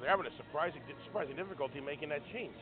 they're having a surprising difficulty making that change.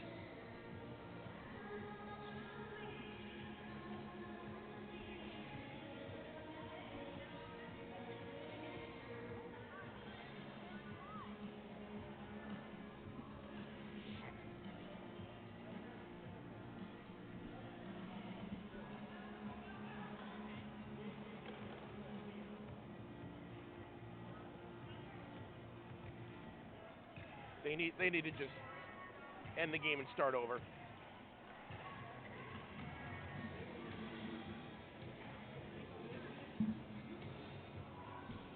They need to just end the game and start over.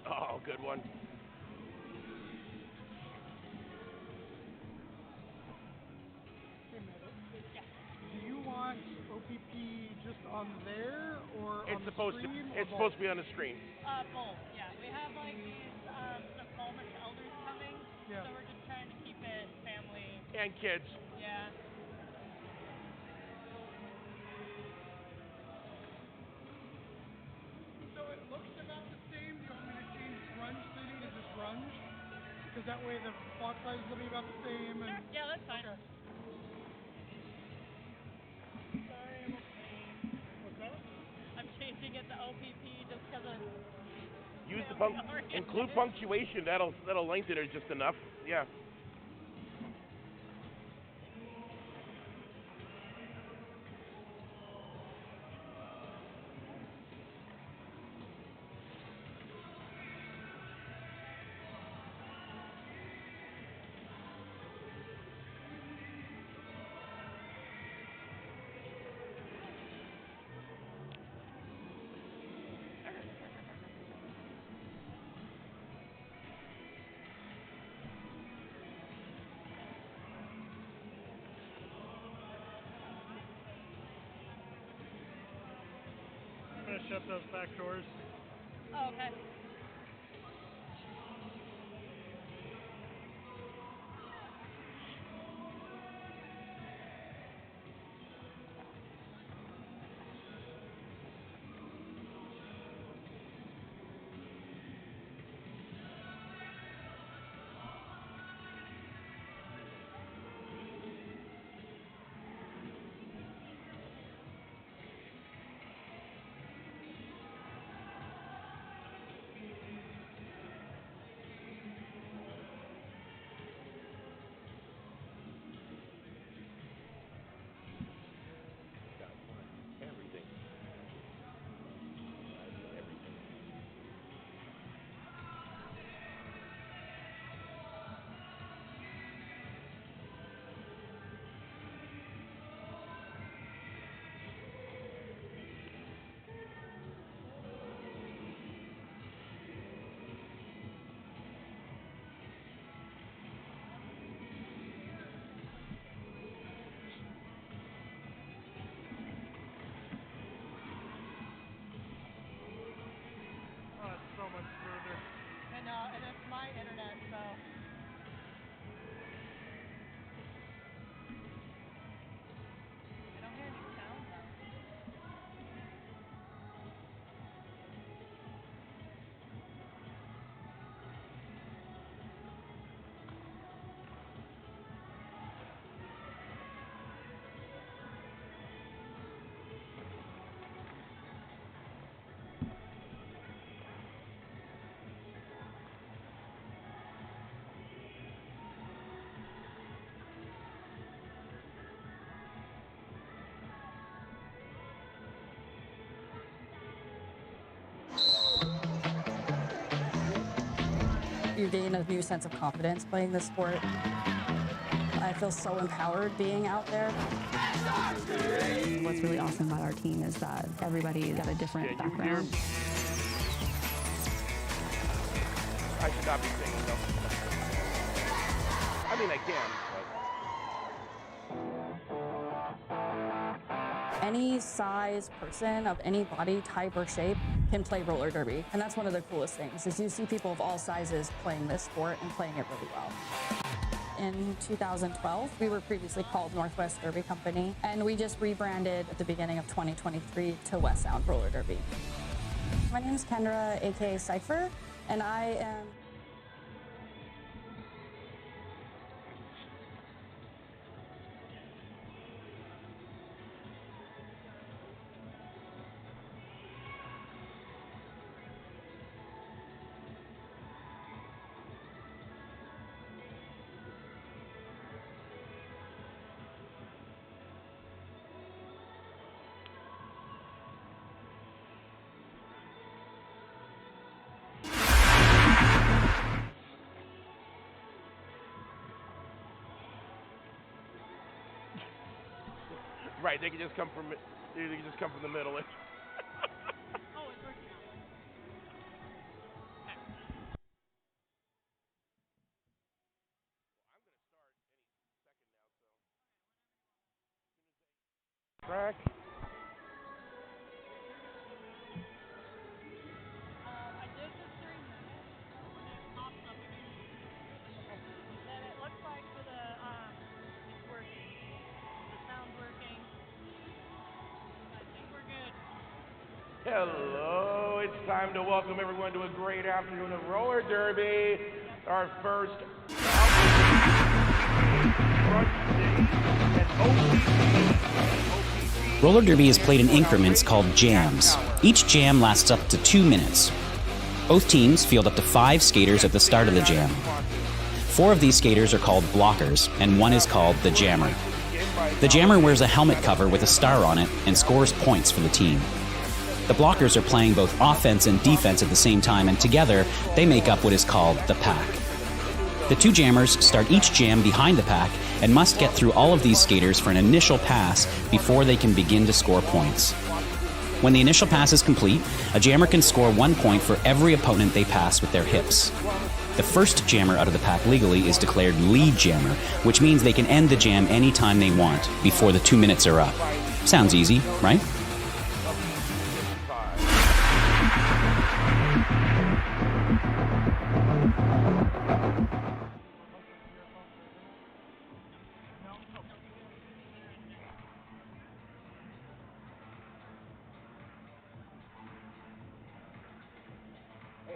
Oh, good one. Hey, Meadow. Yeah. Do you want OPP just on there or on the screen? It's supposed to be on the screen. Both, yeah. We have like these some Polish elders coming, so we're just trying to keep it family. And kids. Yeah. So it looks about the same. Do you want me to change grunge city to just grunge? Because that way the font size will be about the same. Sure. And yeah, that's fine. Okay. Sorry, I'm What's that? I'm changing it to OPP just because of. Use the include punctuation. That'll lengthen it just enough. Yeah. I'm going to shut those back doors. Oh, okay. Oh, it's so much smoother. I know, and it's my internet, so. I don't hear any sound though. You gain a new sense of confidence playing this sport. I feel so empowered being out there. What's really awesome about our team is that everybody's got a different background. I should not be singing though. I mean, I can, but. Any size person of any body type or shape can play roller derby. And that's one of the coolest things, is you see people of all sizes playing this sport and playing it really well. In 2012, we were previously called Northwest Derby Company, and we just rebranded at the beginning of 2023 to West Sound Roller Derby. My name is Kendra, aka Cypher, and I am Right, they can just come from the middle. Oh, it's working out. Track. I did the 3 minutes. When it pops up again. Then it looks like for the it's working. The sound's working. I think we're good. Hello, it's time to welcome everyone to a great afternoon of roller derby. Our first Roller derby is played in increments called jams. Each jam lasts up to 2 minutes. Both teams field up to 5 skaters at the start of the jam. 4 of these skaters are called blockers, and 1 is called the jammer. The jammer wears a helmet cover with a star on it and scores points for the team. The blockers are playing both offense and defense at the same time, and together they make up what is called the pack. The 2 jammers start each jam behind the pack and must get through all of these skaters for an initial pass before they can begin to score points. When the initial pass is complete, a jammer can score 1 point for every opponent they pass with their hips. The first jammer out of the pack legally is declared lead jammer, which means they can end the jam anytime they want before the 2 minutes are up. Sounds easy, right?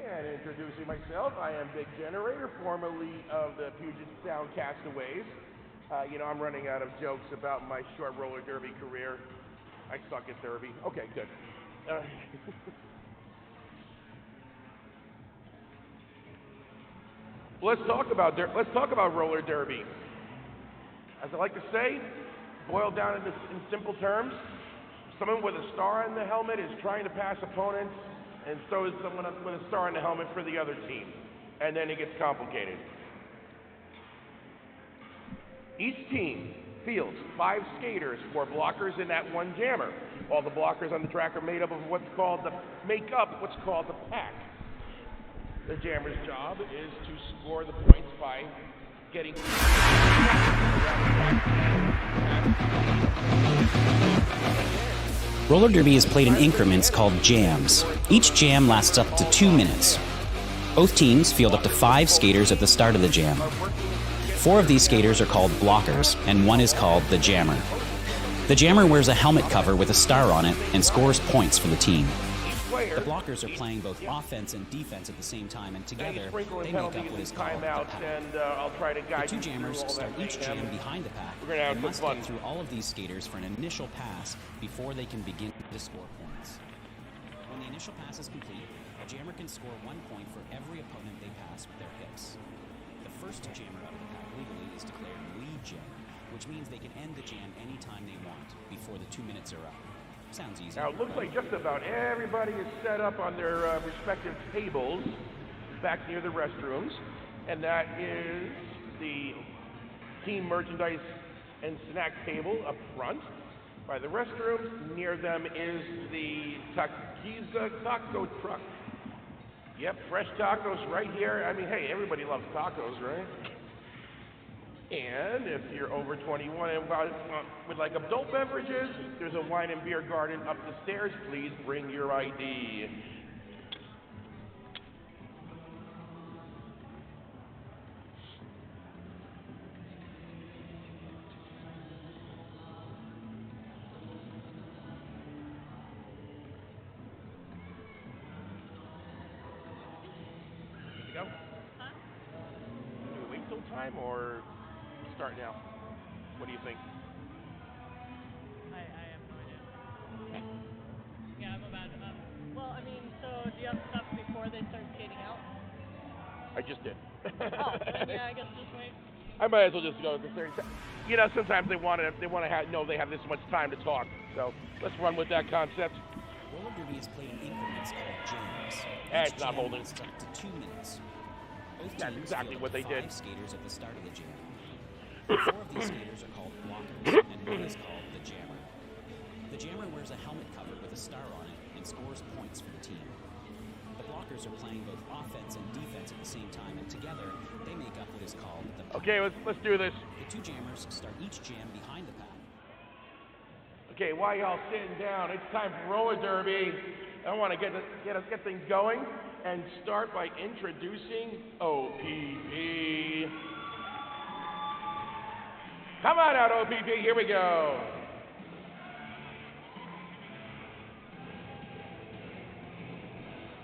And introducing myself, I am Big Generator, formerly of the Puget Sound Castaways. I'm running out of jokes about my short roller derby career. I suck at derby. Okay, good. Let's talk about roller derby. As I like to say, boiled down in simple terms, someone with a star on the helmet is trying to pass opponents, and so is someone with a star on the helmet for the other team. And then it gets complicated. Each team fields 5 skaters, 4 blockers, and that 1 jammer. All the blockers on the track are made up of what's called the pack. The jammer's job is to score the points by getting Roller derby is played in increments called jams. Each jam lasts up to 2 minutes. Both teams field up to 5 skaters at the start of the jam. 4 of these skaters are called blockers, and 1 is called the jammer. The jammer wears a helmet cover with a star on it and scores points for the team. The blockers are playing both offense and defense at the same time, and together they make up what is called the pack. The 2 jammers start each jam behind the pack and must get through all of these skaters for an initial pass before they can begin to score points. When the initial pass is complete, a jammer can score 1 point for every opponent they pass with their hips. The first jammer out of the pack legally is declared lead jammer, which means they can end the jam anytime they want before the 2 minutes are up. Sounds easy. Now, it looks like just about everybody is set up on their respective tables back near the restrooms, and that is the team merchandise and snack table up front by the restrooms. Near them is the Taquiza taco truck. Yep, fresh tacos right here. I mean, hey, everybody loves tacos, right? And if you're over 21 and would like adult beverages, there's a wine and beer garden up the stairs. Please bring your ID. Good to go? Huh? Do we wait till time or start now? What do you think? I have no idea. Yeah, I'm about to. Well, I mean, so do you have stuff before they start skating out? I just did. Oh, then yeah, I guess just wait. I might as well just go. Sometimes they want to know they have this much time to talk. So let's run with that concept. Roller derby is played in increments called jams. It's not holding. Lasts up to 2 minutes. Both That's teams exactly field what they 5 did. skaters at the start of the jam. 4 of these skaters are called blockers, and 1 is called the jammer. The jammer wears a helmet cover with a star on it and scores points for the team. The blockers are playing both offense and defense at the same time, and together they make up what is called the pack. Okay, let's do this. The two jammers start each jam behind the pack. Okay, while y'all sitting down, it's time for roller derby. I want to get things going and start by introducing OPP. Come on out, OPP. Here we go.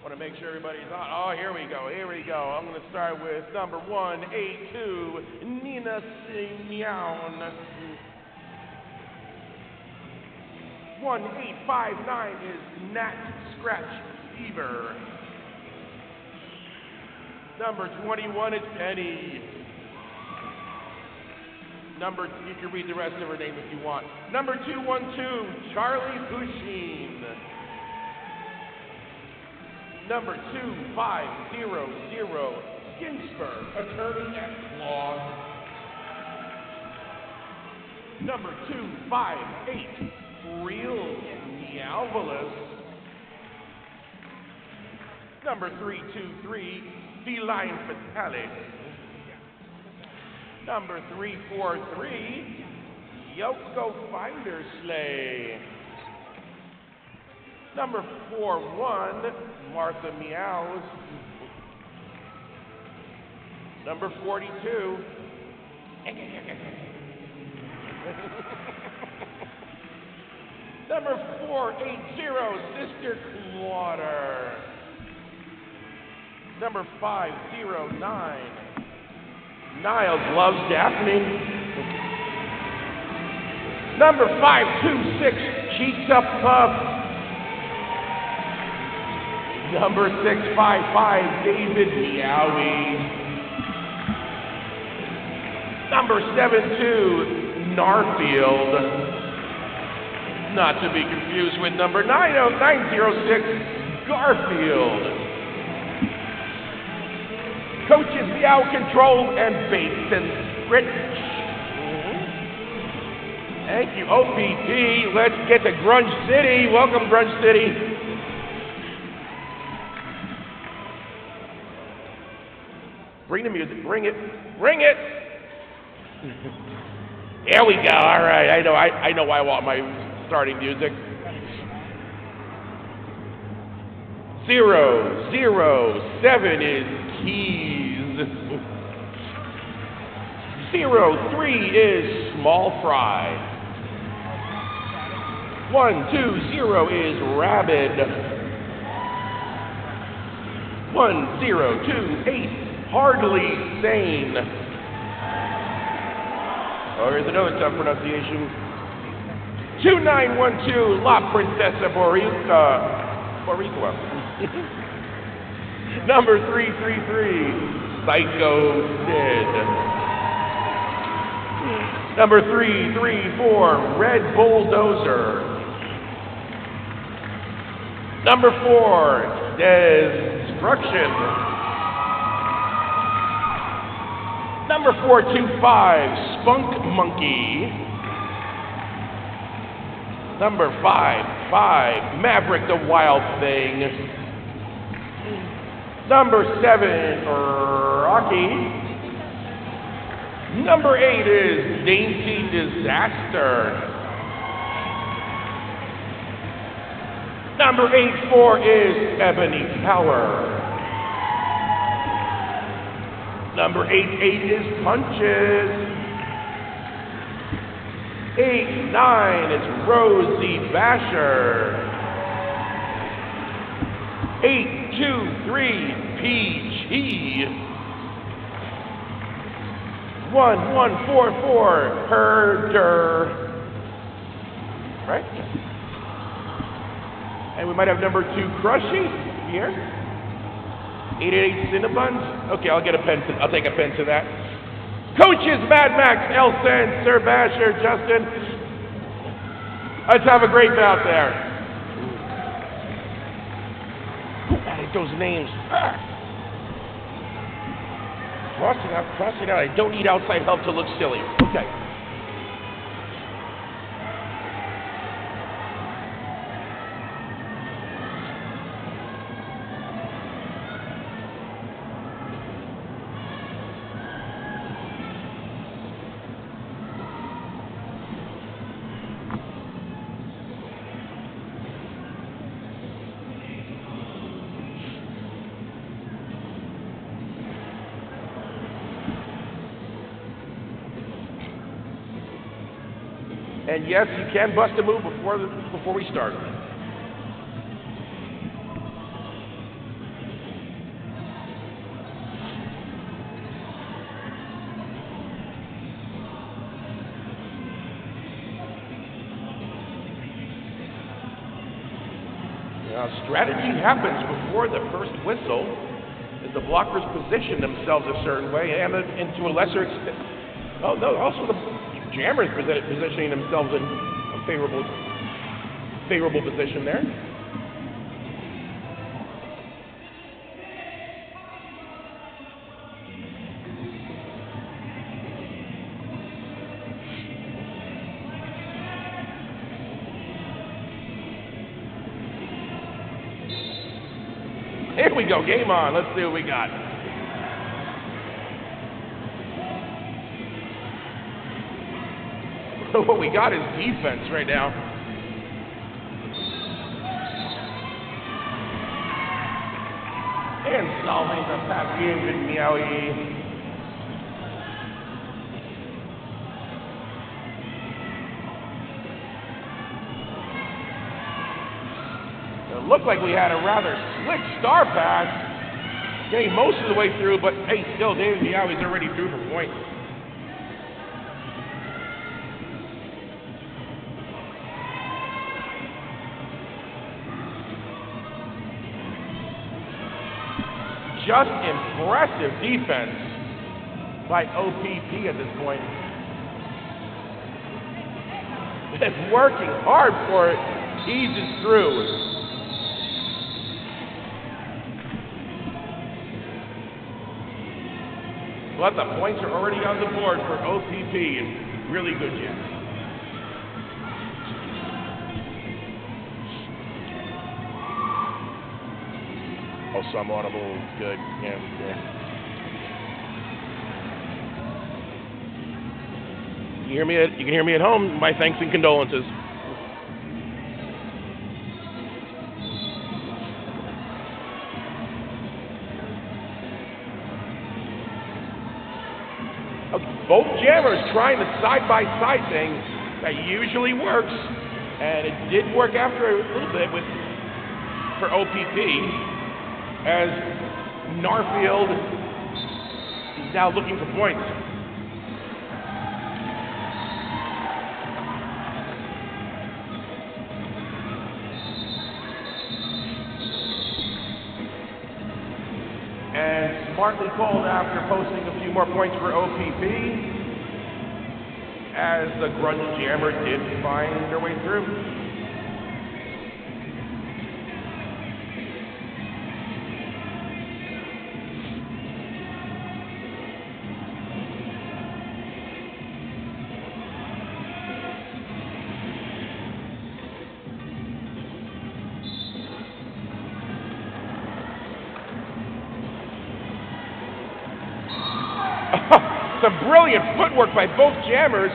Want to make sure everybody's on. Oh, here we go. I'm going to start with number 182, Nina Signown. 1859 is Nat Scratch Fever. Number 21 is Penny. You can read the rest of her name if you want. Number 212, Charlie Pusheen. Number 2500, Ginsberg, attorney at law. Number 258, Real Meowvelous. Number 323, Feline Fatalis. Number 343, Yoko Finderslay. Number 41, Martha Meows. Number 42, number 480, Sister Clauder. Number 509, Niles loves Daphne. Number 526, Cheeks Up Puff. Number 655, David Meowie. Number 72, Narfield. Not to be confused with number 906, Garfield. Coaches Meow Control and Bates and Rich. Thank you, OPP. Let's get to Grunge City. Welcome, Grunge City. Bring the music. Bring it. Bring it. There we go. All right. I know why I want my starting music. 007 is Keys. 03 is Small Fry. 120 is Rabid. 1028, Hardly Sane. Oh, here's another tough pronunciation. 2912, La Princesa Boricua. Number 333, Psycho Sid. Number 334, Red Bulldozer. Number 4, Destruction. Number 425, Spunk Monkey. Number 55, Maverick the Wild Thing. Number 7, Rocky. Number 8 is Dainty Disaster. Number 84 is Ebony Power. Number 88 is Punches. 89 is Rosie Basher. 823 PG. 1144 Herder. Right? And we might have number 2 Crushy here. 888 Cinnabons. Okay, I'll take a pen to that. Coaches Mad Max, Elson, Sir Basher, Justin. Let's have a great bout there. Who added those names? Crossing out. I don't need outside help to look silly. Okay. And yes, you can bust a move before we start. Now, strategy happens before the first whistle, as the blockers position themselves a certain way, and to a lesser extent, oh no, also the jammers positioning themselves in a favorable position there. Here we go, game on. Let's see what we got. What we got is defense right now. And solving the pack in with Meowie. It looked like we had a rather slick star pass, getting most of the way through, but hey, still, David Meowie's already through for points. Just impressive defense by OPP at this point. And working hard for it, eases through. But the points are already on the board for OPP, and really good jam. Oh, some audible, good, yeah. You can hear me at home. My thanks and condolences. Both jammers trying the side-by-side thing that usually works, and it did work after a little bit for OPP, as Narfield is now looking for points. And smartly called after posting a few more points for OPP, as the Grunge Jammer did find their way through. Some brilliant footwork by both jammers,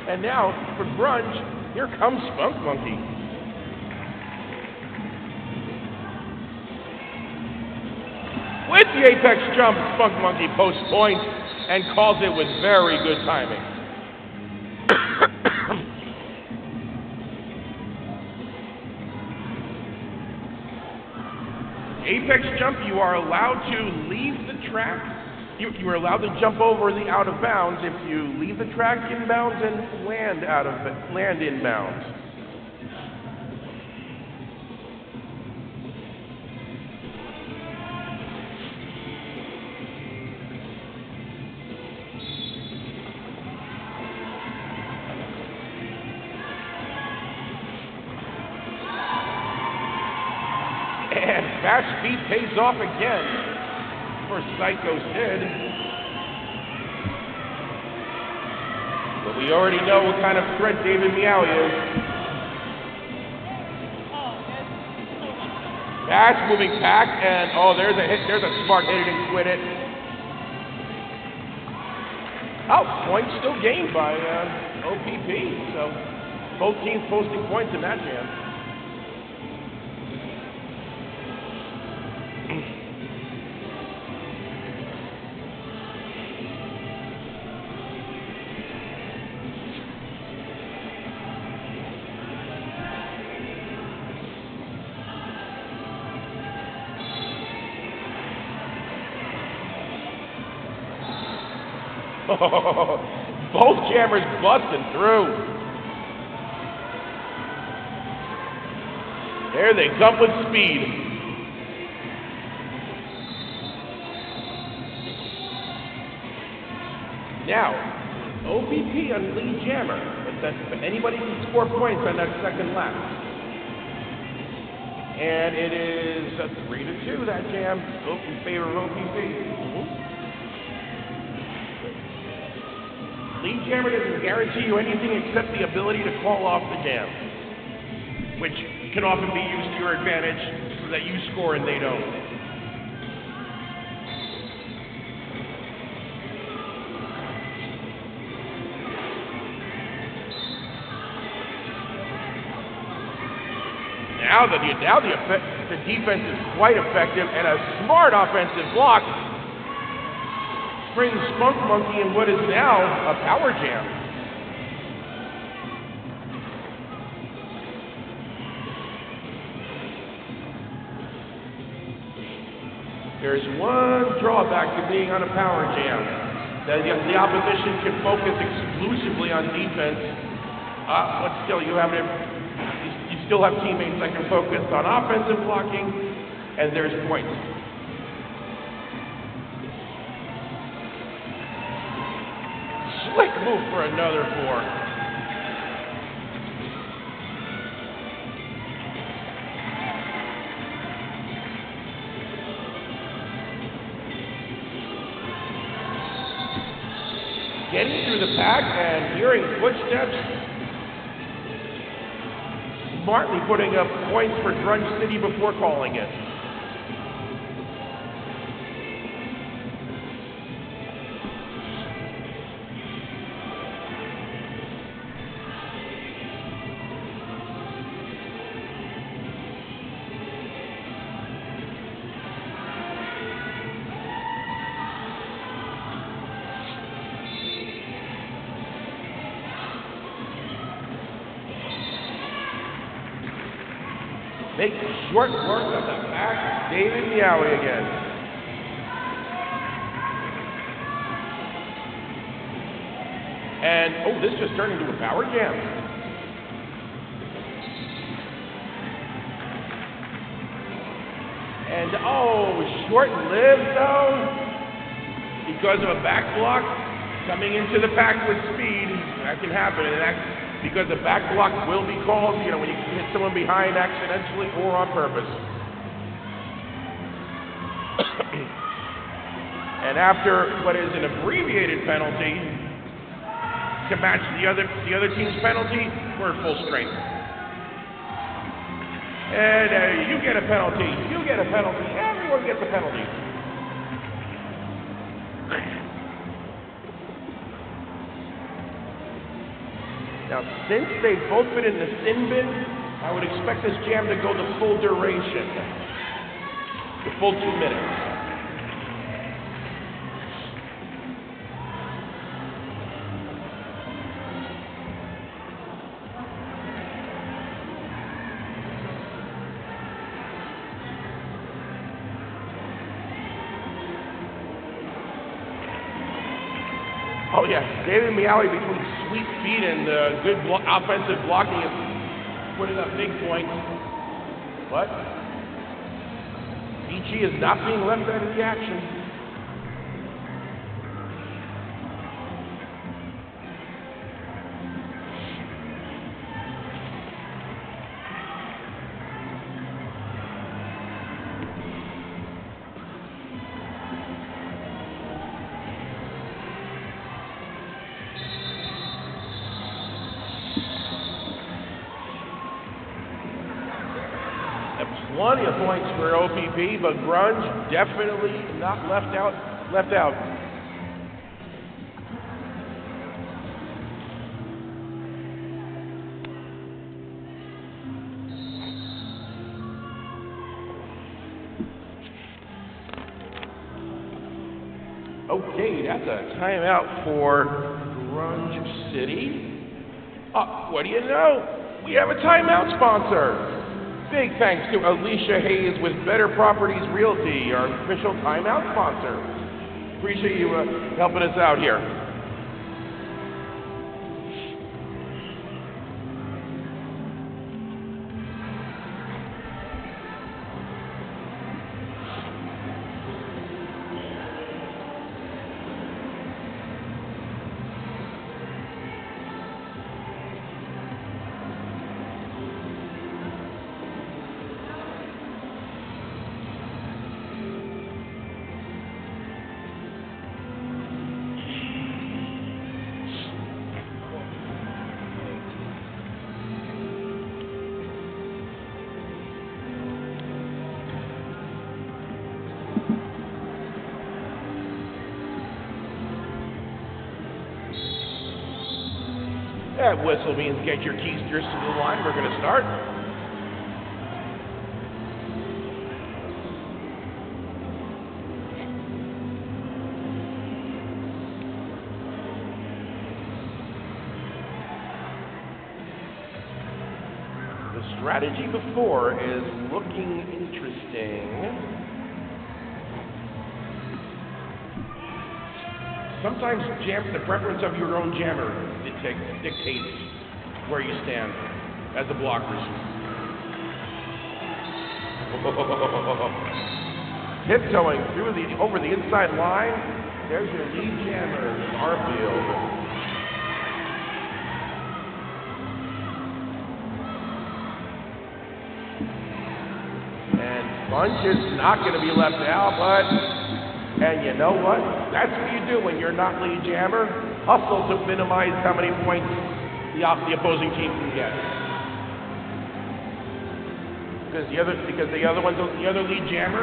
and now for Grunge, here comes Spunk Monkey. With the apex jump, Spunk Monkey posts points and calls it with very good timing. Apex jump, you are allowed to leave the track. You are allowed to jump over the out of bounds if you leave the track inbounds and land inbounds. And fast speed pays off again for Psycho Sid. But we already know what kind of threat David Meowie is. Fast moving pack, and oh, there's a hit. There's a smart hit and quit it. Oh, point still gained by OPP. So both teams posting points in that jam. Both jammers busting through. There they come with speed. Now, OPP on lead jammer, but anybody can score points on that second lap. And it is a 3-2, that jam, in favor of OPP. Lead jammer doesn't guarantee you anything except the ability to call off the jam, which can often be used to your advantage so that you score and they don't. Now the defense is quite effective, and a smart offensive block brings Spunk Monkey in what is now a power jam. There's one drawback to being on a power jam. The opposition can focus exclusively on defense, but still you still have teammates that can focus on offensive blocking, and there's points. Slick move for another 4. Getting through the pack and hearing footsteps. Smartly putting up points for Grunge City before calling it. Make short work of the pack. David Meowie again. And, oh, this just turned into a power jam. And, oh, short-lived, though, because of a back block coming into the pack with speed. That can happen, and that's because the back block will be called, when you hit someone behind accidentally or on purpose. And after what is an abbreviated penalty to match the other team's penalty, we're at full strength. And you get a penalty, everyone gets a penalty. Now, since they've both been in the sin bin, I would expect this jam to go the full duration, the full 2 minutes. Oh yeah, David Meowie between sweet feet and good offensive blocking is putting up big points. But BG is not being left out of the action. Plenty of points for OPP, but Grunge definitely not left out. Okay, that's a timeout for Grunge City. What do you know? We have a timeout sponsor. Big thanks to Alicia Hayes with Better Properties Realty, our official timeout sponsor. Appreciate you helping us out here. That whistle means get your keisters to the line. We're going to start. The strategy before is looking interesting. Sometimes the preference of your own jammer dictates where you stand as the blockers. Tiptoeing over the inside line, there's your lead jammer, Garfield. And Bunch is not going to be left out, and you know what? That's what you do when you're not lead jammer. Hustle to minimize how many points the opposing team can get. Because the other lead jammer,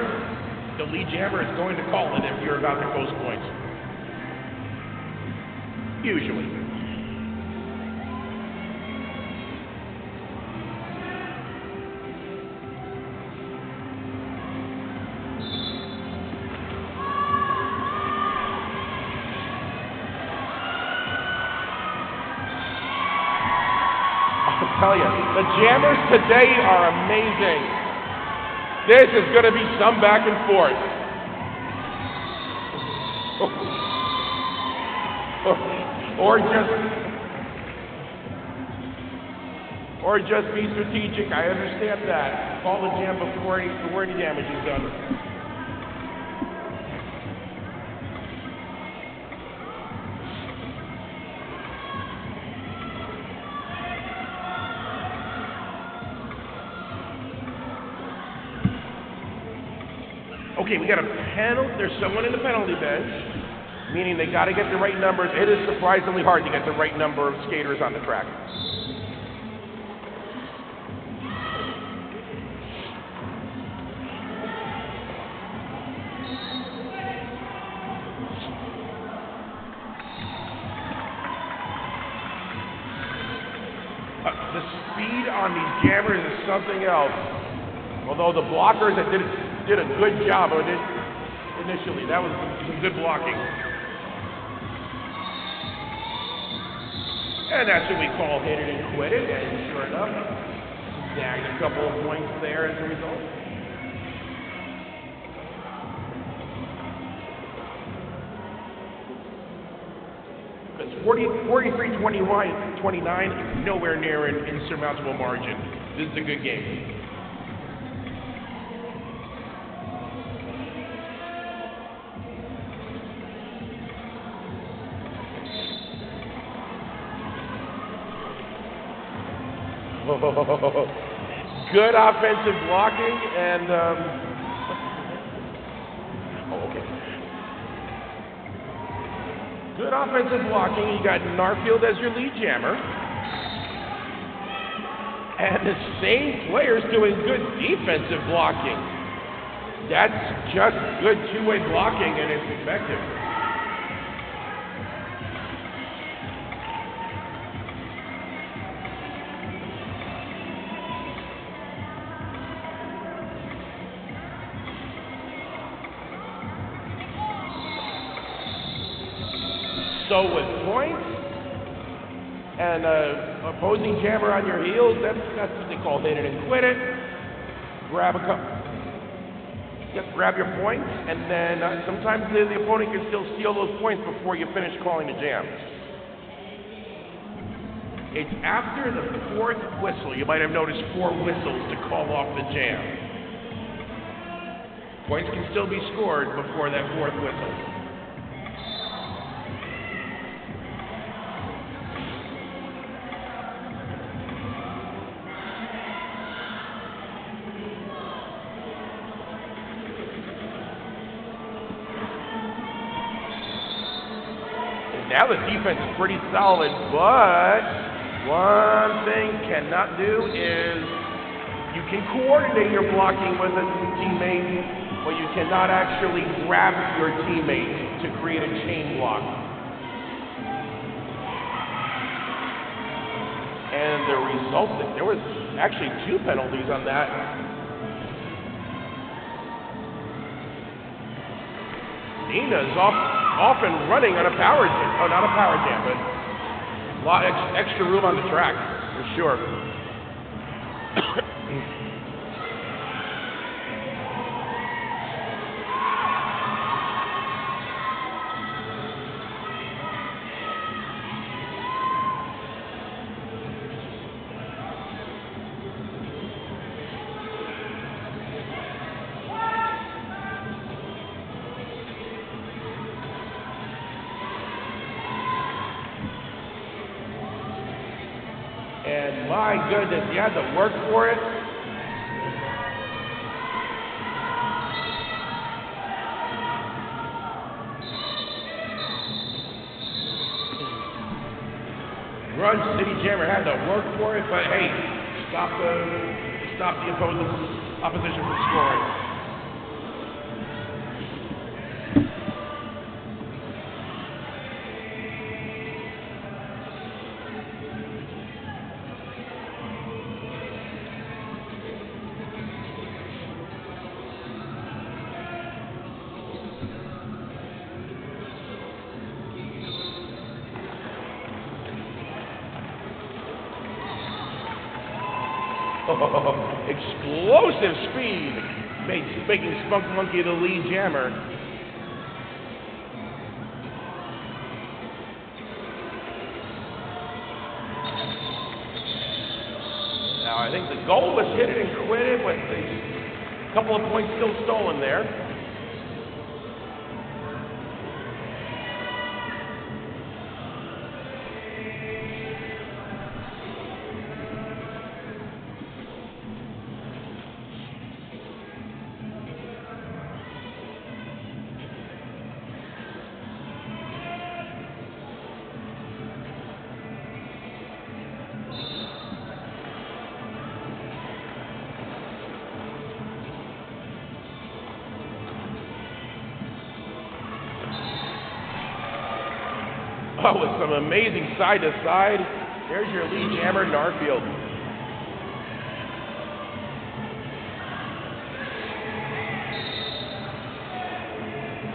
the lead jammer is going to call it if you're about to post points. Usually. Tell you, the jammers today are amazing. This is going to be some back and forth. Or just be strategic. I understand that. Call the jam before any damage is done. Okay, we got a penalty. There's someone in the penalty bench, meaning they got to get the right numbers. It is surprisingly hard to get the right number of skaters on the track. The speed on these jammers is something else. Although the blockers that did a good job of it initially. That was some good blocking. And that's what we call hit it and quit it. And sure enough, snagged a couple of points there as a result. Because 43-29 is nowhere near an insurmountable margin. This is a good game. Good offensive blocking and okay. Good offensive blocking. You got Narfield as your lead jammer, and the same players doing good defensive blocking. That's just good two-way blocking, and it's effective. So with points and opposing jammer on your heels, that's what they call hit it and quit it. Grab your points, and then sometimes the opponent can still steal those points before you finish calling the jam. It's after the fourth whistle. You might have noticed 4 whistles to call off the jam. Points can still be scored before that 4th whistle. Now the defense is pretty solid, but one thing cannot do is you can coordinate your blocking with a teammate, but you cannot actually grab your teammate to create a chain block. result. There was actually 2 penalties on that. Nina's off and running on a power jam. Oh, not a power jam, but a lot extra room on the track, for sure. And my goodness, you had to work for it. Grudge City Jammer had to work for it, but hey, stop the opposition from scoring. Explosive speed, making Spunk Monkey the lead jammer. Now I think the goal was hit it and quit it, with a couple of points still stolen there. Oh, with some amazing side to side. There's your lead jammer, Narfield.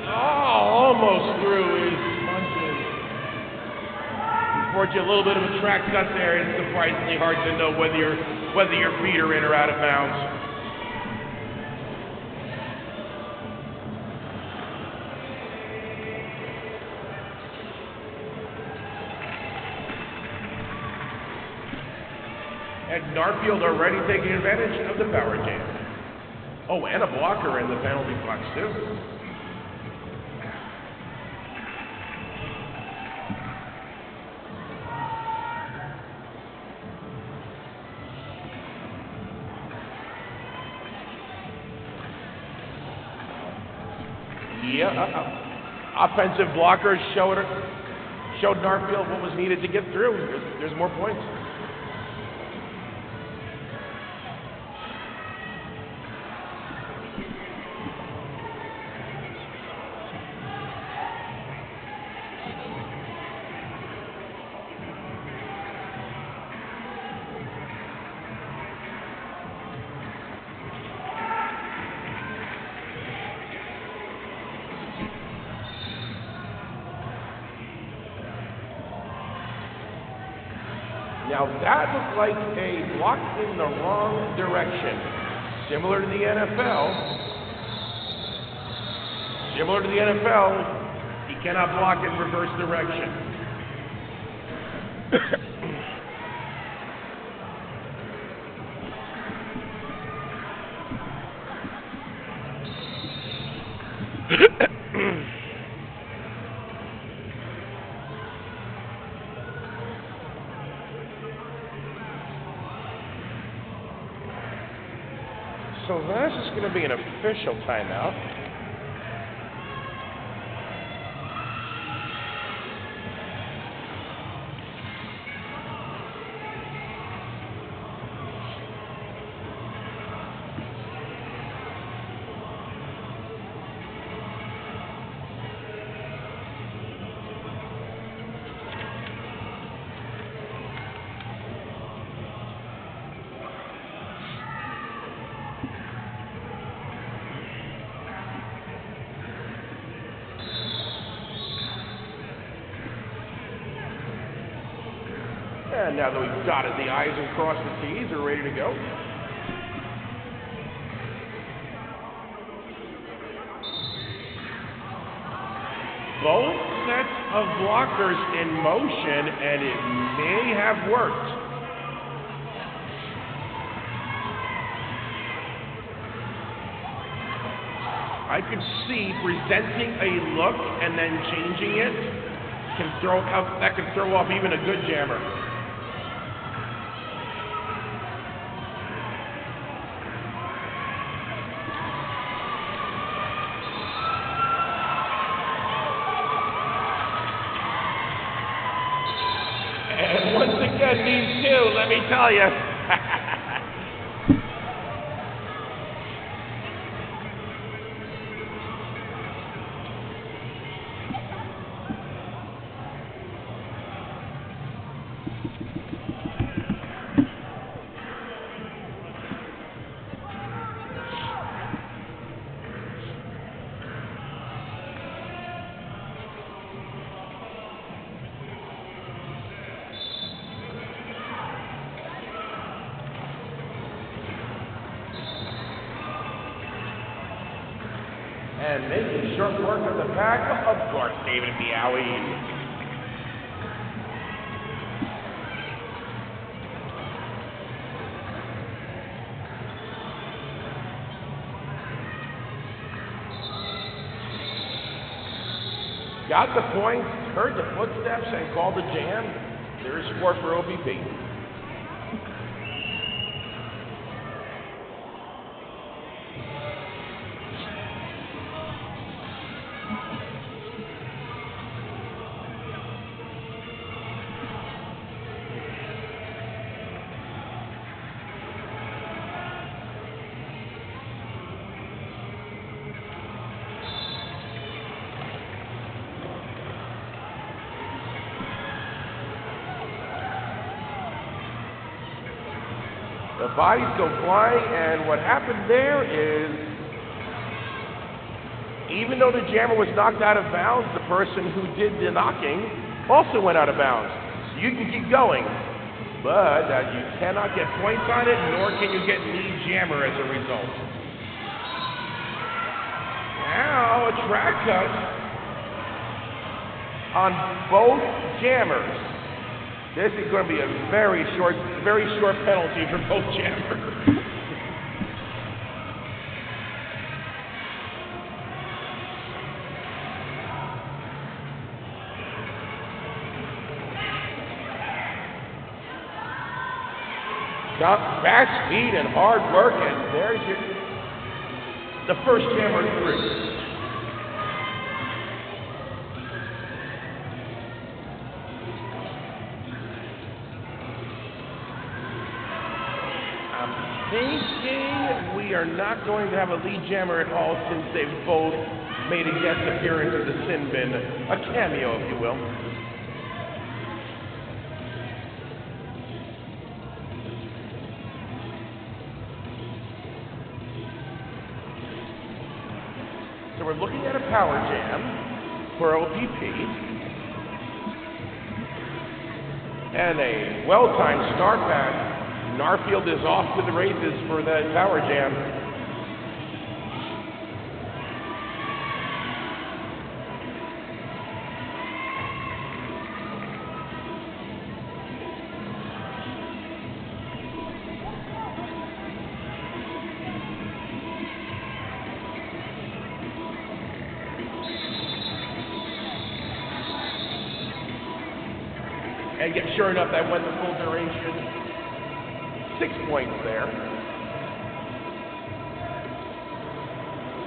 Oh, almost through his punches. Unfortunately, a little bit of a track cut there. It's surprisingly hard to know whether your feet are in or out of bounds. And Narfield already taking advantage of the power jam. Oh, and a blocker in the penalty box, too. Yeah, offensive blockers showed Narfield what was needed to get through. There's more points. Now that looked like a block in the wrong direction. Similar to the NFL. Similar to the NFL, you cannot block in reverse direction. So that's just going to be an official timeout. And now that we've dotted the I's and crossed the T's, we're ready to go. Both sets of blockers in motion, and it may have worked. I could see presenting a look and then changing it can throw off even a good jammer. And once again, these two, let me tell you. And making short work of the pack, of course, David Meowie. Got the points, heard the footsteps, and called the jam. There's score for OPP. The bodies go flying, and what happened there is, even though the jammer was knocked out of bounds, the person who did the knocking also went out of bounds. So you can keep going, but you cannot get points on it, nor can you get lead jammer as a result. Now a track cut on both jammers. This is going to be a very short penalty for both jammers. Fast speed and hard work, and there's the first jammer through. Thinking we are not going to have a lead jammer at all since they've both made a guest appearance at the sin bin, a cameo, if you will. So we're looking at a power jam for OPP and a well-timed start pass. Narfield is off to the races for the power jam. And yet, sure enough, that went the full duration. 6 points there.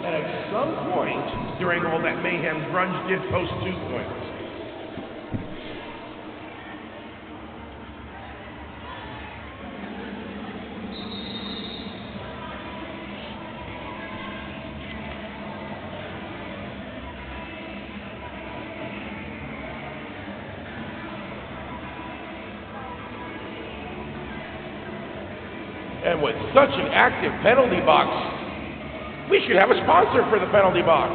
And at some point during all that mayhem, Grunge did post 2 points. And with such an active penalty box, we should have a sponsor for the penalty box.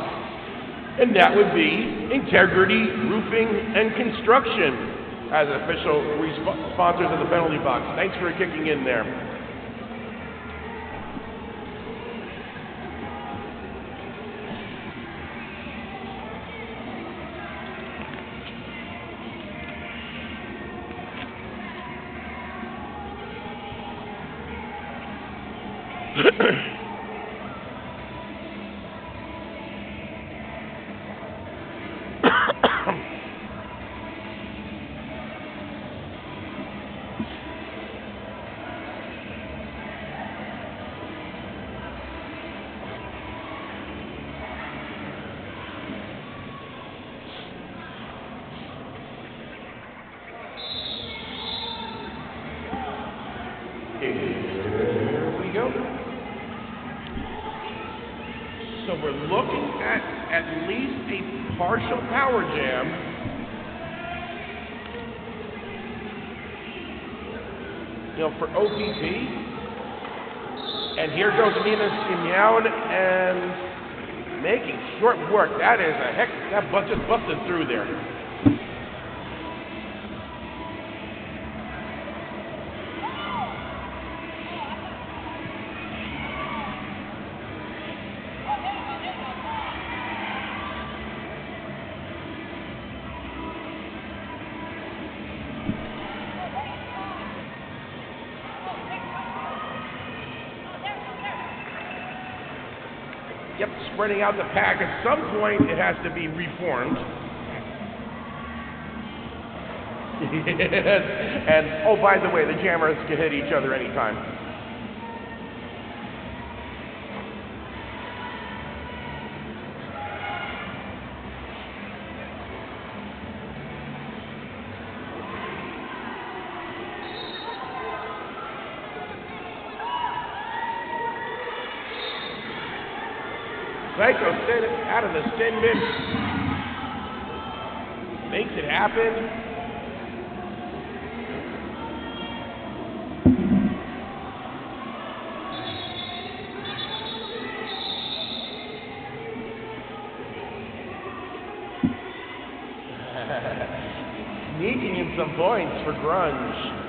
And that would be Integrity Roofing and Construction. as official sponsors of the penalty box. Thanks for kicking in there. Here we go. So we're looking at least a partial power jam. You know, for OPP. And here goes Nina Simeon and making short work. That is a heck, that bus just busted through there. Yep, spreading out the pack. At some point, it has to be reformed. And, oh, by the way, the jammers can hit each other anytime. Psycho out of the spin bin. Makes it happen. Sneaking in some points for Grunge.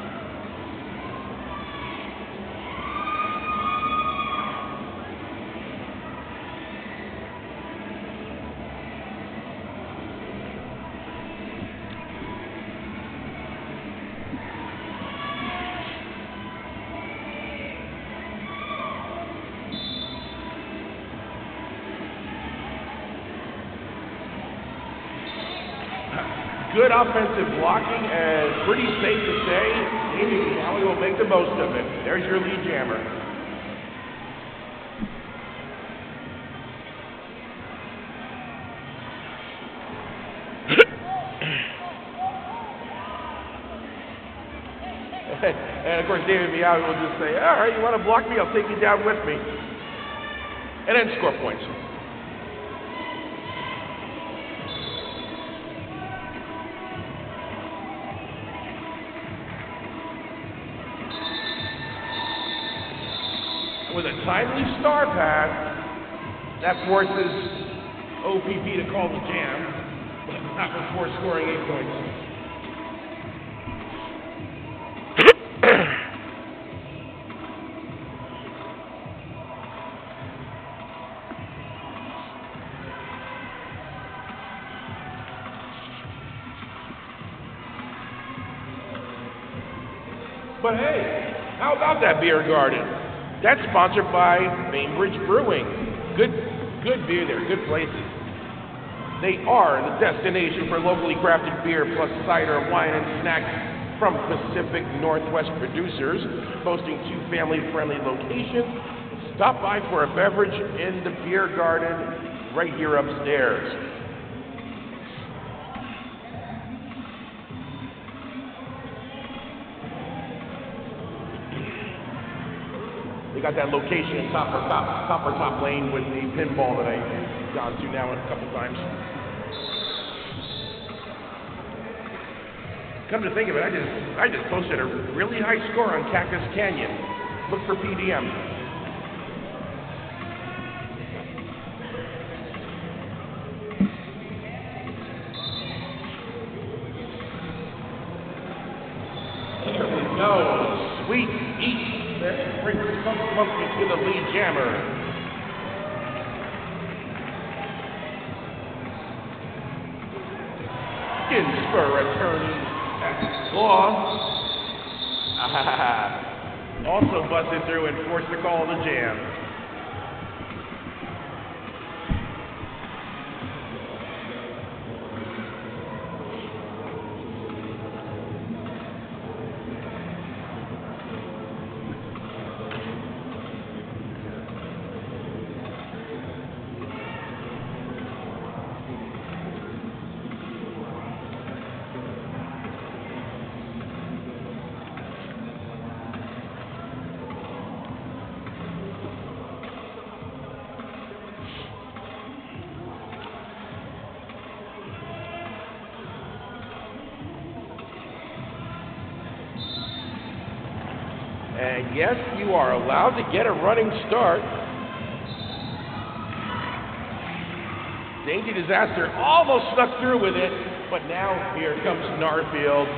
Good offensive blocking, and pretty safe to say, Amy County will make the most of it. There's your lead jammer. And of course, David Miao will just say, all right, you want to block me? I'll take you down with me. And then score points. With a timely star pass, that forces OPP to call the jam, but not before scoring 8 points. But hey, how about that beer garden? That's sponsored by Bainbridge Brewing. Good beer there, good places. They are the destination for locally crafted beer plus cider, wine, and snacks from Pacific Northwest producers, boasting 2 family-friendly locations. Stop by for a beverage in the beer garden right here upstairs. They got that location in top lane with the pinball that I've gone to now a couple times. Come to think of it, I just posted a really high score on Cactus Canyon. Look for PDM. No, Sweet Eat. That brings Skunk Monkey to the lead jammer. Ginsburg attorney at law. Also busted through and forced to call the jam. And yes, you are allowed to get a running start. Dainty Disaster almost snuck through with it, but now here comes Narfield.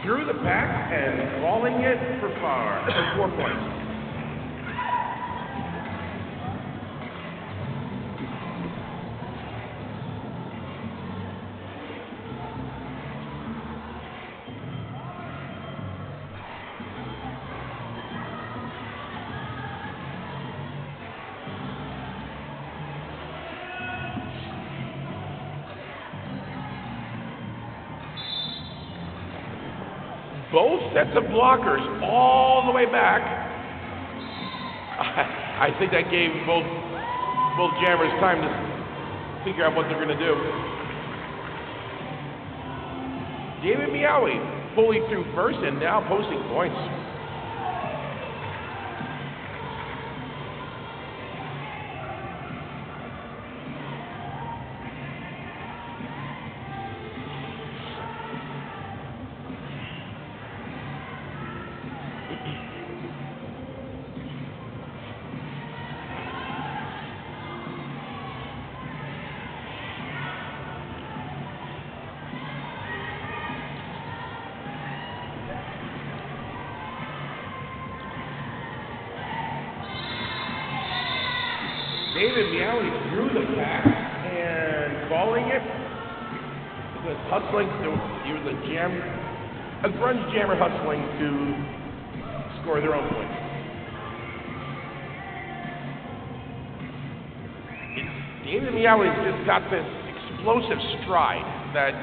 Through the pack and calling it for 4 points. Both sets of blockers all the way back. I think that gave both jammers time to figure out what they're going to do. David Meowie fully through first and now posting points. David Meowie through the pack and calling it. He was hustling. He was a grunge jammer hustling to score their own points. David Meowie's just got this explosive stride that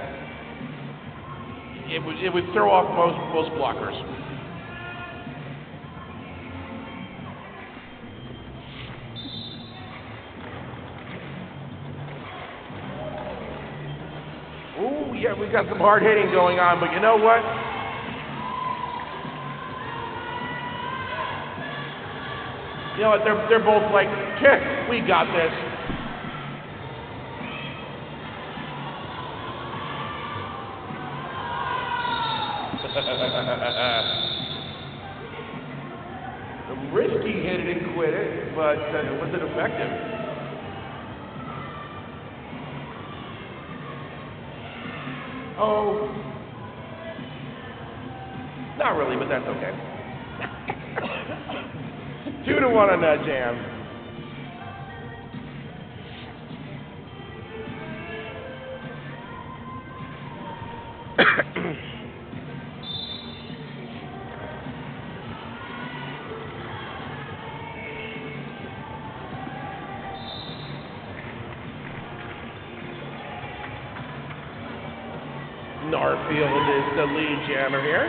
it would throw off most blockers. Yeah, we've got some hard hitting going on, but you know what? You know what? They're both like, we got this. Risky hit it and quit it, but it wasn't effective. Oh, not really, but that's okay. 2-1 on that jam. Narfield is the lead jammer here.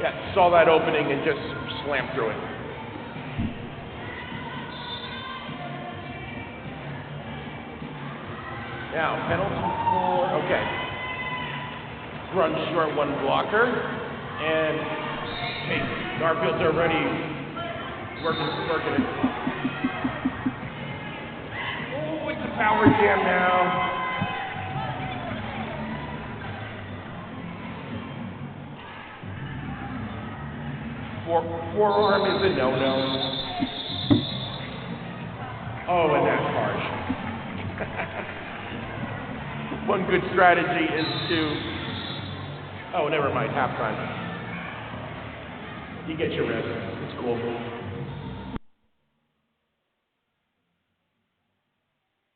Yeah, saw that opening and just slammed through it. Now, penalty for, okay. Grunge short one blocker. And, hey, Narfield's already working it. Power jam now. Forearm is a no-no. Oh, and that's harsh. One good strategy is to... Oh, never mind, halftime. You get your rest. It's cool.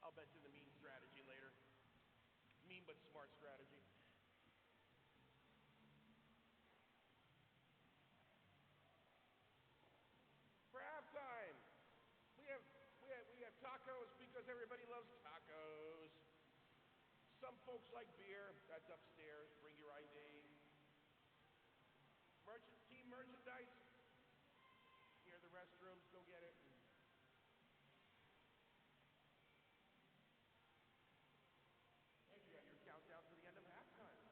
I'll bet you the mean strategy later. Mean but smart strategy. For halftime, we have tacos because everybody loves tacos. Some folks like beer. That's upstairs. Bring your ID. Team merchandise. Here are the restrooms. Go get it. And you got your countdown to the end of halftime.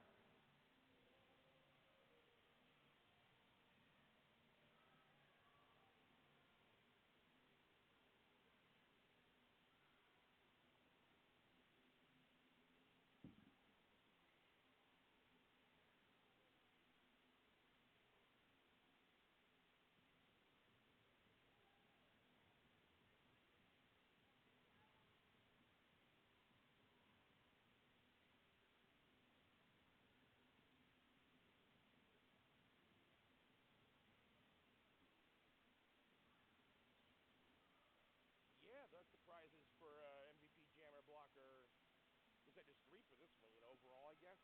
Yeah, the prizes for MVP Jammer Blocker. Was that just 3 for this one? Overall, I guess.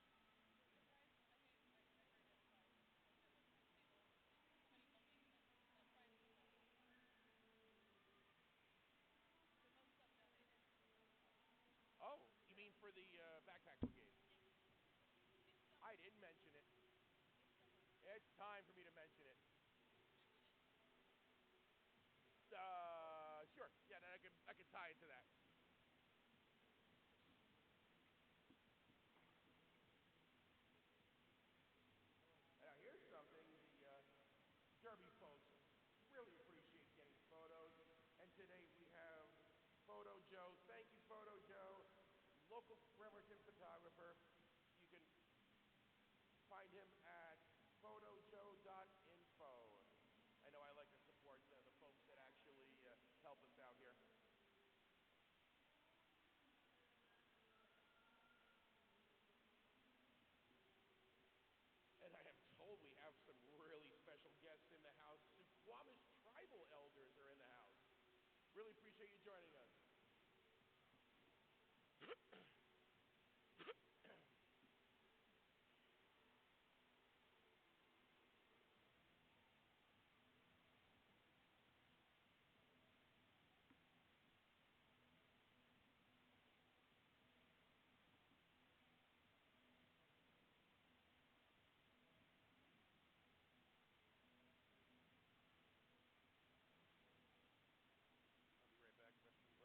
Oh, you mean for the backpack brigade? I didn't mention it. It's time for me to mention it. Sure. Yeah, then I can tie it to that. Now here's something the Derby folks really appreciate getting photos, and today we have Photo Joe. Thank you, Photo Joe, local Bremerton photographer. You can find him at photojoe.info. I know I like to support the folks that actually help us out here. And I am told we have some really special guests in the house. Suquamish tribal elders are in the house. Really appreciate you joining us. I'll be right back. Restrooms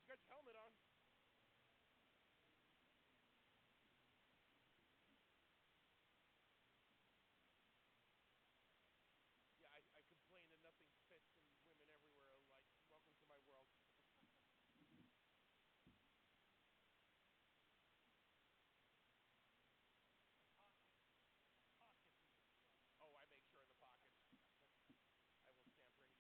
got your helmet on. Yeah, I complain that nothing fits and women everywhere are like, welcome to my world. Oh, I make sure of the pockets. I will stand for anything less.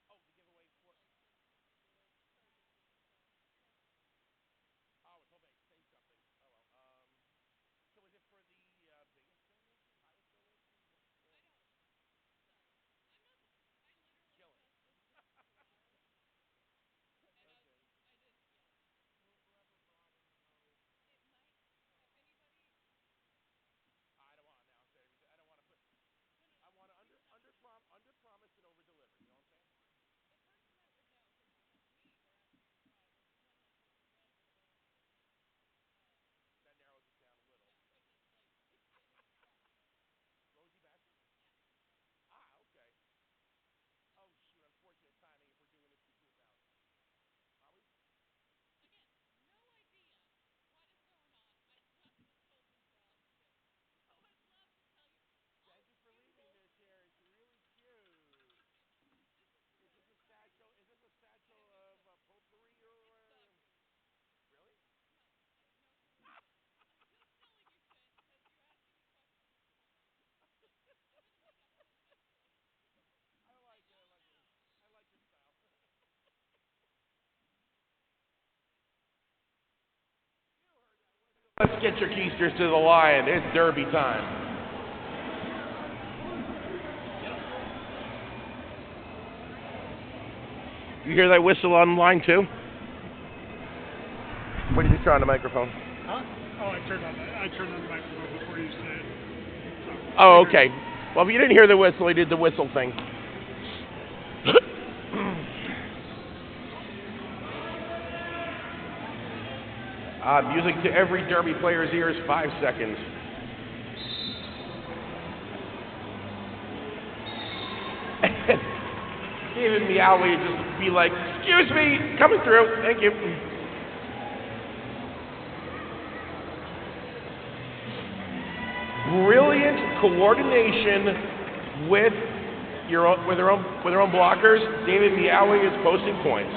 Oh, the giveaway for... Oh, I was hoping I'd say something. Oh, well. So is it for the biggest donation? Highest donation? Killing. Okay. I don't want to announce everything. I don't want to put... I want to under promise and over deliver. You know what I'm saying? That narrows it down a little. Rosie Bastard? Ah, okay. Oh, shoot. Unfortunate timing if we're doing this before 2000. Are we? Thank you for leaving this here. It's really cute. Is this a satchel? Is this a satchel of potpourri or? Really? I like it. I like it. I like your style. Let's get your keisters to the lion. It's derby time. You hear that whistle on line two? What did you try on the microphone? Huh? Oh, I turned on the microphone before you said it. Oh, okay. Well, if you didn't hear the whistle, he did the whistle thing. Music to every derby player's ears, 5 seconds. David Meowley just be like, excuse me, coming through, thank you. Brilliant coordination with their own blockers. David Meowley is posting points.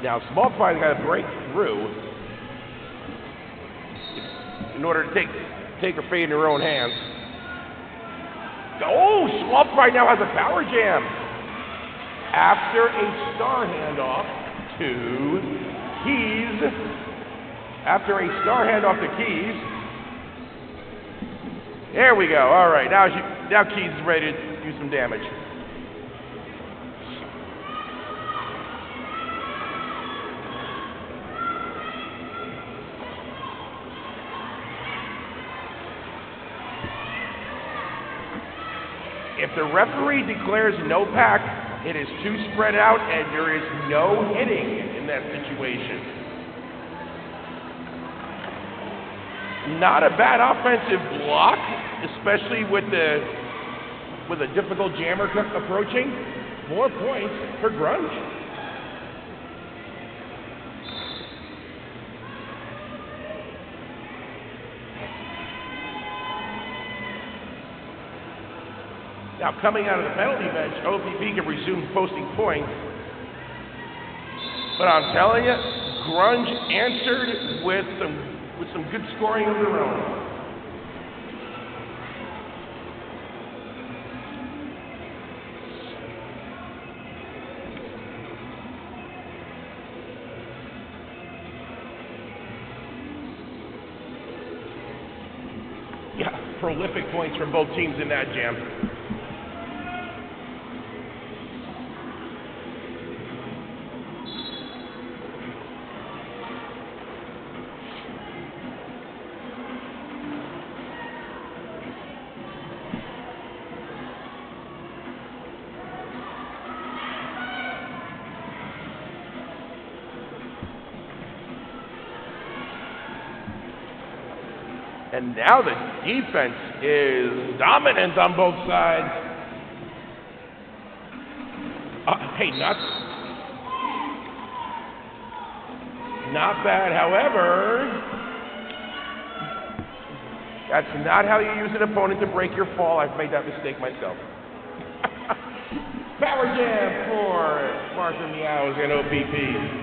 Now, Small Fry's got to break through in order to take her fate in her own hands. Oh, Small Fry now has a power jam. After a star handoff to Keys. After a star handoff to Keys. There we go. All right, now Keys is ready to do some damage. If the referee declares no pack, it is too spread out and there is no hitting in that situation. Not a bad offensive block, especially with a difficult jammer approaching. 4 points for Grunge. Now, coming out of the penalty bench, OPP can resume posting points. But I'm telling you, Grunge answered with some good scoring of their own. Yeah, prolific points from both teams in that jam. And now the defense is dominant on both sides. Hey, not bad. However, that's not how you use an opponent to break your fall. I've made that mistake myself. Power jam for Martha Meows and OPP.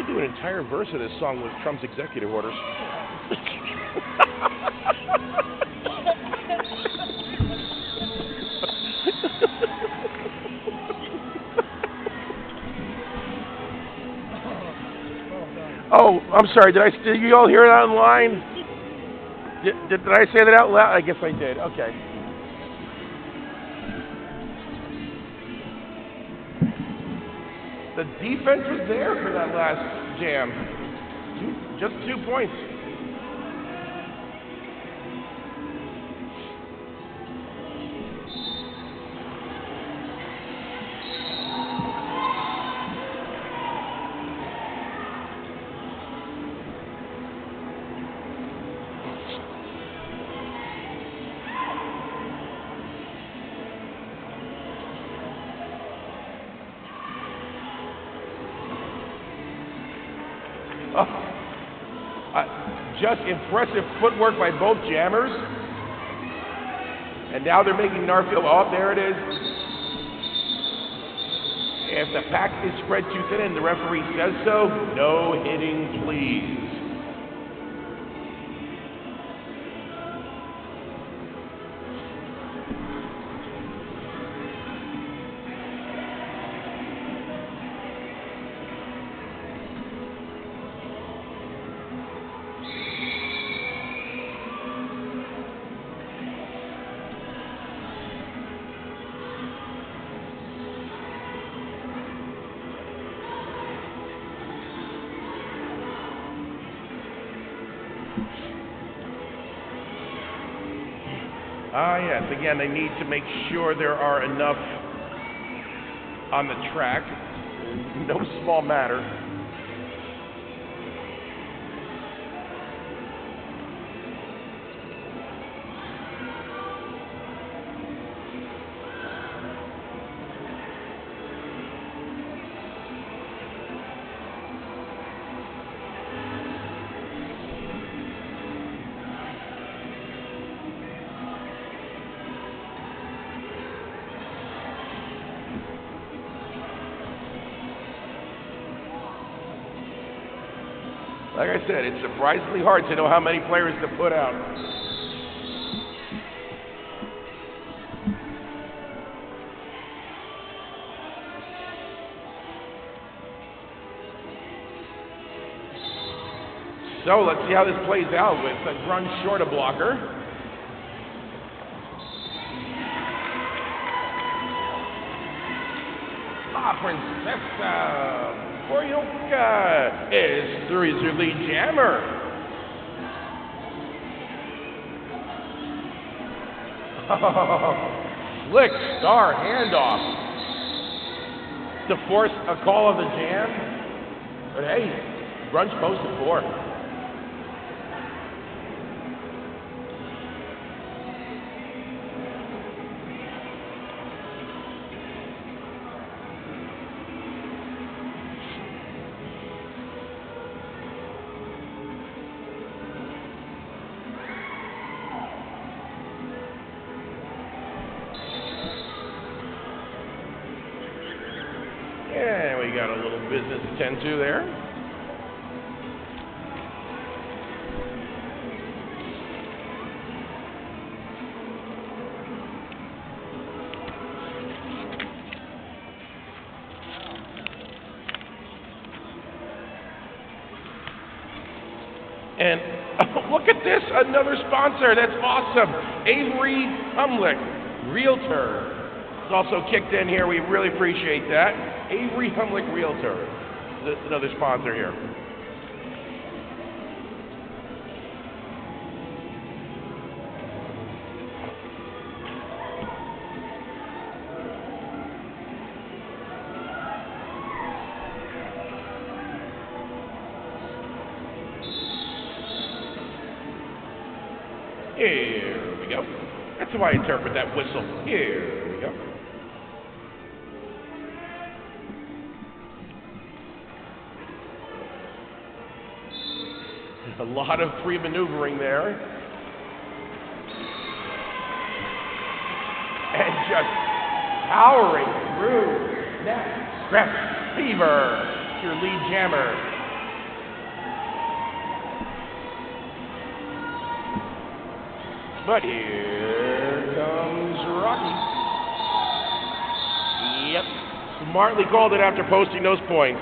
Do an entire verse of this song with Trump's executive orders. Oh, I'm sorry. Did you all hear that online? Did I say that out loud? I guess I did. Okay. The defense was there for that last jam. Just 2 points. Just impressive footwork by both jammers. And now they're making Narfield, oh, there it is. If the pack is spread too thin and the referee says so, no hitting, please. Yes, again, they need to make sure there are enough on the track. No small matter. Like I said, it's surprisingly hard to know how many players to put out. So let's see how this plays out with a Grunge short a blocker. La Princesa Borioka is the lead jammer. Slick star handoff to force a call of the jam. But hey, Grunge posted 4. And we got a little business to tend to there. And look at this, another sponsor. That's awesome. Avery Humlick, Realtor, is also kicked in here. We really appreciate that. Avery Humlick, Realtor, is another sponsor here. Here we go. That's how I interpret that whistle. Here we go. A lot of free maneuvering there. And just powering through that stretch. Fever, your lead jammer. But here comes Rocky. Yep, smartly called it after posting those points.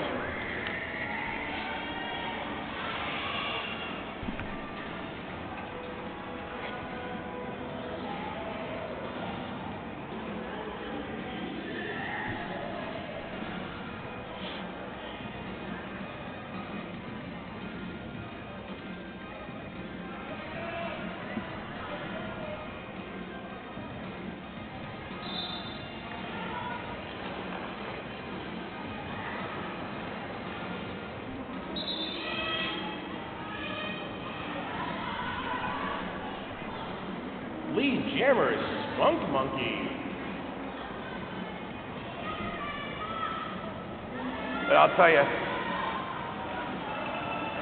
Lead jammer is Spunk Monkey. But I'll tell you,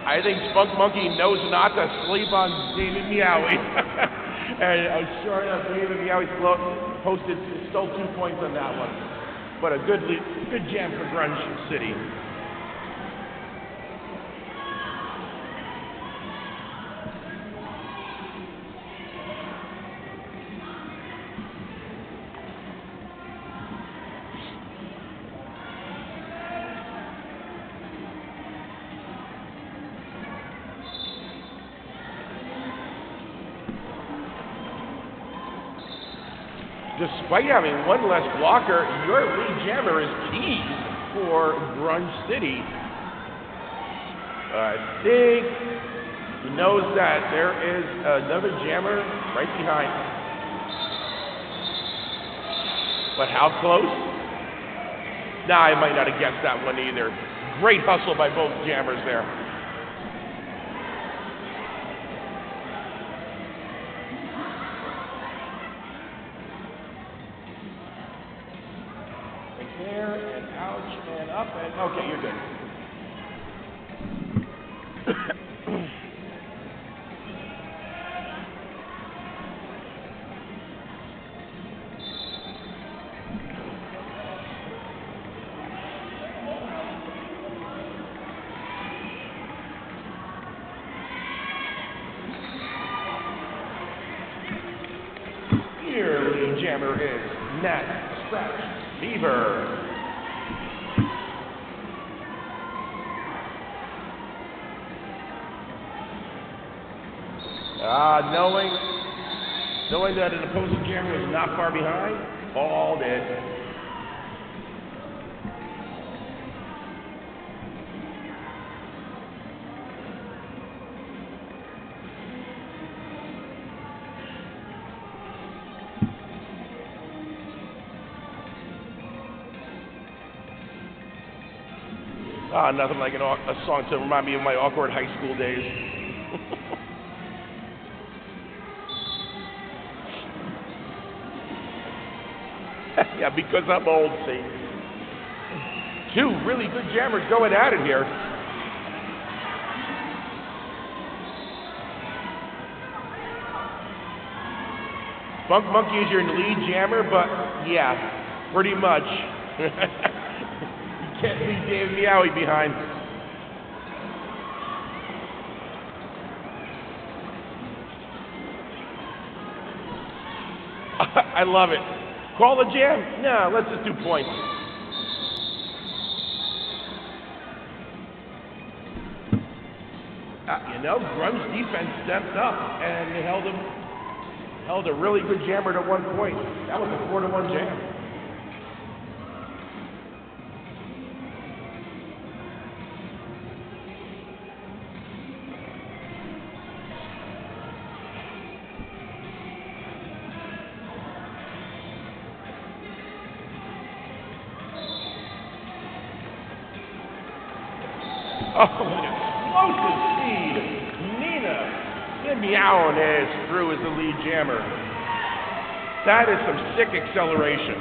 I think Spunk Monkey knows not to sleep on David Meowie. And sure enough, David Meowie stole 2 points on that one. But a good jam for Grunge City. Despite having one less blocker, your lead jammer is key for Grunge City. I think he knows that there is another jammer right behind. But how close? Nah, I might not have guessed that one either. Great hustle by both jammers there. There and ouch and up and okay, you're good. Your lead jammer is Nat Scratch Beaver. Knowing that an opposing jammer was not far behind, called it. Nothing like a song to remind me of my awkward high school days. Yeah, because I'm old, see. Two really good jammers going at it here. Spunk Monkey is your lead jammer, but yeah, pretty much. You can't leave David Meowie behind. I love it. Call the jam? No, let's just do points. You know, Grum's defense stepped up and held a really good jammer to 1 point. That was a 4-1 jam. Oh, an explosive speed. Nina Simeon is through as the lead jammer. That is some sick acceleration.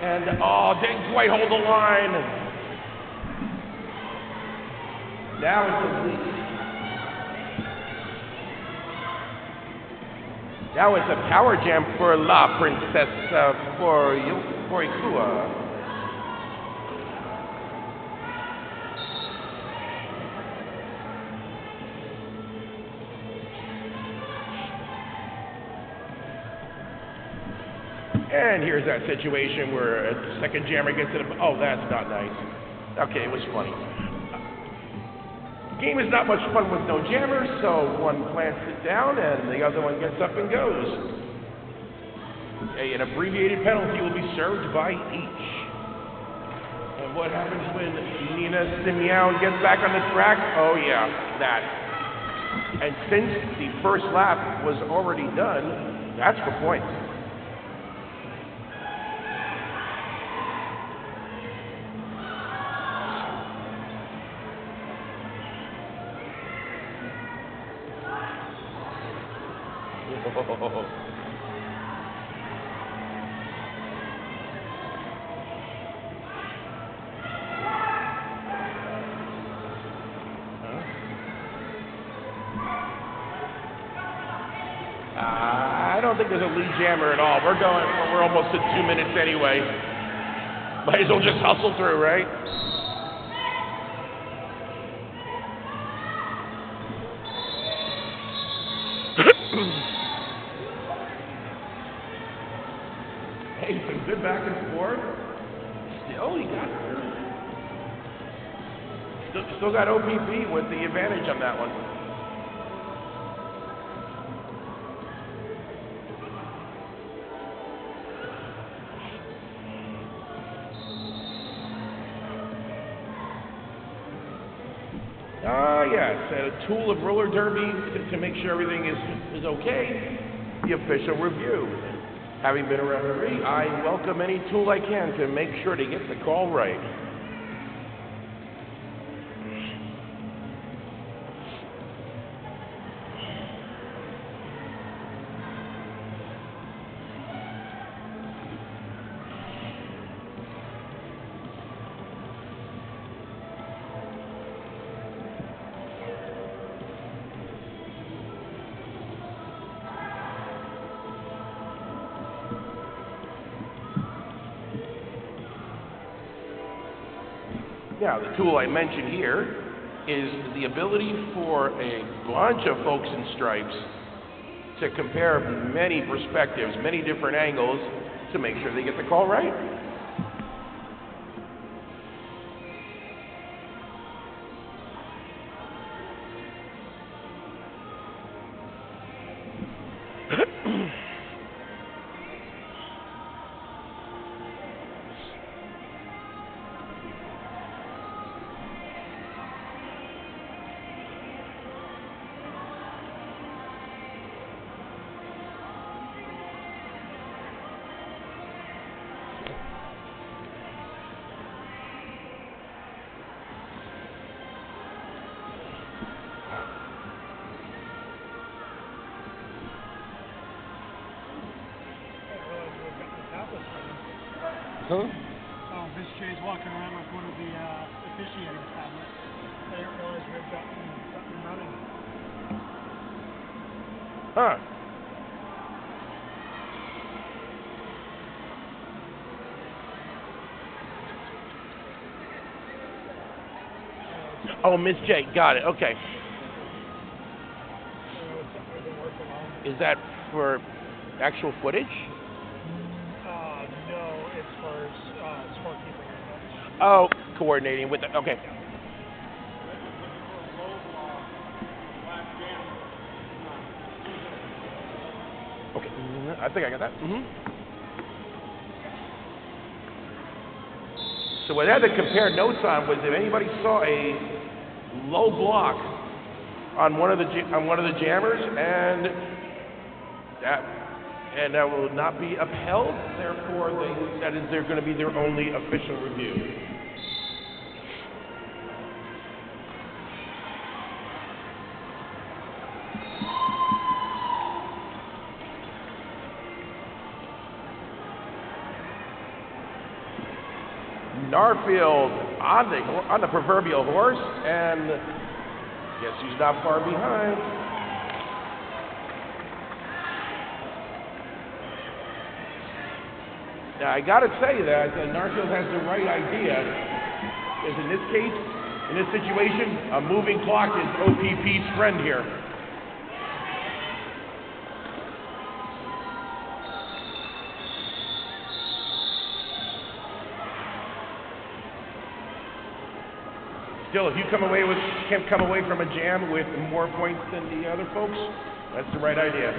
And, didn't quite hold the line. Now it's a lead. Now it's a power jam for La Princesa Boricua. And here's that situation where a second jammer gets it. Oh, that's not nice. Okay, it was funny. Game is not much fun with no jammers, so one plants it down and the other one gets up and goes. An abbreviated penalty will be served by each. And what happens when Nina Simeon gets back on the track? Oh yeah, that. And since the first lap was already done, that's for points. I don't think there's a lead jammer at all. We're almost at 2 minutes anyway. Might as well just hustle through, right? Hey, some good back and forth. Still, he got there. Still got OPP with the advantage on that one. Yes, a tool of roller derby to make sure everything is okay. The official review. Having been a referee, I welcome any tool I can to make sure to get the call right. Now, the tool I mentioned here is the ability for a bunch of folks in stripes to compare many perspectives, many different angles to make sure they get the call right. Huh? Oh, Miss J's walking around with one of the officiating tablets. I didn't realize we've gotten running. Huh. Oh, Miss J, got it. Okay. Is that for Actual footage? No, as far as scorekeeping and such. Oh, coordinating with the, okay. Okay, I think I got that. So what I had to compare notes on was if anybody saw a low block on one of the jammers, and that will not be upheld. Therefore, they're going to be their only official review. Narfield on the proverbial horse, and guess who's not far behind? Now I gotta say that Narfield has the right idea, because in this case, in this situation, a moving clock is OPP's friend here. Still, if you can't come away from a jam with more points than the other folks, that's the right idea.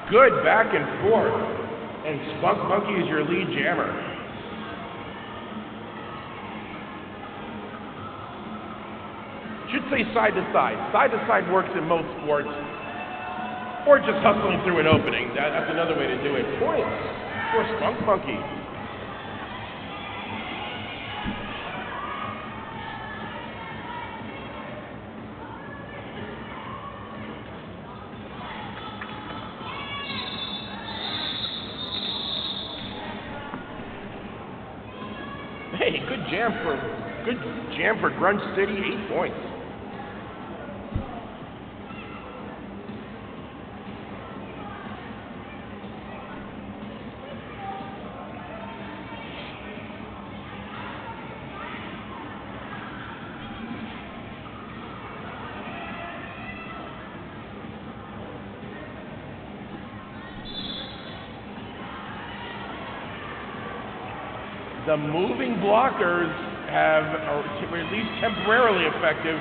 Good back and forth, and Spunk Monkey is your lead jammer. Should say side to side. Side to side works in most sports, or just hustling through an opening. That's another way to do it. Points for Spunk Monkey. Hey, good jam for Grunge City, 8 points. The moving blockers are at least temporarily effective.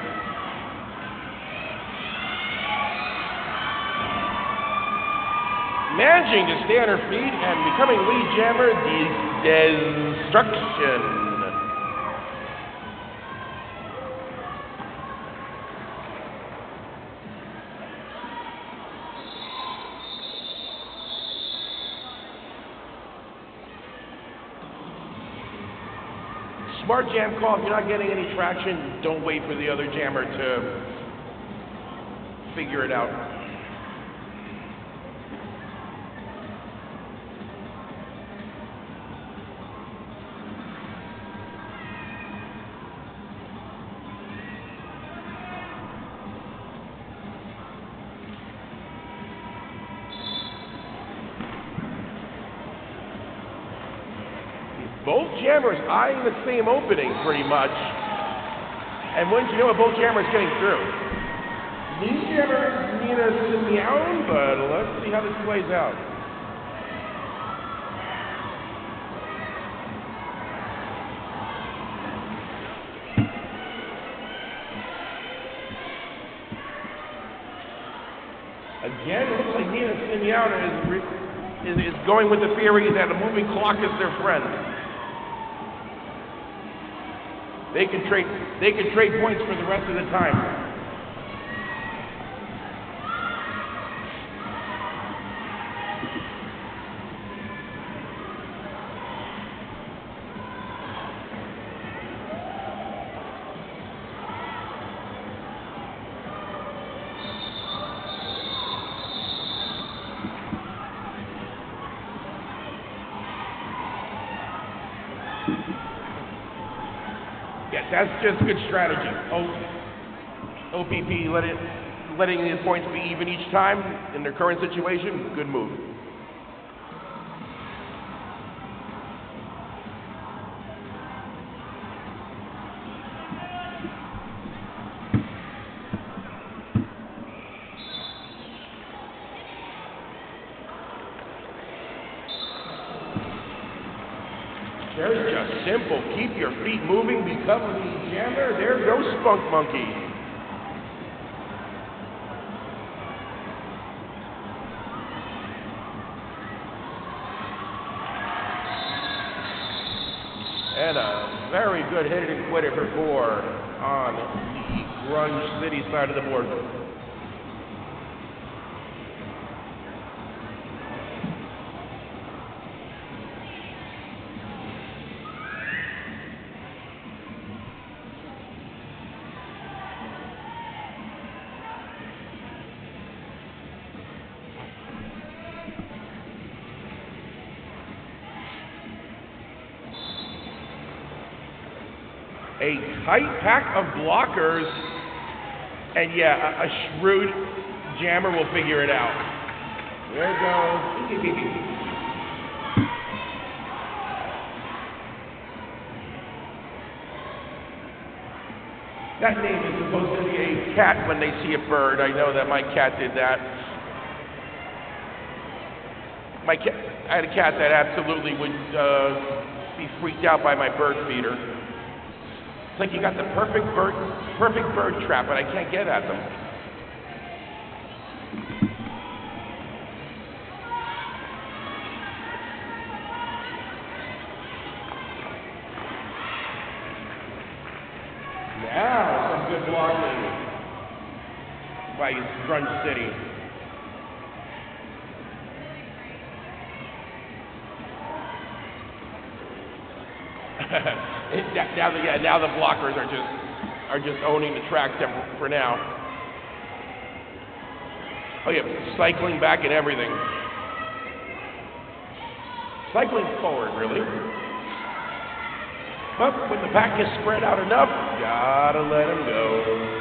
Managing to stay on her feet and becoming lead jammer, Destruction. Smart jam call. If you're not getting any traction, don't wait for the other jammer to figure it out. Both jammers eyeing the same opening pretty much. And wouldn't you know it, both jammers getting through. Lead jammer Nina Simeon, but let's see how this plays out. Again, it looks like Nina Simeon is going with the theory that a moving clock is their friend. They can trade points for the rest of the time. Yeah, that's just good strategy. OPP letting the points be even each time in their current situation, good move. There's just simple. Keep your feet moving, become the jammer. There's no spunk monkey. And a very good hit and quit for 4 on the Grunge City side of the board. A tight pack of blockers, and yeah, a shrewd jammer will figure it out. There it goes. That name is supposed to be a cat when they see a bird. I know that my cat did that. I had a cat that absolutely would be freaked out by my bird feeder. It's like you got the perfect bird trap, but I can't get at them. Now some good blocking by Grunge City. Now the blockers are just owning the track for now. Oh yeah, cycling back and everything. Cycling forward, really. But when the pack is spread out enough, gotta let them go.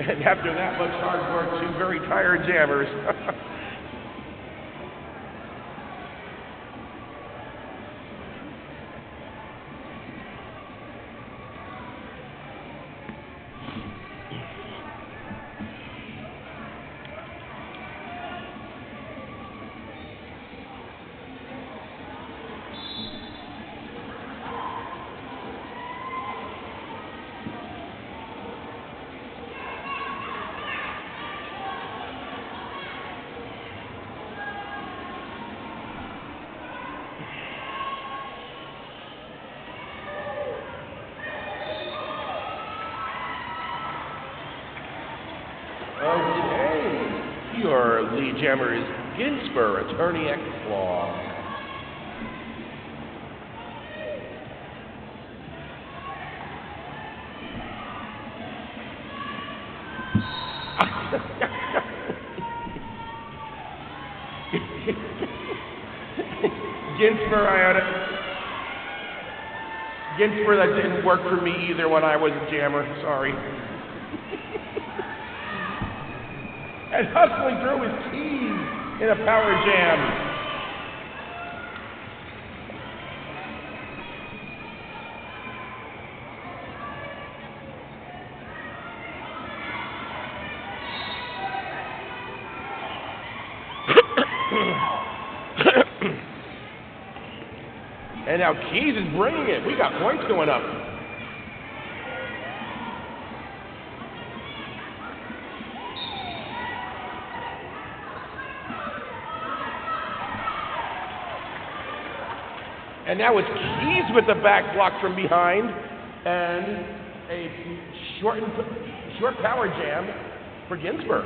And after that much hard work, 2 very tired jammers. Okay, your lead jammer is Ginsburg, Attorney X Law. Ginsburg, that didn't work for me either when I was a jammer, sorry. And hustling through his keys in a power jam. And now Keys is bringing it. We got points going up. And now it's Keys with the back block from behind and a short power jam for Ginsburg.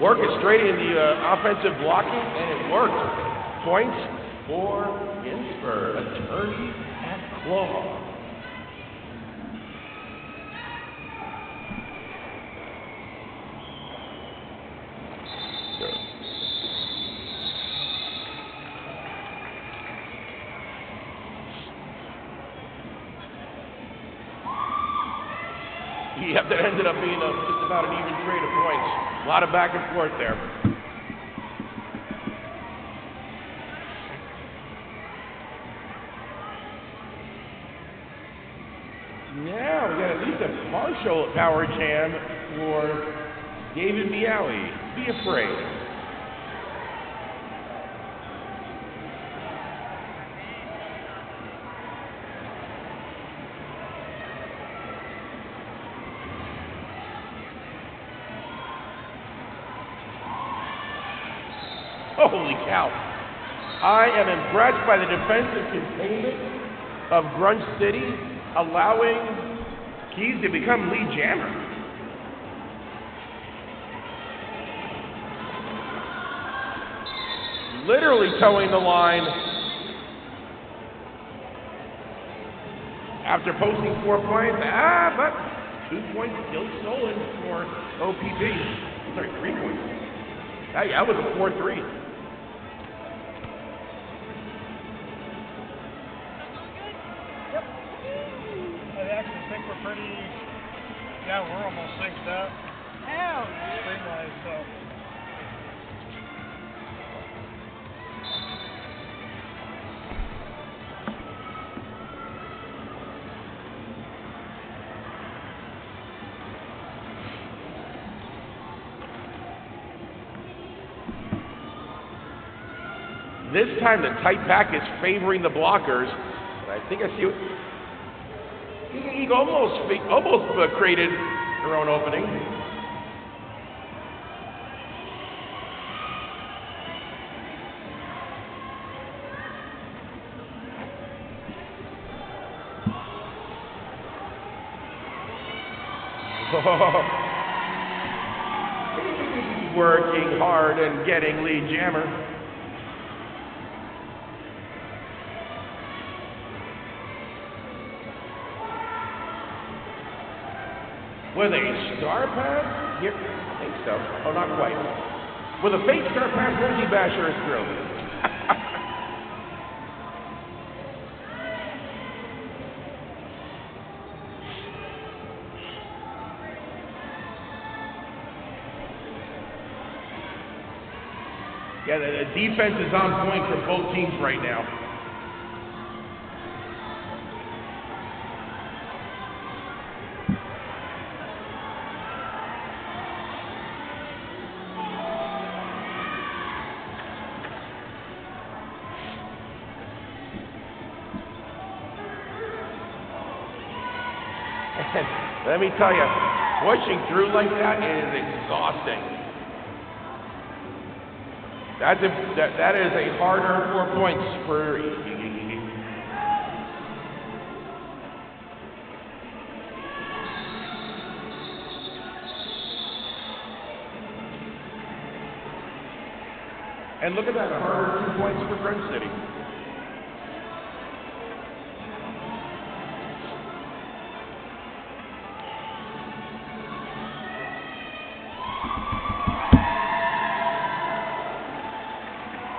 orchestrating the offensive blocking, and it worked. Points for Ginsberg, attorney at law. Yep, that ended up being just about an even trade of points. A lot of back and forth there. Now we got at least a partial power jam for David Meowie. Be Afraid. Holy cow. I am impressed by the defensive containment of Grunge City, allowing Keys to become lead jammer. Literally towing the line after posting 4 points. But 2 points still stolen for OPP. Sorry, 3 points. That was a 4-3. Yeah, we're almost synced up. Hell Stream-wise, so. This time the tight back is favoring the blockers. I think I see what he almost created her own opening. Working hard and getting lead jammer. With a star pass? Here, I think so. Oh, not quite. With a fake star pass, Reggie Basher is through. Yeah, the defense is on point for both teams right now. Let me tell you, pushing through like that is exhausting. That is a harder 4 points for. And look at that, a harder 2 points for Grunge City.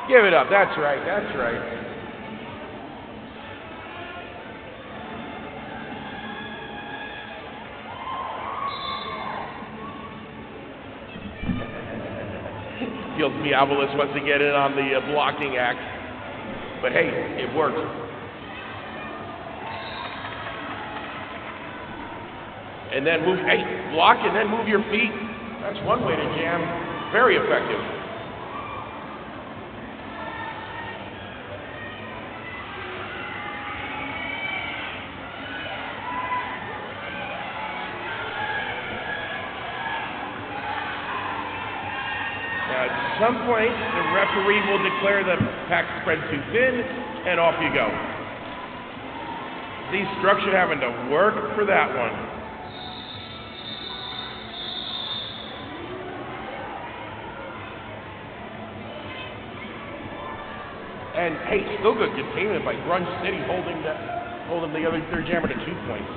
Give it up. That's right. That's right. Feels Miavolis wants to get in on the blocking act. But hey, it worked. And then move, hey, block and then move your feet. That's one way to jam. Very effective. At some point, the referee will declare the pack spread too thin, and off you go. These structure having to work for that one. And hey, still good containment by Grunge City holding the other third jammer to 2 points.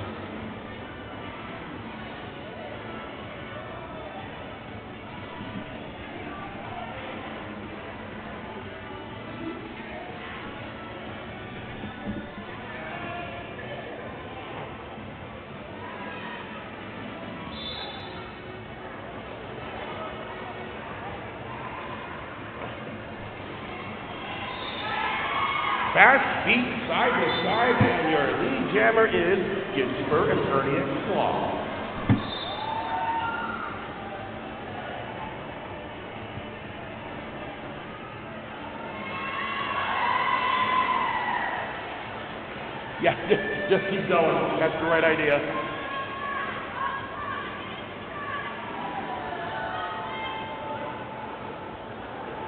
Fast feet side to side, and your lead jammer is Ginsper and Rainier Claw. Yeah, just keep going. That's the right idea.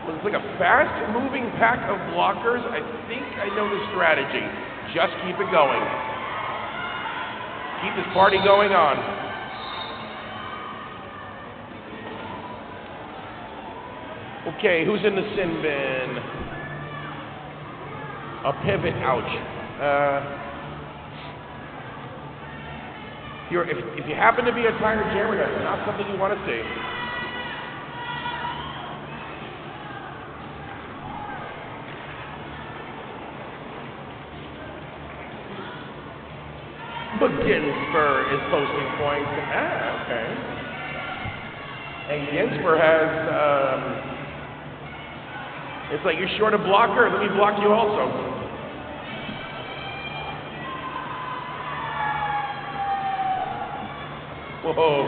It's like a fast-moving pack of blockers. I think I know the strategy. Just keep it going. Keep this party going on. Okay, who's in the sin bin? A pivot, ouch. If you happen to be a tired jammer, that's not something you want to see. But Ginsper is posting points. Ah, okay. And Ginsper has, it's like you're short a blocker, let me block you also. Whoa.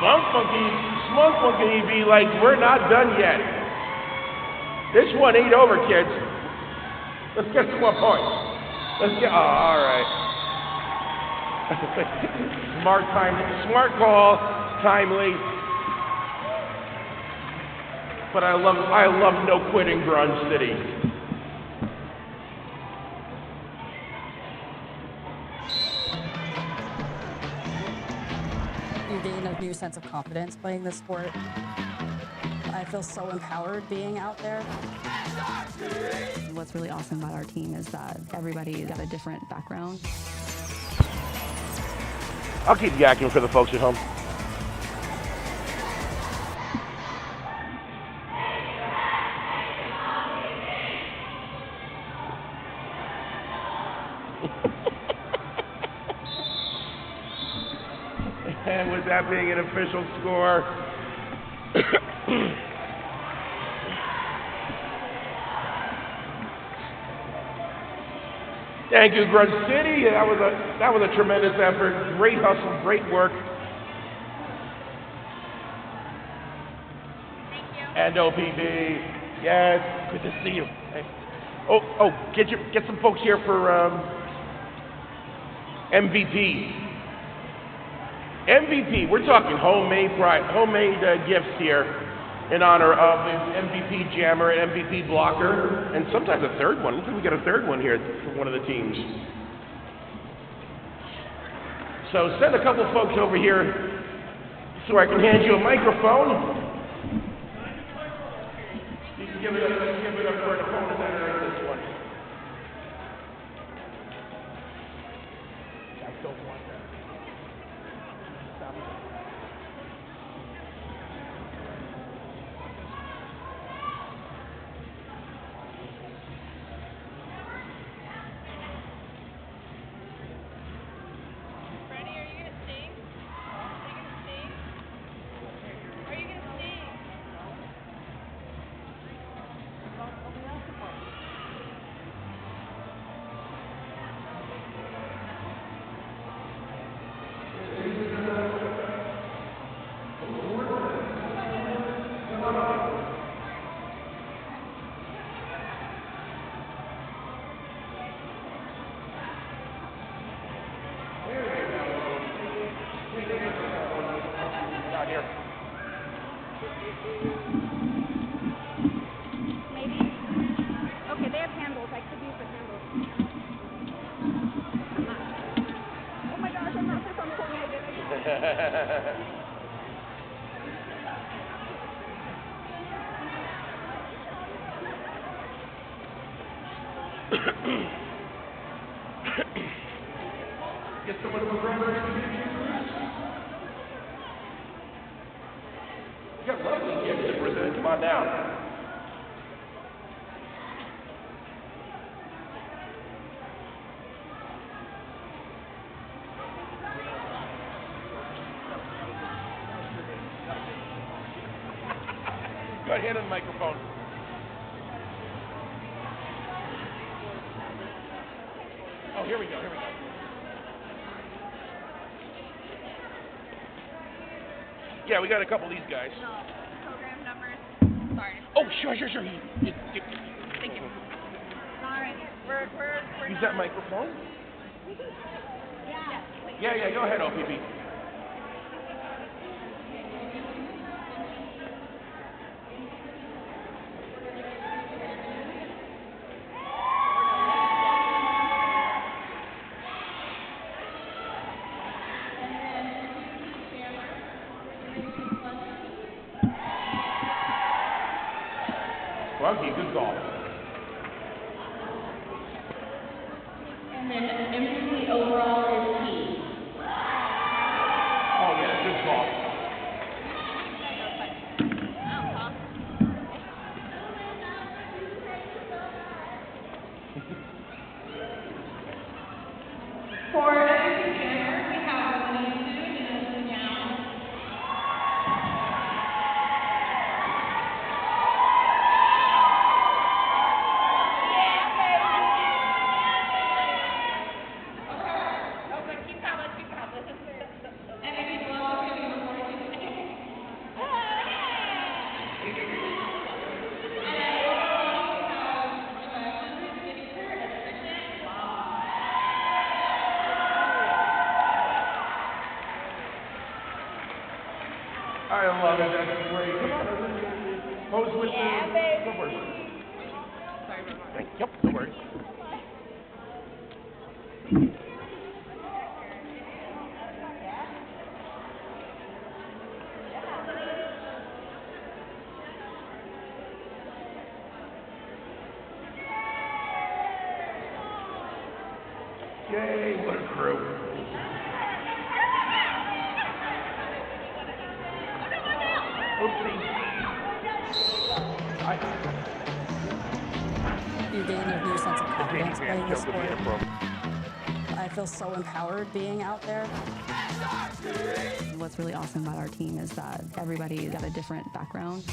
Smunk Monkey be like, we're not done yet. This one ain't over, kids. Let's get some more points. Let's get, all right. Smart call, timely. But I love no quitting Grunge City. You gain a new sense of confidence playing this sport. I feel so empowered being out there. What's really awesome about our team is that everybody's got a different background. I'll keep yakking for the folks at home. And with that being an official score, thank you, Grunge City. That was a tremendous effort. Great hustle, great work. Thank you. And OPB, yes, good to see you. Hey. Oh, get some folks here for MVP. MVP, we're talking homemade gifts here in honor of the MVP jammer and MVP blocker, and sometimes a third one. Looks like we got a third one here from one of the teams. So send a couple folks over here so I can hand you a microphone. You can give it up for an opponent that are in this one. I don't want that. Stop it. Rainier, are you gonna sing? Are you gonna sing? Are you gonna sing? Out here. Maybe? Okay, they have handles. I could use the handles. I'm not. Oh my gosh, I'm not sure if I'm coordinated. Get someone to run ready to get you. You got lovely gifts to present. Come on down. Go ahead, hand on the microphone. Oh, here we go, here we go. Yeah, we got a couple of these guys. Program numbers. Sorry. Oh, sure. Thank you. Alright. We're Use that microphone. Yeah. Yeah, go ahead, OPP. Funky, good call. And then MVP overall is T. Oh, yeah, good call. For MVP Jammer, we have winning two and now. I love it. That's great. Come on. Pose with the first. Yep, no worries. Yay, what a crew. Oopsie. You gain a new sense of confidence playing this sport. I feel so empowered being out there. What's really awesome about our team is that everybody's got a different background.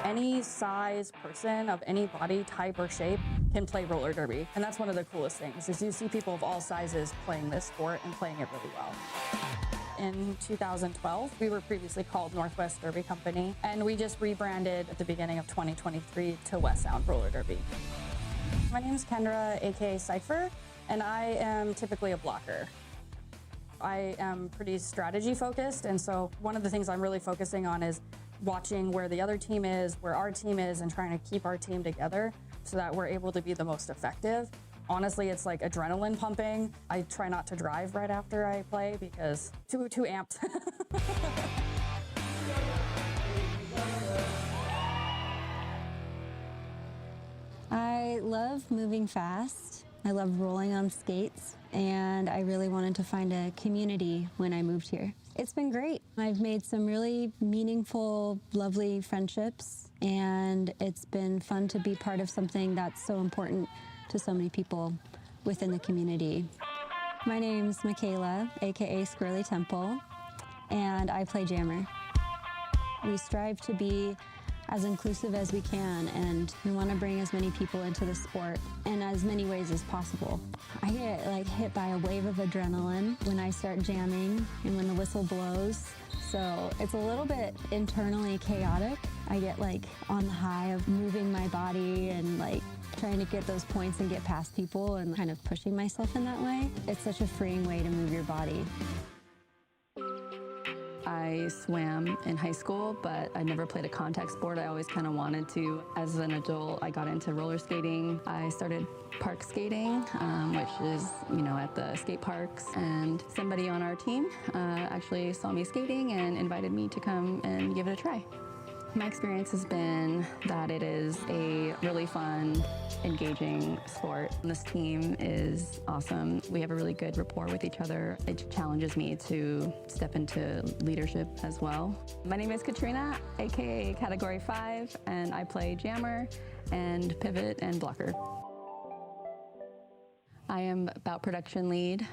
Any size person of any body type or shape can play roller derby. And that's one of the coolest things is you see people of all sizes playing this sport and playing it really well. In 2012, we were previously called Northwest Derby Company, and we just rebranded at the beginning of 2023 to West Sound Roller Derby. My name is Kendra, aka Cypher, and I am typically a blocker. I am pretty strategy focused, and so one of the things I'm really focusing on is watching where the other team is, where our team is, and trying to keep our team together so that we're able to be the most effective. Honestly, it's like adrenaline pumping. I try not to drive right after I play because too amped. I love moving fast. I love rolling on skates, and I really wanted to find a community when I moved here. It's been great. I've made some really meaningful, lovely friendships, and it's been fun to be part of something that's so important to so many people within the community. My name's Michaela, aka Squirrely Temple, and I play Jammer. We strive to be as inclusive as we can, and we want to bring as many people into the sport in as many ways as possible. I get hit by a wave of adrenaline when I start jamming and when the whistle blows, so it's a little bit internally chaotic. I get on the high of moving my body and trying to get those points and get past people and kind of pushing myself in that way. It's such a freeing way to move your body. I I swam in high school, but I never played a contact sport. I always kind of wanted to. As an adult, I got into roller skating. I started park skating, which is, at the skate parks. And somebody on our team actually saw me skating and invited me to come and give it a try. My experience has been that it is a really fun, engaging sport. This team is awesome. We have a really good rapport with each other. It challenges me to step into leadership as well. My name is Katrina, aka Category 5, and I play jammer and pivot and blocker. I am bout production lead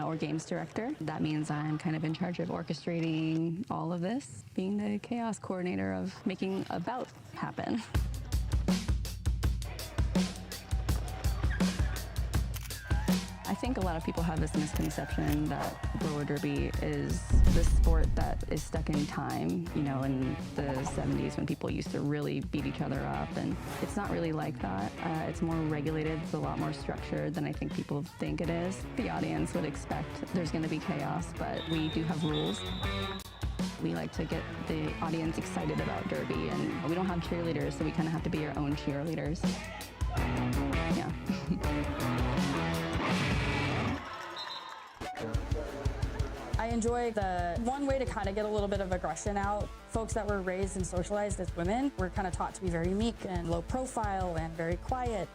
or games director. That means I'm kind of in charge of orchestrating all of this, being the chaos coordinator of making a bout happen. I think a lot of people have this misconception that roller derby is the sport that is stuck in time, in the 70s when people used to really beat each other up. And it's not really like that. It's more regulated. It's a lot more structured than I think people think it is. The audience would expect there's going to be chaos, but we do have rules. We like to get the audience excited about derby, and we don't have cheerleaders, so we kind of have to be our own cheerleaders. Yeah. I enjoy the one way to kind of get a little bit of aggression out. Folks that were raised and socialized as women were kind of taught to be very meek and low profile and very quiet.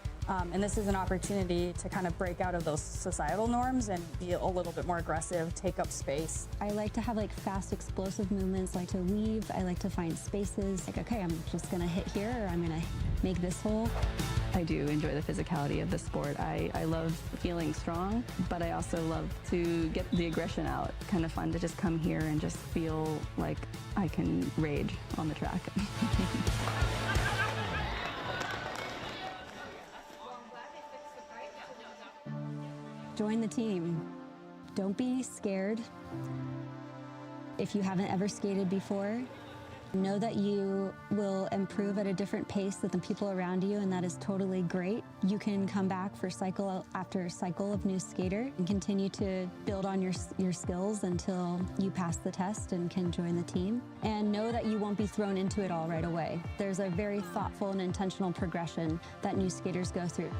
And this is an opportunity to kind of break out of those societal norms and be a little bit more aggressive, take up space. I like to have fast, explosive movements. I like to weave. I like to find spaces. Okay, I'm just gonna hit here, or I'm gonna make this hole. I do enjoy the physicality of the sport. I love feeling strong, but I also love to get the aggression out. Kind of fun to just come here and just feel like I can rage on the track. Join the team. Don't be scared. If you haven't ever skated before, know that you will improve at a different pace than the people around you, and that is totally great. You can come back for cycle after cycle of new skater and continue to build on your skills until you pass the test and can join the team. And know that you won't be thrown into it all right away. There's a very thoughtful and intentional progression that new skaters go through.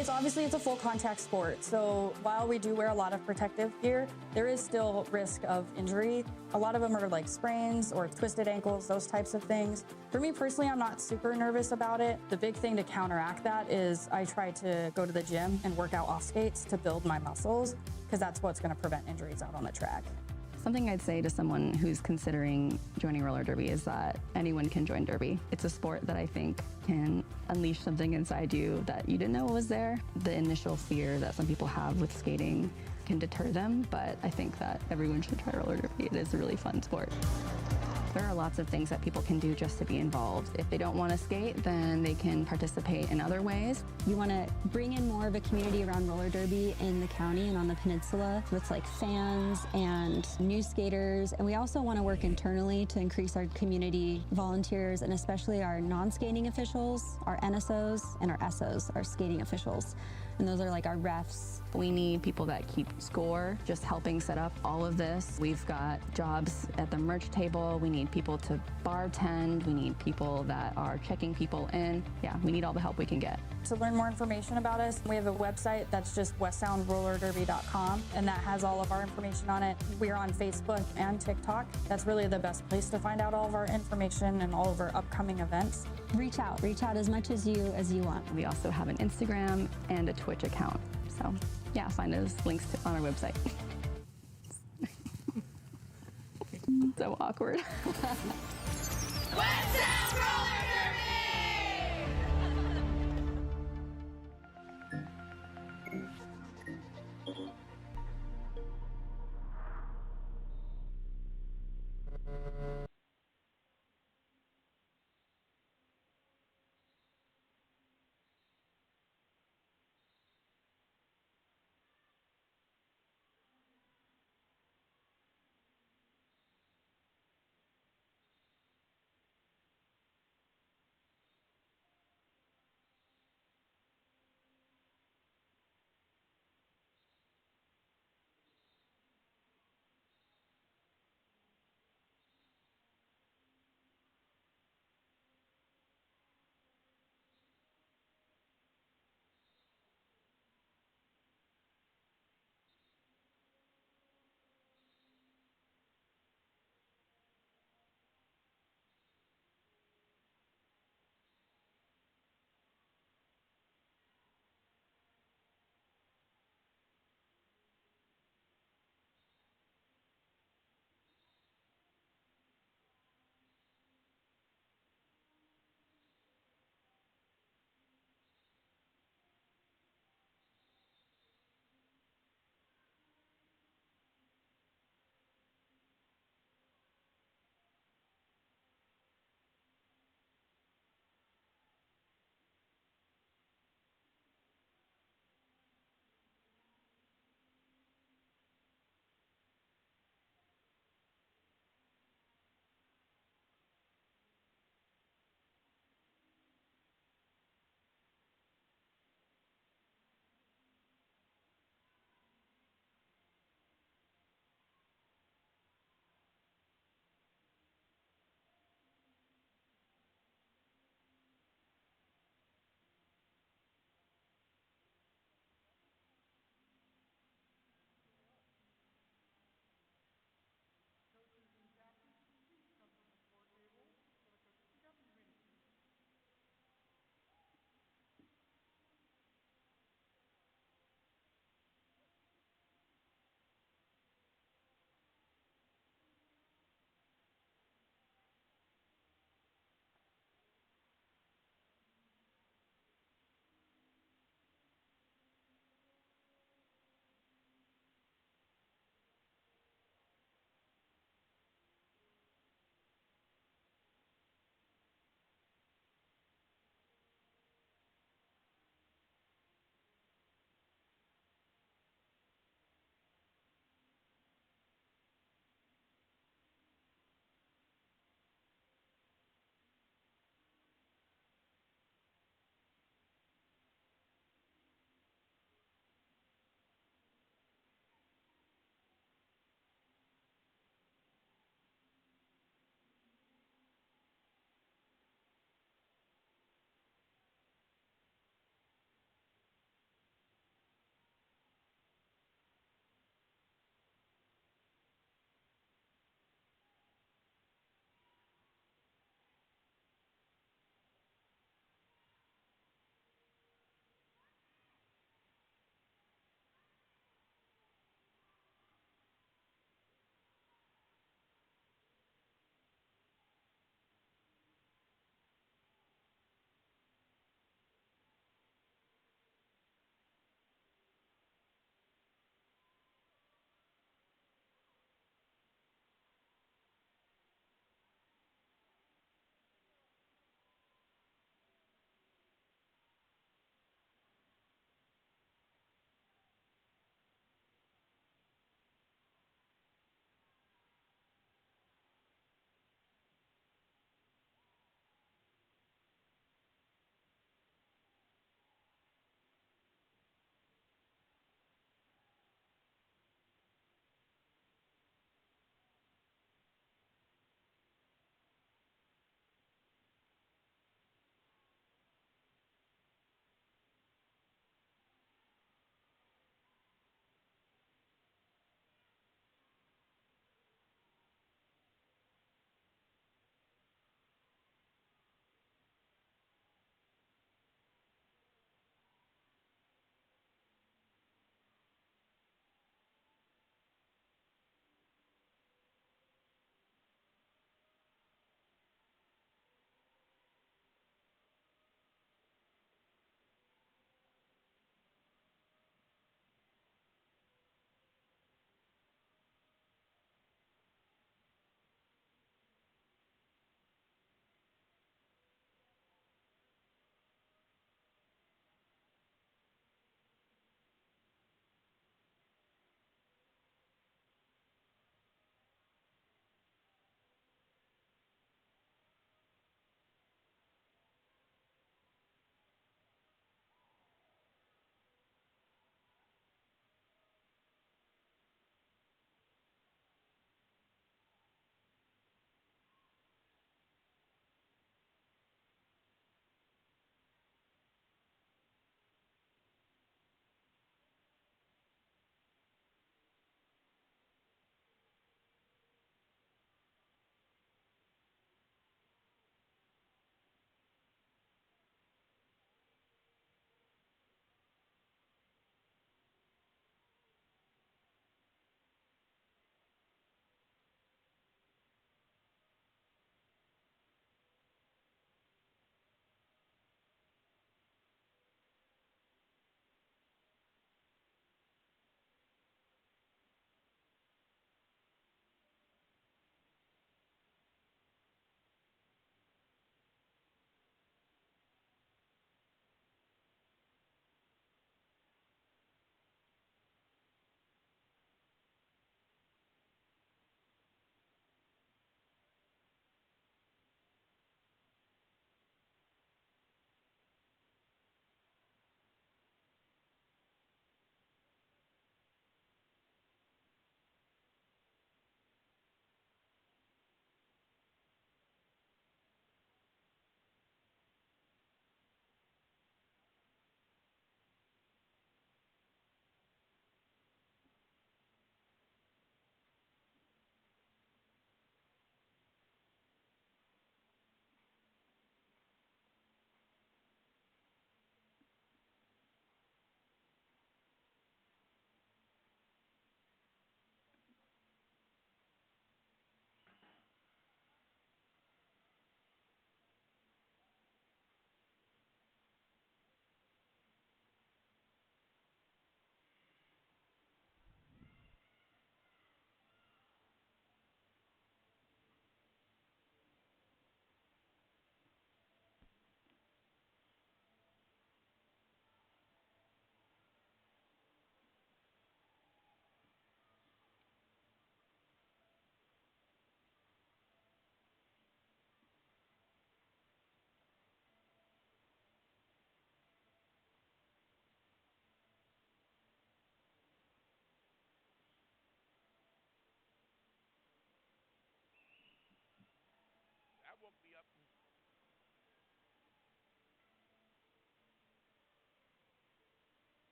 It's a full contact sport, so while we do wear a lot of protective gear, there is still risk of injury. A lot of them are like sprains or twisted ankles, those types of things. For me personally, I'm not super nervous about it. The big thing to counteract that is I try to go to the gym and work out off skates to build my muscles, because that's what's going to prevent injuries out on the track. Something I'd say to someone who's considering joining roller derby is that anyone can join derby. It's a sport that I think can unleash something inside you that you didn't know was there. The initial fear that some people have with skating can deter them, but I think that everyone should try roller derby. It is a really fun sport. There are lots of things that people can do just to be involved. If they don't want to skate, then they can participate in other ways. You want to bring in more of a community around roller derby in the county and on the peninsula with fans and new skaters. And we also want to work internally to increase our community volunteers, and especially our non-skating officials, our NSOs, and our SOs, our skating officials. And those are our refs. We need people that keep score, just helping set up all of this. We've got jobs at the merch table. We need people to bartend. We need people that are checking people in. Yeah, we need all the help we can get. To learn more information about us, we have a website that's just westsoundrollerderby.com, and that has all of our information on it. We're on Facebook and TikTok. That's really the best place to find out all of our information and all of our upcoming events. Reach out as much as you want. We also have an Instagram and a Twitch account. So yeah, find those links on our website. So awkward. West Sound Roller Derby!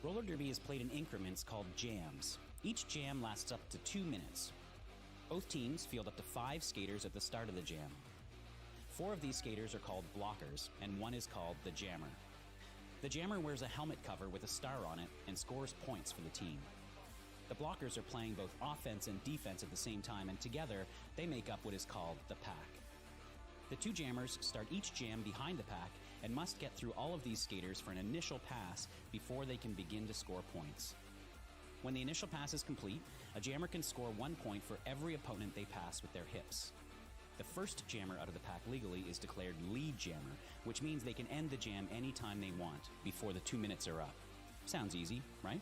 Roller derby is played in increments called jams. Each jam lasts up to 2 minutes. Both teams field up to 5 skaters at the start of the jam. 4 of these skaters are called blockers, and 1 is called the jammer. The jammer wears a helmet cover with a star on it and scores points for the team. The blockers are playing both offense and defense at the same time, and together they make up what is called the pack. The 2 jammers start each jam behind the pack and must get through all of these skaters for an initial pass before they can begin to score points. When the initial pass is complete, a jammer can score 1 point for every opponent they pass with their hips. The first jammer out of the pack legally is declared lead jammer, which means they can end the jam anytime they want before the 2 minutes are up. Sounds easy, right?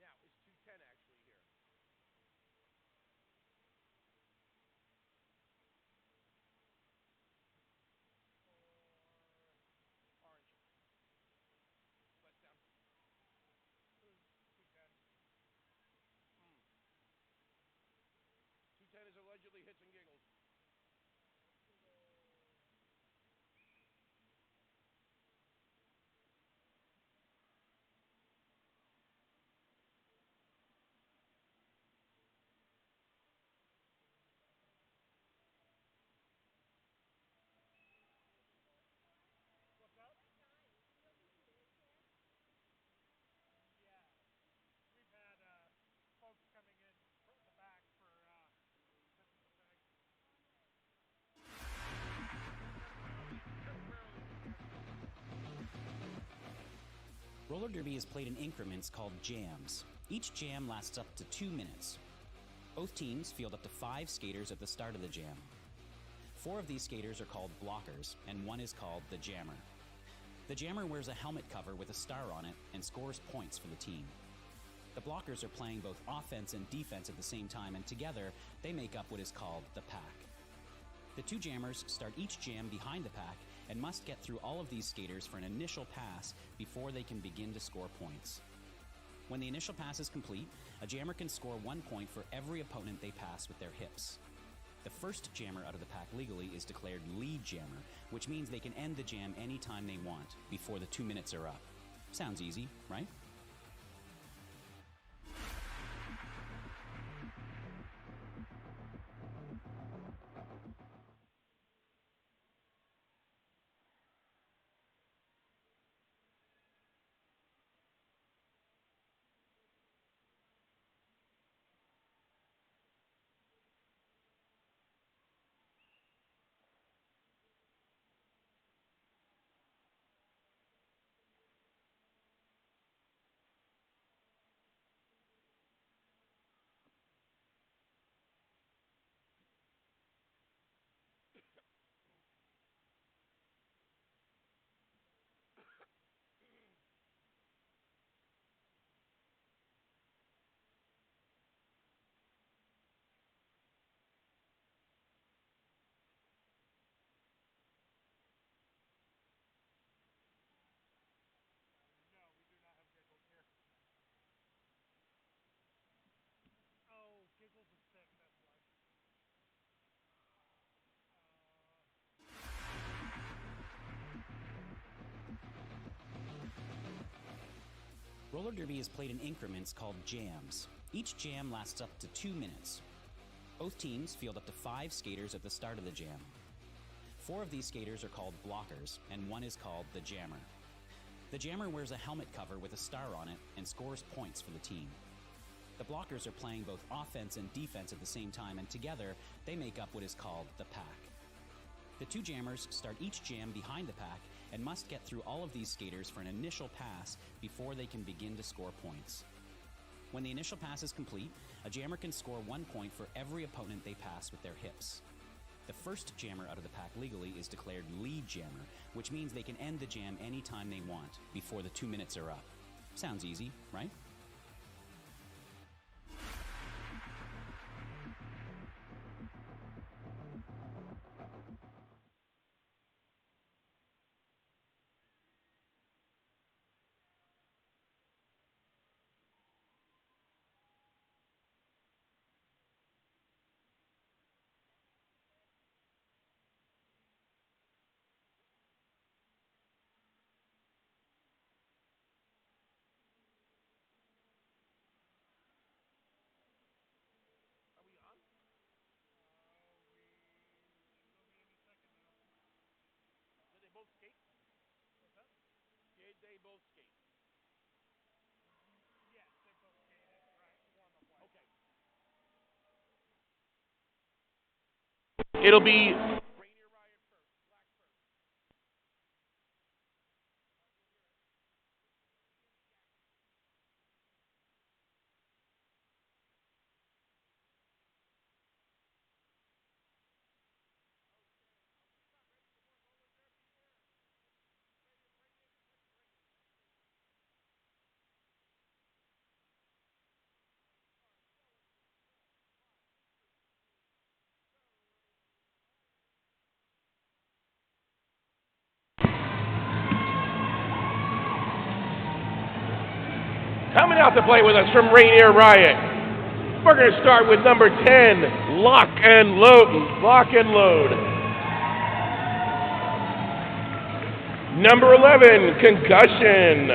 Now, is 210 actually here? Or orange? Let's down. Who's 210? 210 is allegedly hits and giggles. What's up? Yeah. We've had folks coming in from the back for this is the thing. Roller derby is played in increments called jams. Each jam lasts up to 2 minutes. Both teams field up to 5 skaters at the start of the jam. 4 of these skaters are called blockers, and 1 is called the jammer. The jammer wears a helmet cover with a star on it and scores points for the team. The blockers are playing both offense and defense at the same time, and together they make up what is called the pack. The 2 jammers start each jam behind the pack and must get through all of these skaters for an initial pass before they can begin to score points. When the initial pass is complete, a jammer can score 1 point for every opponent they pass with their hips. The first jammer out of the pack legally is declared lead jammer, which means they can end the jam anytime they want before the 2 minutes are up. Sounds easy, right? No, we do not have giggles here. Oh, giggles is sick, that's why. Roller derby is played in increments called jams. Each jam lasts up to 2 minutes. Both teams field up to 5 skaters at the start of the jam. 4 of these skaters are called blockers, and 1 is called the jammer. The jammer wears a helmet cover with a star on it and scores points for the team. The blockers are playing both offense and defense at the same time, and together they make up what is called the pack. The 2 jammers start each jam behind the pack and must get through all of these skaters for an initial pass before they can begin to score points. When the initial pass is complete, a jammer can score 1 point for every opponent they pass with their hips. The first jammer out of the pack legally is declared lead jammer, which means they can end the jam anytime they want before the 2 minutes are up. Sounds easy, right? they both skate? Yes, they both skated, right? Warm-up wise. Okay. It'll be Rainier Riot first, black first. Coming out to play with us from Rainier Riot, we're going to start with number 10, Lock and Load. Lock and Load. Number 11, Concussion.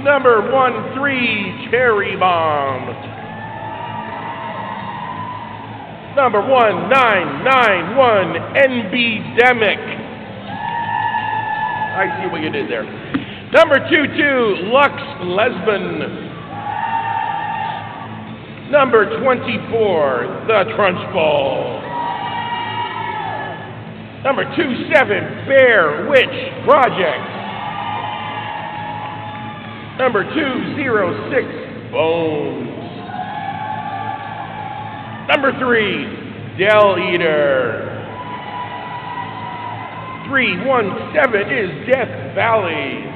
Number 1-3, Cherry Bomb. Number 1991, NBdemic. I see what you did there. Number 22, Lux Lesbian. Number 24, The Trunch Ball. Number 27, Bear Witch Project. Number 206, Bones. Number 3, Del Eater. 317 is Death Valley.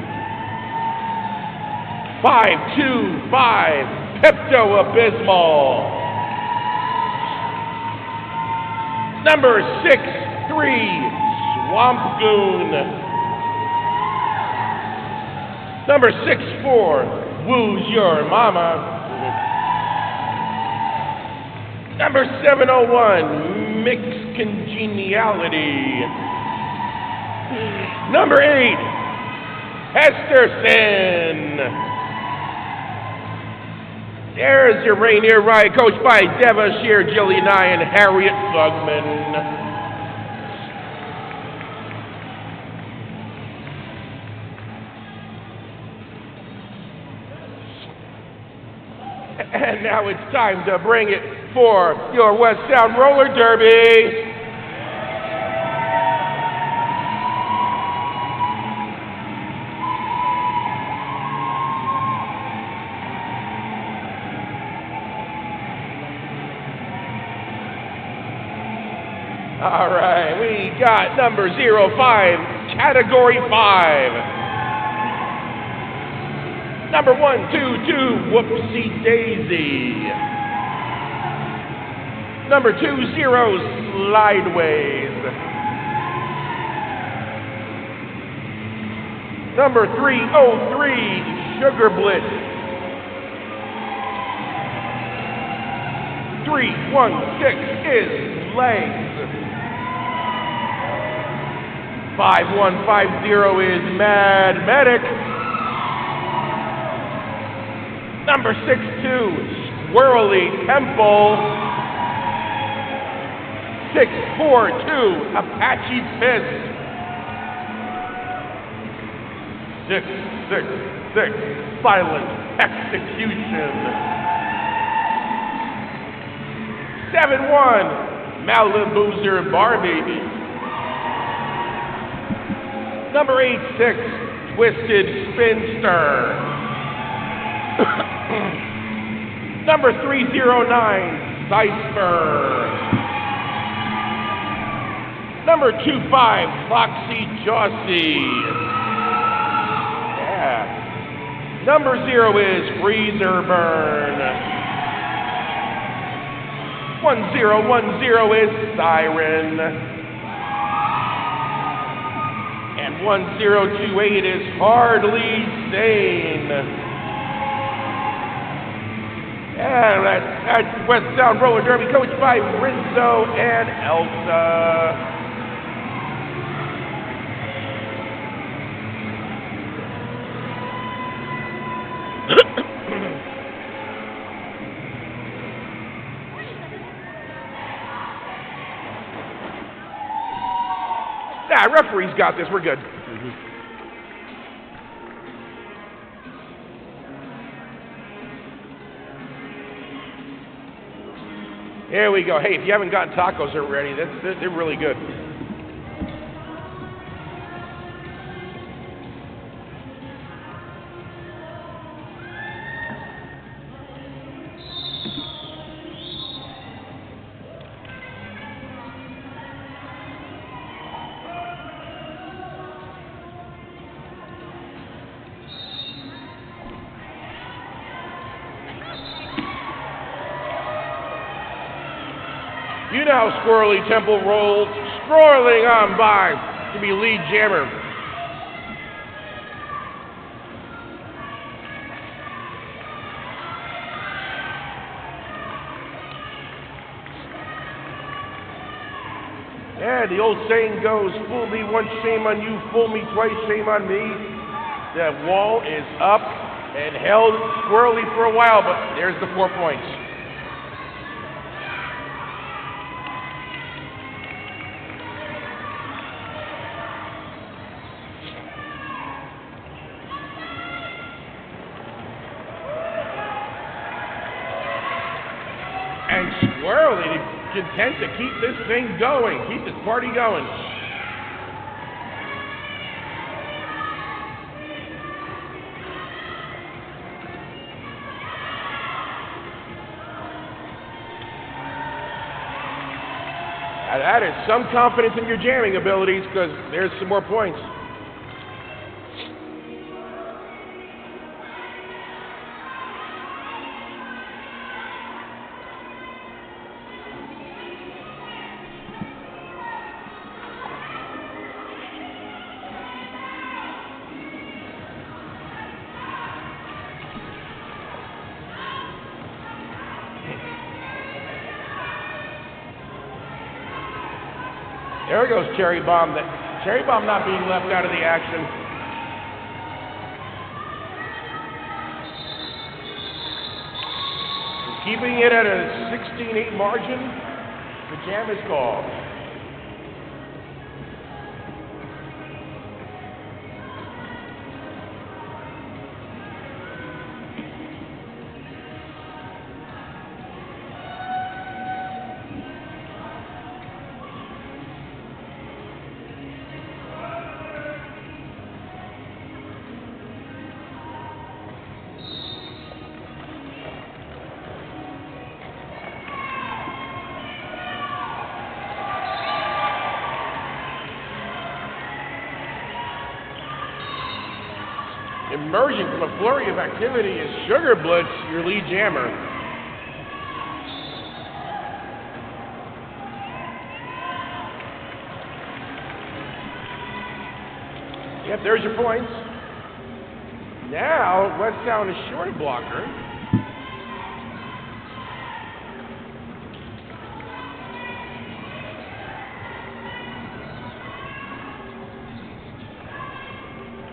525, Pepto-Abysmal. Number 63, Swamp Goon. Number 64, Woo's Your Mama. Number 701, Mixed Congeniality. Number 8, Hesterson. There's your Rainier Riot, coached by Devashir Gillianai and Harriet Thugman. And now it's time to bring it for your West Sound Roller Derby. All right, we got number 05, Category 5. Number 122, Whoopsie Daisy. Number 20, Slideways. Number 303, Sugar Blitz. 316 is Legs. 5150 is Mad Medic. Number 62, Squirrely Temple. 642, Apache Fist. 666, Silent Execution. 71, Maliboozer Barbie. Number 86, Twisted Spinster. Number 309, Cypher. Number 25, Foxy Jossie. Yeah. Number 0 is Freezer Burn. 1010 is Siren. And 1028 is Hardly Sane. And that's West Sound Roller Derby, coached by Rizzo and Elsa. Referee's got this. We're good. Here we go. Hey, if you haven't gotten tacos already, they're really good. You know how Squirrely Temple rolls, strolling on by to be lead jammer. Yeah, the old saying goes, fool me once, shame on you, fool me twice, shame on me. The wall is up and held squirrely for a while, but there's the 4 points. And Squirrely content to keep this thing going, keep this party going. Now that is some confidence in your jamming abilities, because there's some more points. There goes Cherry Bomb. Cherry Bomb not being left out of the action. Keeping it at a 16-8 margin. The jam is called. Emerging from a flurry of activity is Sugar Blitz, your lead jammer. Yep, there's your points. Now, West Town is short a blocker.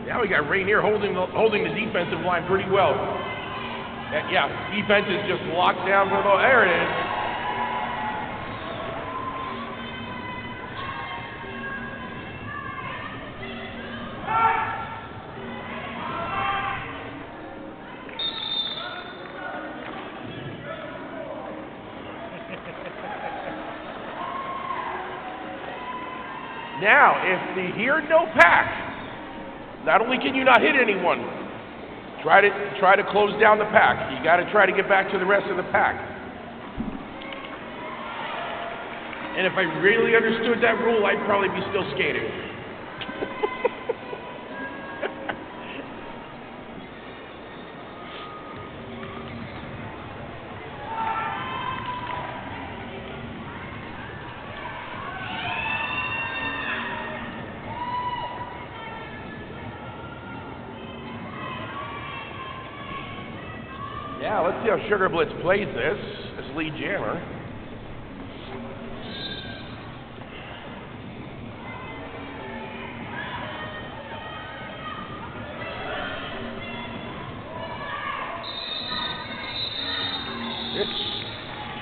Now we got Rainier holding the defensive line pretty well. Yeah, defense is just locked down for the ball. There it is. Now, if the here no pack, not only can you not hit anyone, try to close down the pack. You got to try to get back to the rest of the pack. And if I really understood that rule, I'd probably be still skating. Yeah, let's see how Sugar Blitz plays this as lead jammer.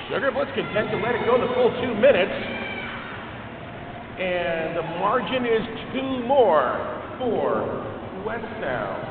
Sugar Blitz content to let it go the full 2 minutes. And the margin is 2 more. for West Sound.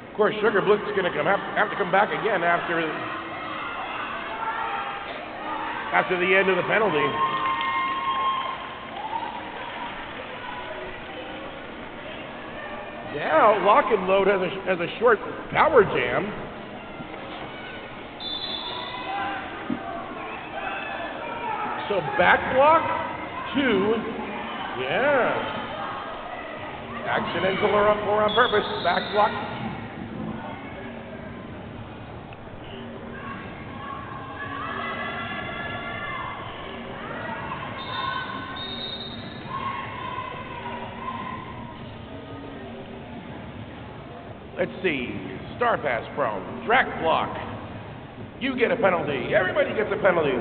Of course, Sugar Bliss is going to have to come back again after the end of the penalty. Now, Lock and Load has a short power jam. So back block, 2, yeah. Accidental or on purpose, back block. Let's see, Star Pass prone, track block. You get a penalty, everybody gets a penalty.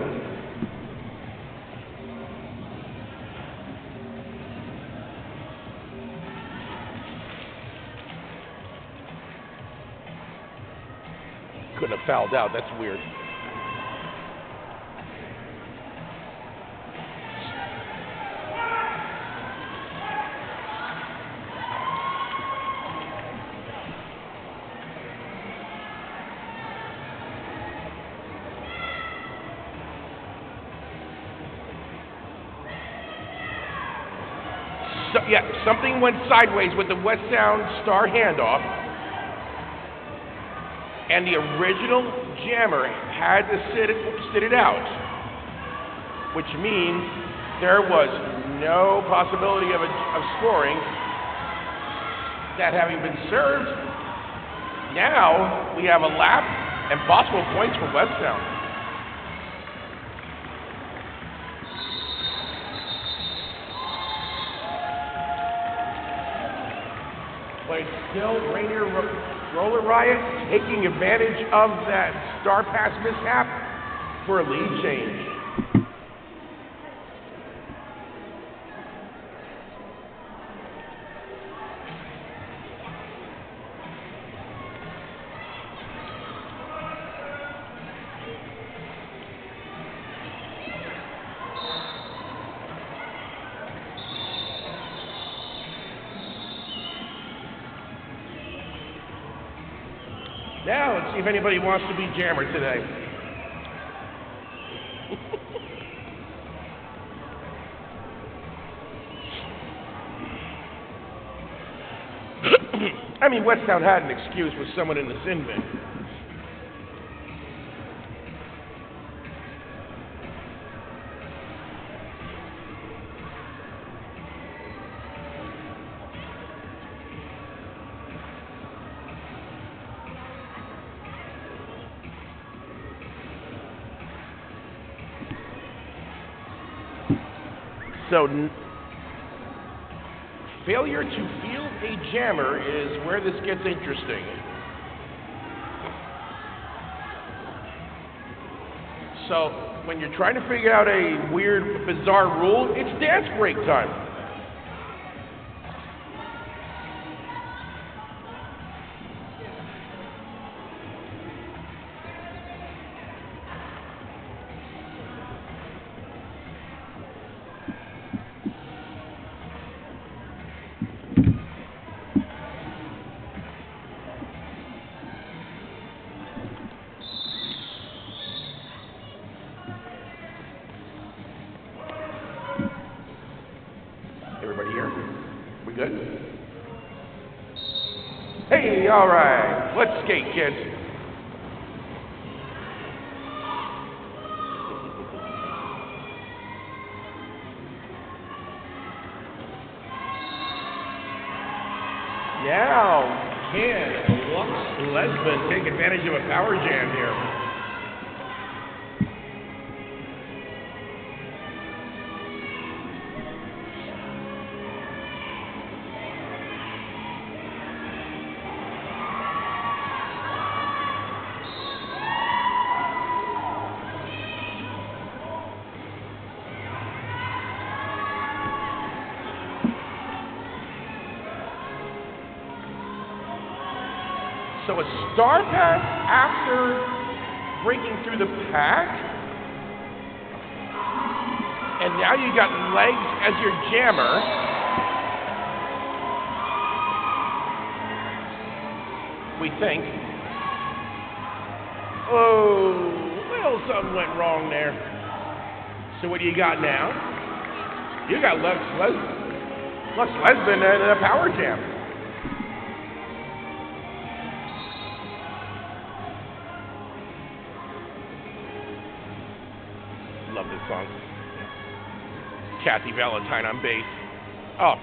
Couldn't have fouled out, that's weird. So, yeah, something went sideways with the West Sound Star handoff, and the original jammer had to sit it out, which means there was no possibility of scoring. That having been served, now we have a lap and possible points for West Sound. But it's still Rainier Roller Riot taking advantage of that Star Pass mishap for a lead change. Now, let's see if anybody wants to be jammer today. I mean, West Sound had an excuse with someone in the sin bin. So, failure to field a jammer is where this gets interesting. So, when you're trying to figure out a weird, bizarre rule, it's dance break time. Everybody here? We good? Hey, all right. Let's skate, kids. Now, can Lux Lesbian take advantage of a power jam here? So a star pass after breaking through the pack. And now you got legs as your jammer. We think. Oh, well, something went wrong there. So what do you got now? You got Lux Lesbian and a power jam. Love this song. Kathy Valentine on bass. Oh.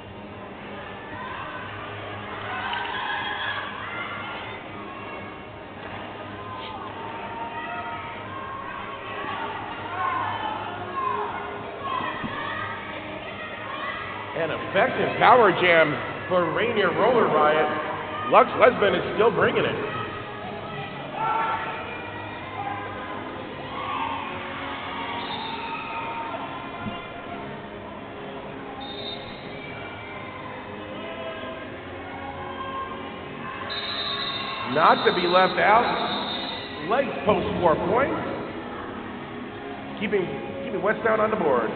An effective power jam for Rainier Roller Riot. Lux Lesbian is still bringing it. Not to be left out, legs post 4 points, keeping West Town on the board.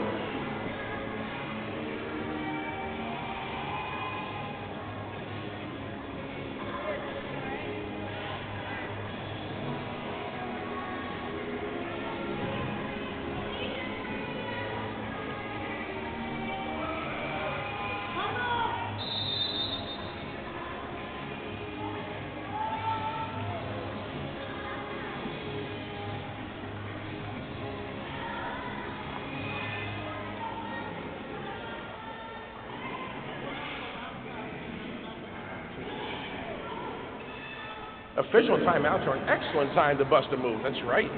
Official timeouts are an excellent time to bust a move. That's right.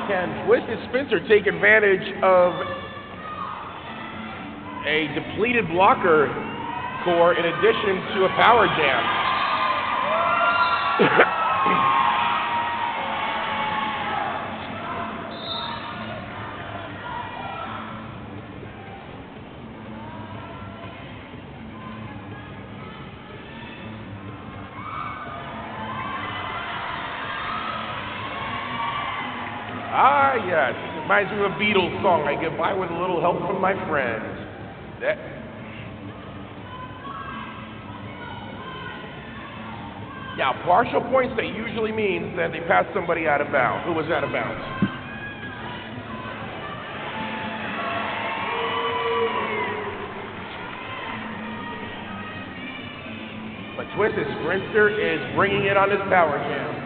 Can Twisted Spencer take advantage of a depleted blocker core in addition to a power jam? Ah, yes. It reminds me of a Beatles song. I get by with a little help from my friends. Now, partial points, that usually means that they passed somebody out of bounds. Who was out of bounds? But Twisted Sprinter is bringing it on his power jam.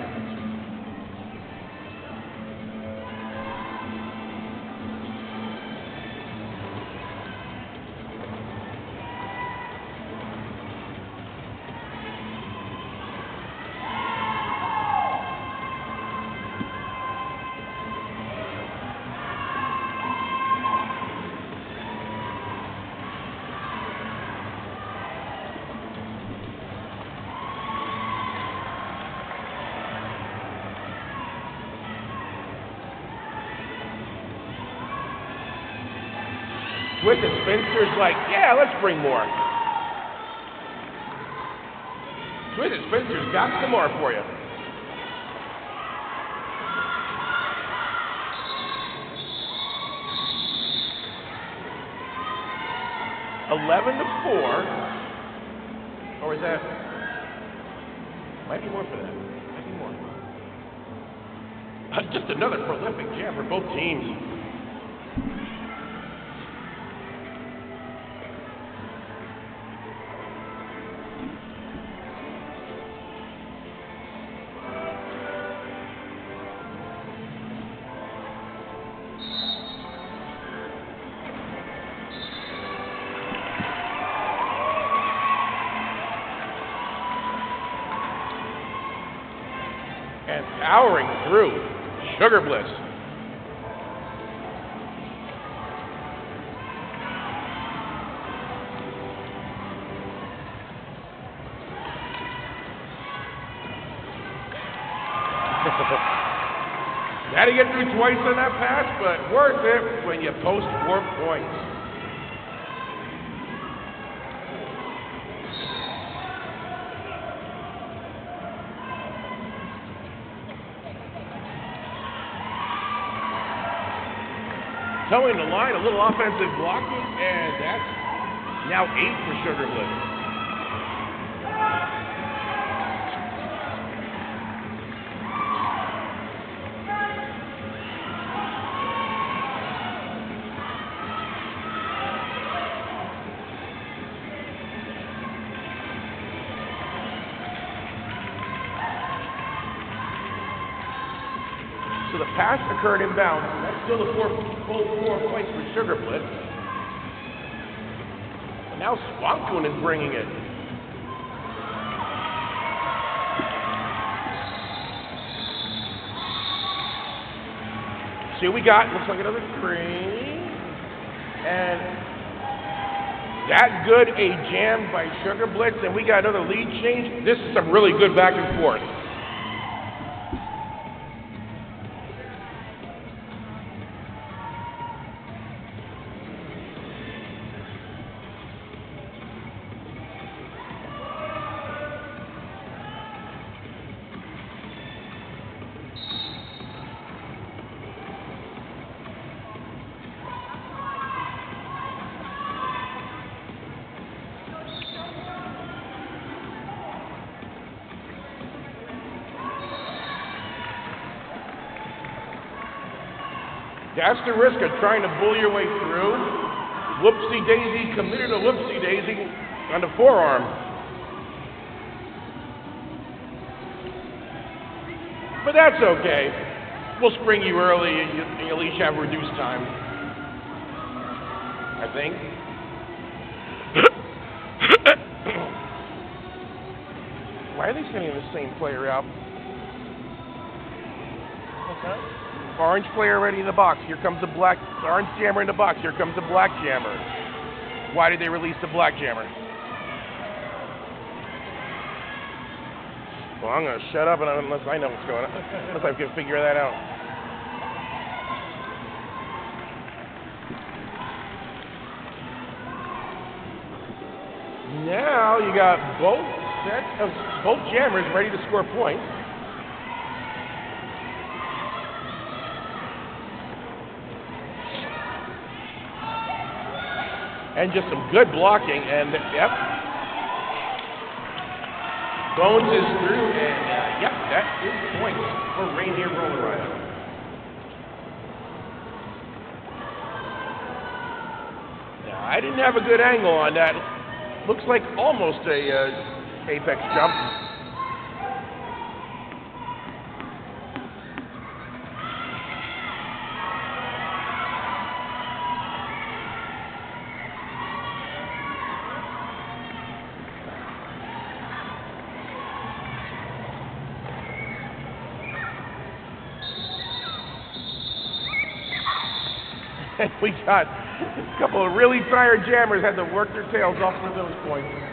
Twisted Spencer's like, yeah, let's bring more. Twisted Spencer's got some more for you. (11-4), or is that? Might be more for that. Might be more. Just another prolific jam for both teams. And powering through, Sugar Bliss. Had to get through twice on that pass, but worth it when you post 4 points. Towing the line, a little offensive blocking, and that's now 8 for Sugar Bliss. So the pass occurred inbound. That's still a full 4 points for Sugar Bliss. And now Swampcoon is bringing it. See what we got. Looks like another 3. And that good a jam by Sugar Bliss. And we got another lead change. This is some really good back and forth. That's the risk of trying to bully your way through. Whoopsie daisy, committed a whoopsie daisy on the forearm. But that's okay. We'll spring you early and you at least have reduced time, I think. Why are they sending the same player out? What's that? Orange player already in the box. Here comes the black. Orange jammer in the box. Here comes the black jammer. Why did they release the black jammer? Well, I'm going to shut up unless I know what's going on. Unless I can figure that out. Now you got both jammers ready to score points. And just some good blocking, and yep. Bones is through, and yep, that is points for Rainier Roller Riot. Now, I didn't have a good angle on that. Looks like almost a apex jump. And we got a couple of really tired jammers had to work their tails off for those points.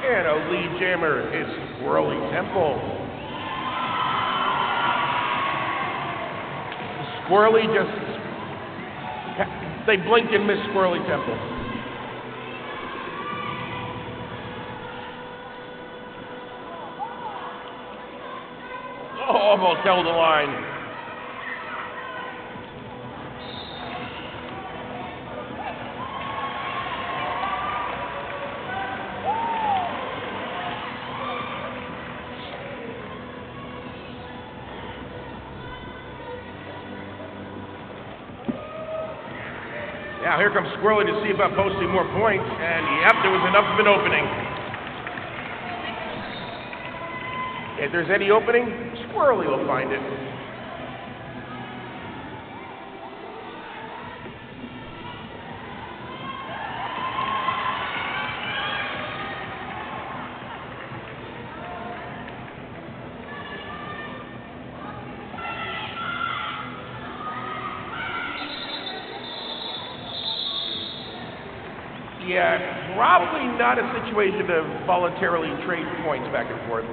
And a lead jammer is Squirrely Temple. Squirrely they blinked and missed Squirrely Temple. Oh, almost held the line. Now here comes Squirrely to see about posting more points, and yep, there was enough of an opening. If there's any opening, Squirrely will find it. Yeah, probably not a situation to voluntarily trade points back and forth.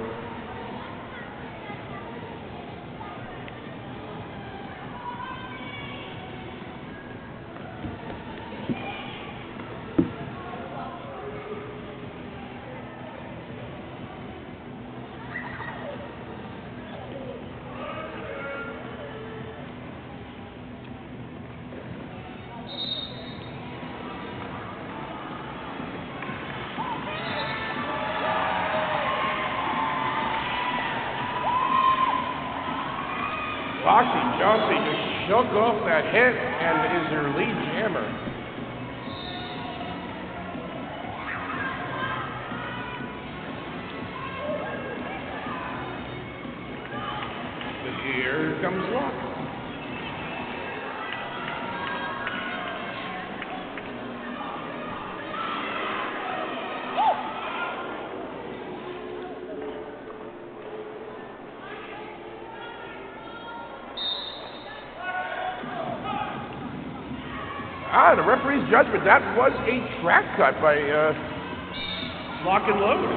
Foxy Johnson just shook off that hit and is their lead jammer. Here comes Locke. The referee's judgment, that was a track cut by Lock and Load.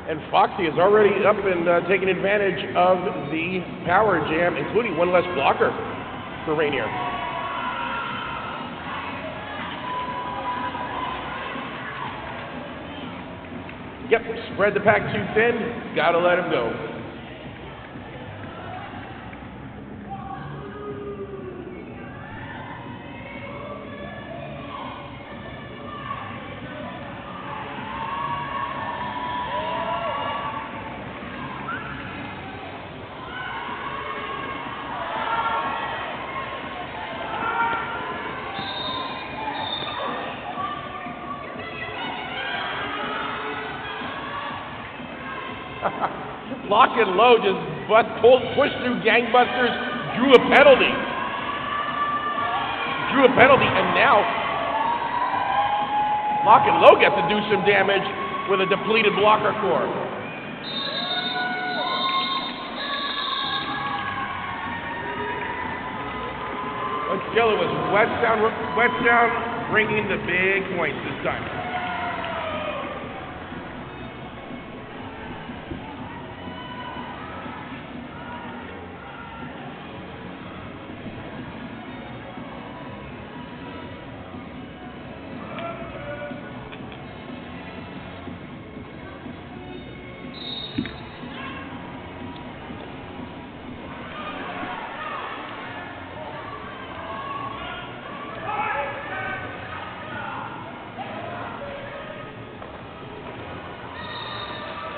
And Foxy is already up and taking advantage of the power jam, including one less blocker for Rainier. Yep, spread the pack too thin, gotta let him go. Lock and Low just pushed through gangbusters, drew a penalty. And now Lock and Low gets to do some damage with a depleted blocker core. Let's kill it was Wetstown bringing the big points this time.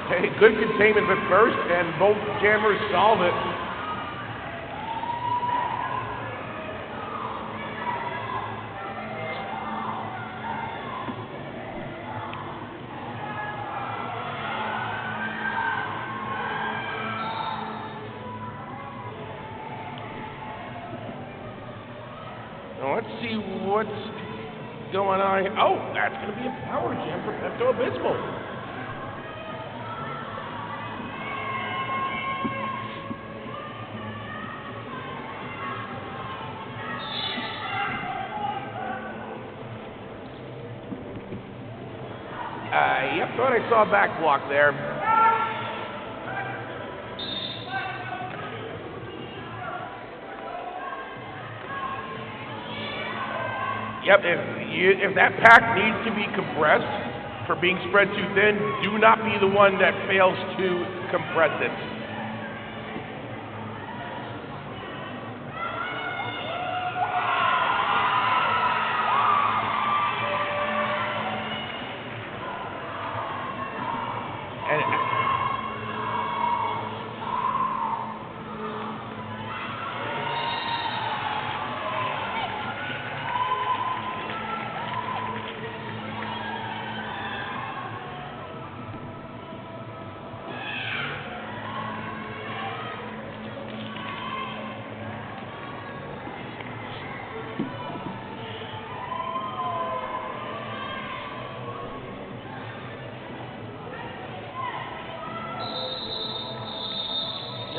Okay, good containment at first, and both jammers solve it. Now let's see what's going on here. Oh, that's going to be a power jam for Pepto-Bismol. Yep, thought I saw a back block there. Yep, if that pack needs to be compressed for being spread too thin, do not be the one that fails to compress it.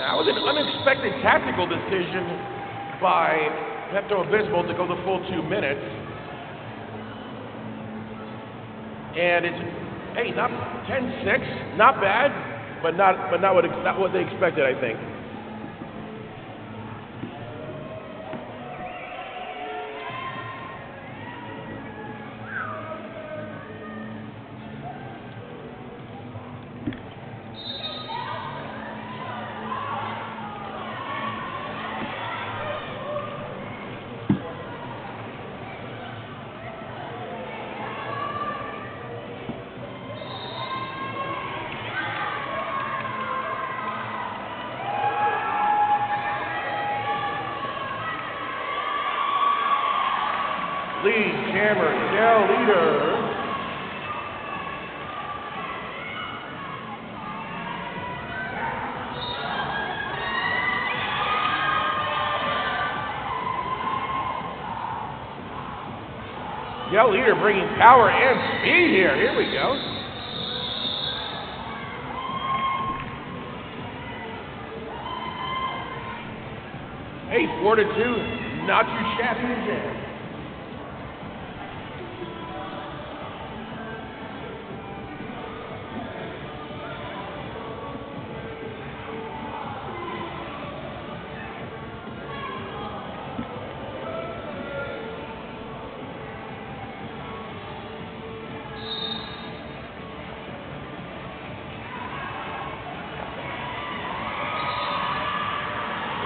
That was an unexpected tactical decision by Pepto-Bismol to go the full 2 minutes. And it's, hey, not 10-6, not bad, but not what they expected, I think. Lead jammer, Yell leader. Yell leader bringing power and speed here. Here we go. Hey, 4-2, not too shabby to jam.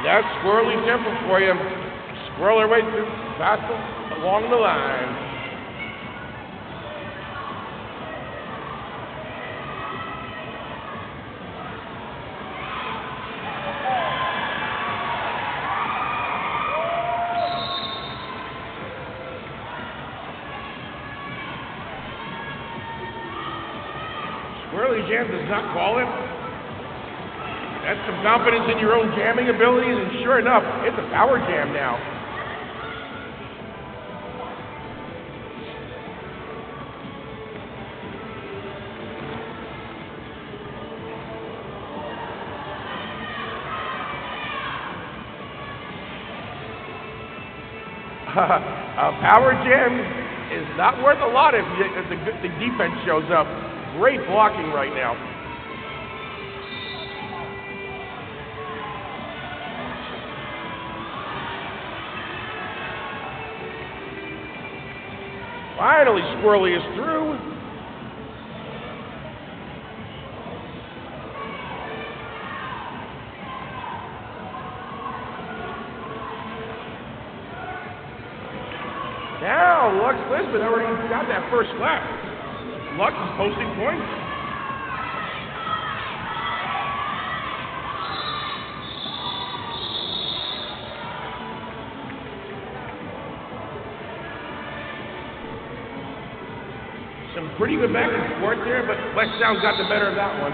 That's Squirrely Temple for you. Squirrel her way through, fast along the line. Squirrely Jam does not call it. That's some confidence in your own jamming abilities, and sure enough, it's a power jam now. A power jam is not worth a lot if the defense shows up. Great blocking right now. Finally, Squirrely is through. Now, Lux Lisbon already got that first lap. Lux is posting points. Some pretty good back and forth there, but Flex Sound got the better of that one.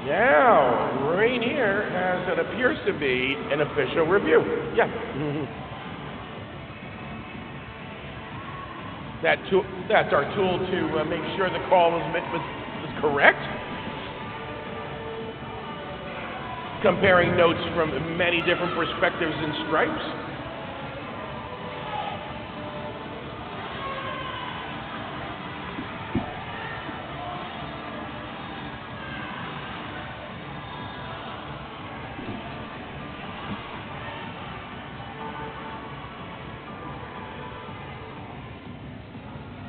Now, Rainier has what appears to be an official review. Yeah. That's our tool to make sure the call was correct. Comparing notes from many different perspectives and stripes.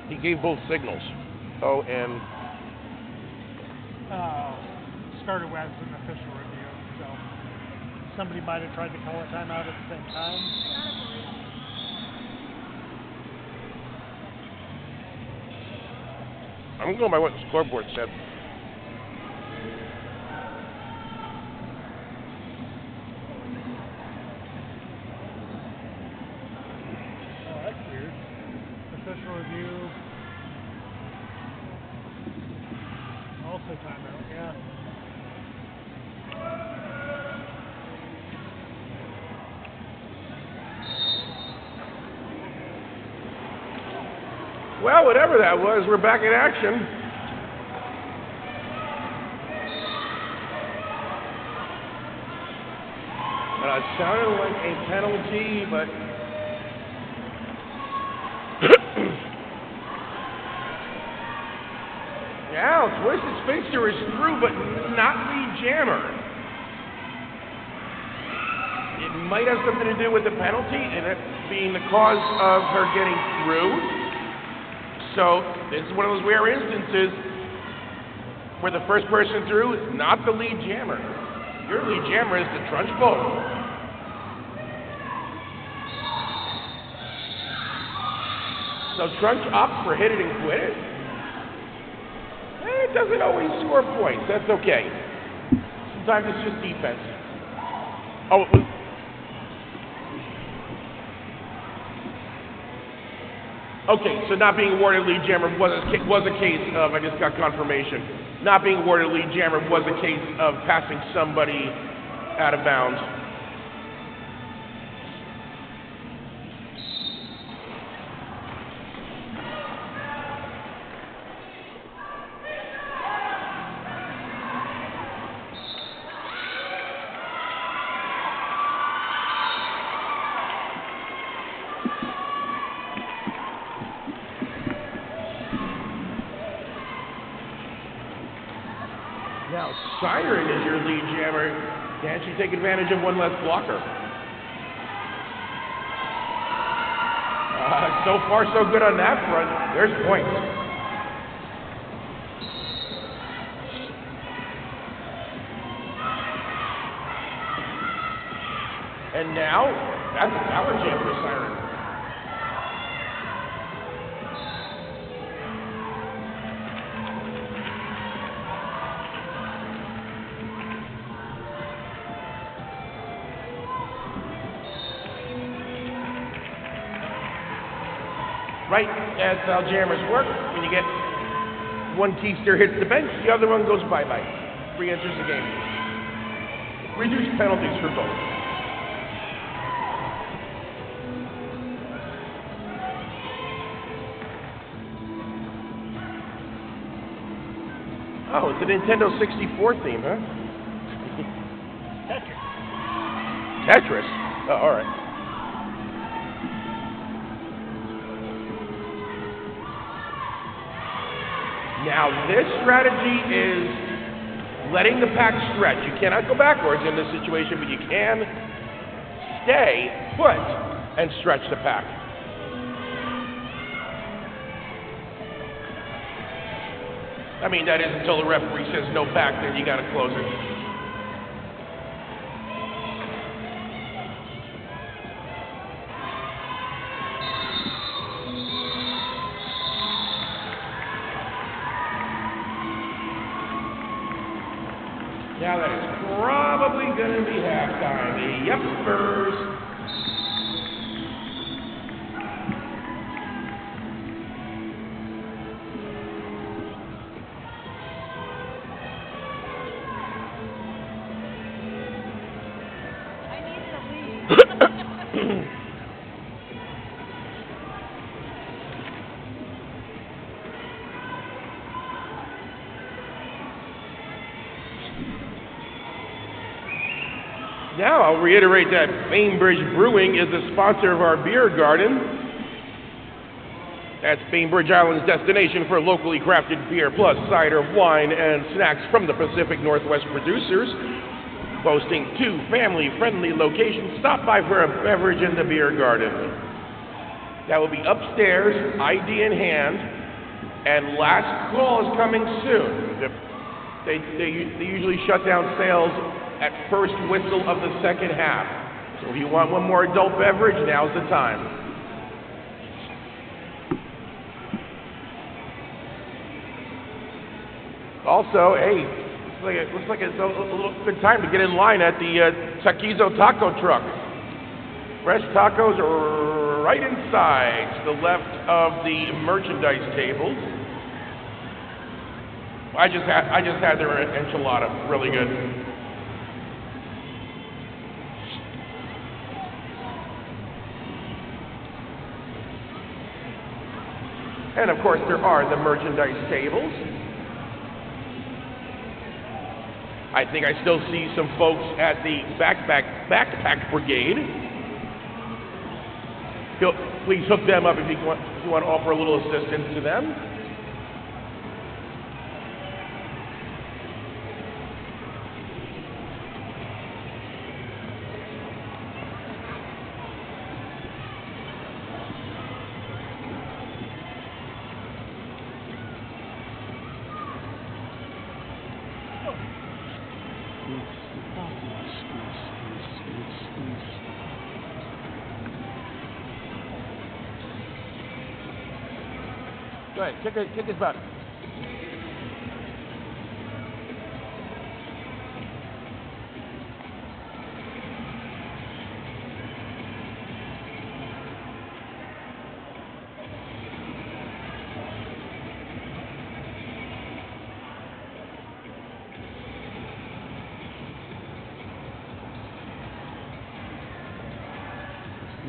He gave both signals. Oh, and started as an official review, so somebody might have tried to call a timeout at the same time. I'm going by what the scoreboard said. Oh, that's weird. Official review. Also timeout, yeah. Well, whatever that was, we're back in action. It sounded like a penalty, but yeah, Twisted Spinster is through, but not Lee Jammer. It might have something to do with the penalty and it being the cause of her getting through. So this is one of those rare instances where the first person through is not the lead jammer. Your lead jammer is the Trunchbull. So Trunch opts for hit it and quit it. It doesn't always score points. That's okay. Sometimes it's just defense. Oh, it was. Okay, so not being awarded lead jammer was a case of, I just got confirmation, not being awarded lead jammer was a case of passing somebody out of bounds. Now, Siren is your lead jammer. Can she take advantage of one less blocker? So far, so good on that front. There's points. And now, that's a power jam for Siren. Right, that's how jammers work. When you get one keister hits the bench, the other one goes bye-bye. Re-enters the game. Reduced penalties for both. Oh, it's a Nintendo 64 theme, huh? Tetris. Tetris? Oh, all right. Now, this strategy is letting the pack stretch. You cannot go backwards in this situation, but you can stay put and stretch the pack. I mean, that is until the referee says no back, then you got to close it. Now that is probably going to be halftime. Yepers. I needed a lead. Now I'll reiterate that Bainbridge Brewing is the sponsor of our beer garden. That's Bainbridge Island's destination for locally crafted beer, plus cider, wine, and snacks from the Pacific Northwest producers. Boasting 2 family-friendly locations, stop by for a beverage in the beer garden. That will be upstairs, ID in hand, and last call is coming soon. They usually shut down sales at first whistle of the second half. So if you want one more adult beverage, now's the time. Also, hey, looks like it's a little good time to get in line at the Taquizo Taco Truck. Fresh tacos are right inside, to the left of the merchandise tables. I just had their enchilada, really good. And of course, there are the merchandise tables. I think I still see some folks at the backpack brigade. Please hook them up if you want to offer a little assistance to them. Go ahead, kick his butt.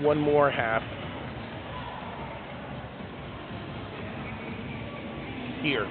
One more half. Here.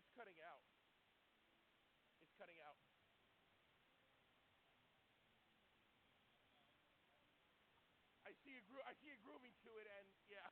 it's cutting out. It's cutting out. I see you grooving to it, and yeah.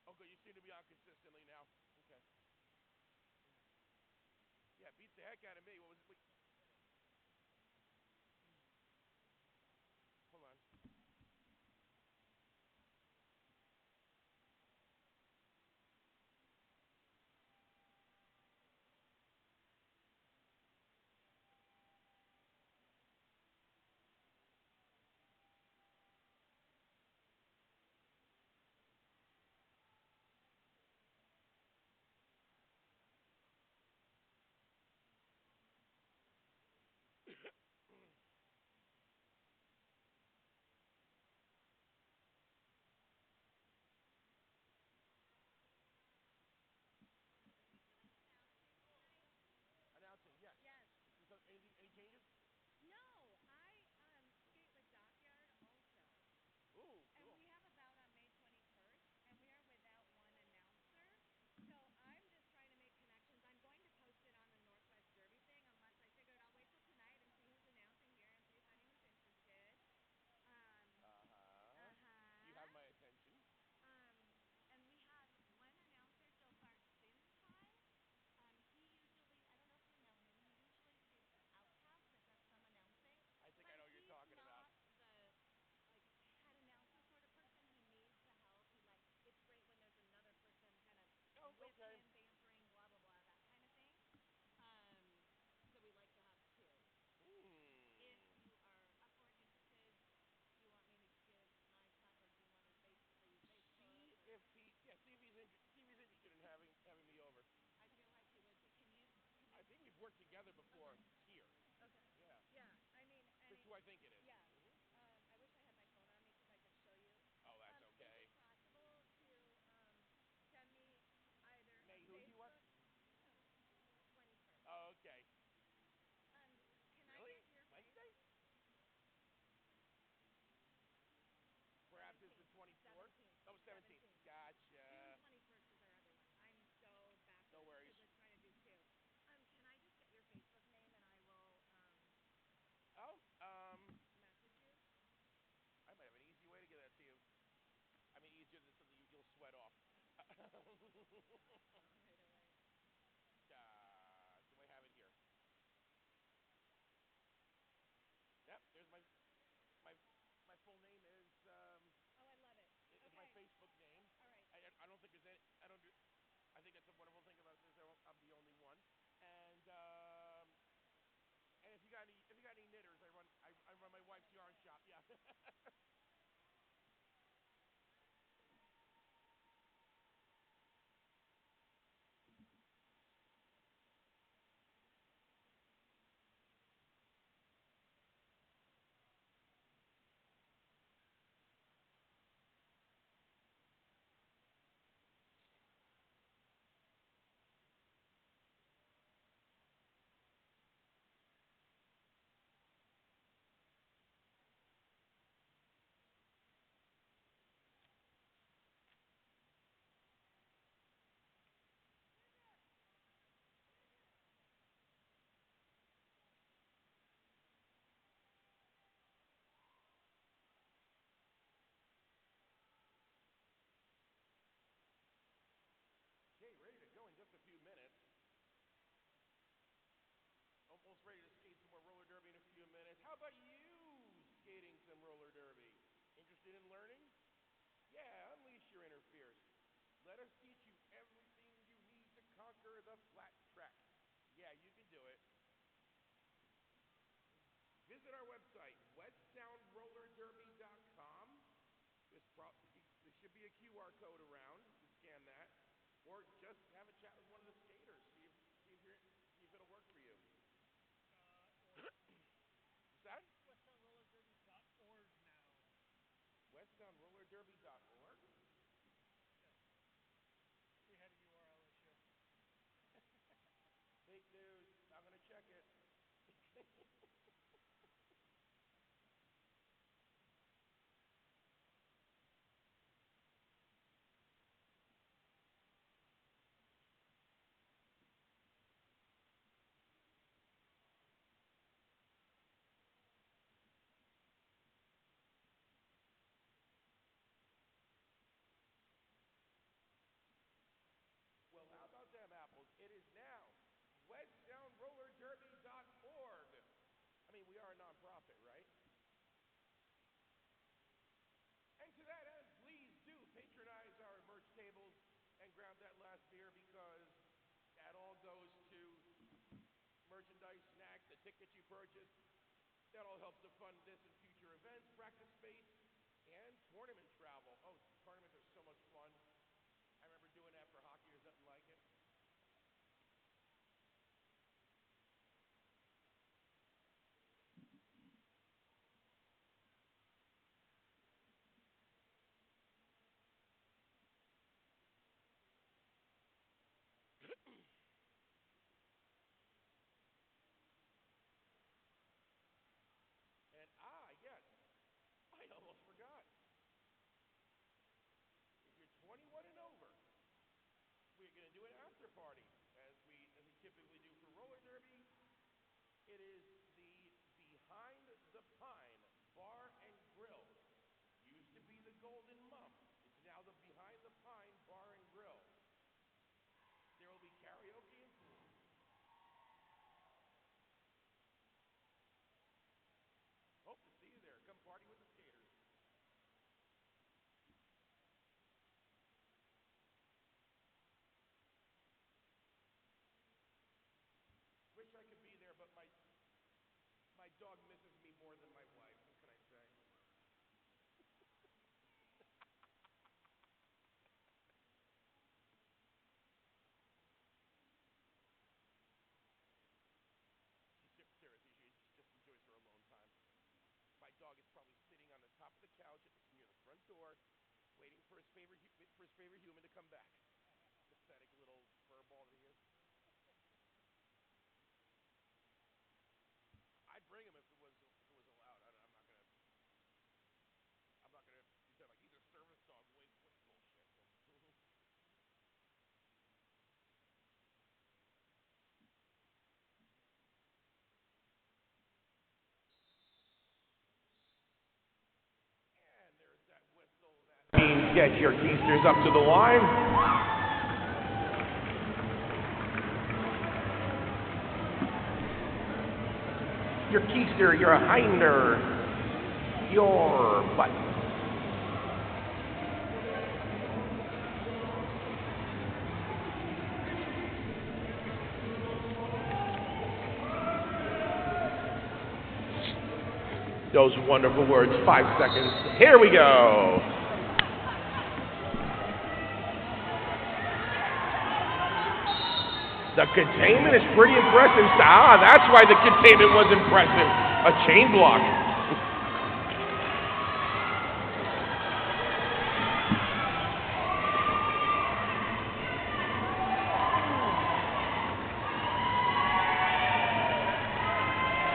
Oh, good. You seem to be on consistently now. Okay. Yeah, beats the heck out of me. What was it? Wait. Hold on. Announcing, yes. Yes. So, any changes? No, I skate with Dockyard also. Ooh, And cool. we have a bout on May 21st, and we are without one announcer. So I'm just trying to make connections. I'm going to post it on the Northwest Derby thing, unless I figured I'll wait till tonight and see who's announcing here and see if anyone's interested. You have my attention. And we have one announcer so far, Sin Time. He usually, I don't know if you know him, he usually skates with Outcast, but does some announcing. I think I know what you're talking about. He's not the, head announcer sort of person. He needs the help. It's great when there's another person kind of with him, bantering, blah, blah, blah, that kind of thing. So we like to have two. If you are up or interested, do you want me to give my stuff, or do you want to basically use Facebook? See if he's interested in having me over. I feel like he would be. Can you I think we've worked together before here. Okay. Yeah. Yeah. That's who I think it is. Yeah. I wish I had my phone on me because I could show you. Oh, that's okay. Is it possible to send me either May, a who do you want? 21st. Oh, okay. Can Really? I get your Wednesday? Perhaps it's the 24th? 17th. Oh, 17th. Gotcha. June 21st is our other one. I'm so backwards. No worries. Because we're trying to do two. Can I just get your Facebook name and I will message you? I might have an easy way to get that to you. I mean, easier than something you'll sweat off. Right away. Do I have it here? Yep, there's my full name is. Oh, I love it. It's my Facebook name. All right. I don't think there's any. I think that's a wonderful thing about this. I'm the only one. And if you got any knitters, I run my wife's yarn shop. Yeah. Okay, ready to go in just a few minutes. Almost ready to skate some more roller derby in a few minutes. How about you skating some roller derby? Interested in learning? Yeah, unleash your inner fierce. Let us teach you everything you need to conquer the flat track. Yeah, you can do it. Visit our website, wetsoundrollerderby.com. There should be a QR code around. You can scan that. Or just have a chat with one of the skaters. See if it'll work for you. Well, how about them apples? It is now westsoundrollerderby.org. I mean, we are a nonprofit, right? And to that end, please do patronize our merch tables and grab that last beer because that all goes to merchandise, snacks, the tickets you purchased. That all helps to fund this and future events, practice space, and tournament travel. Oh, tournaments are so much fun. I remember doing that for hockey. There's nothing like it. And yes, I almost forgot. If you're 21 and over, we're going to do an after party as we typically do for roller derby. It is the Behind the Pine Bar and Grill. Used to be the Golden Mum. It's now the Behind the Pine Bar and Grill. There will be karaoke and food. Hope to see you there. Come party with the skaters. Wish I could be there, but my dog misses me more than my wife. What can I say? Seriously, she just enjoys her alone time. My dog is probably sitting on the top of the couch near the front door, waiting for his favorite human to come back. Pathetic little furball that he is. I'd bring him if it was allowed. I'm not gonna pretend like he's a service dog. Wink, wink, bullshit. And there's that whistle that means get your keisters up to the line. Your keister, your hinder, your butt. Those wonderful words, 5 seconds. Here we go. The containment is pretty impressive. That's why the containment was impressive. A chain block.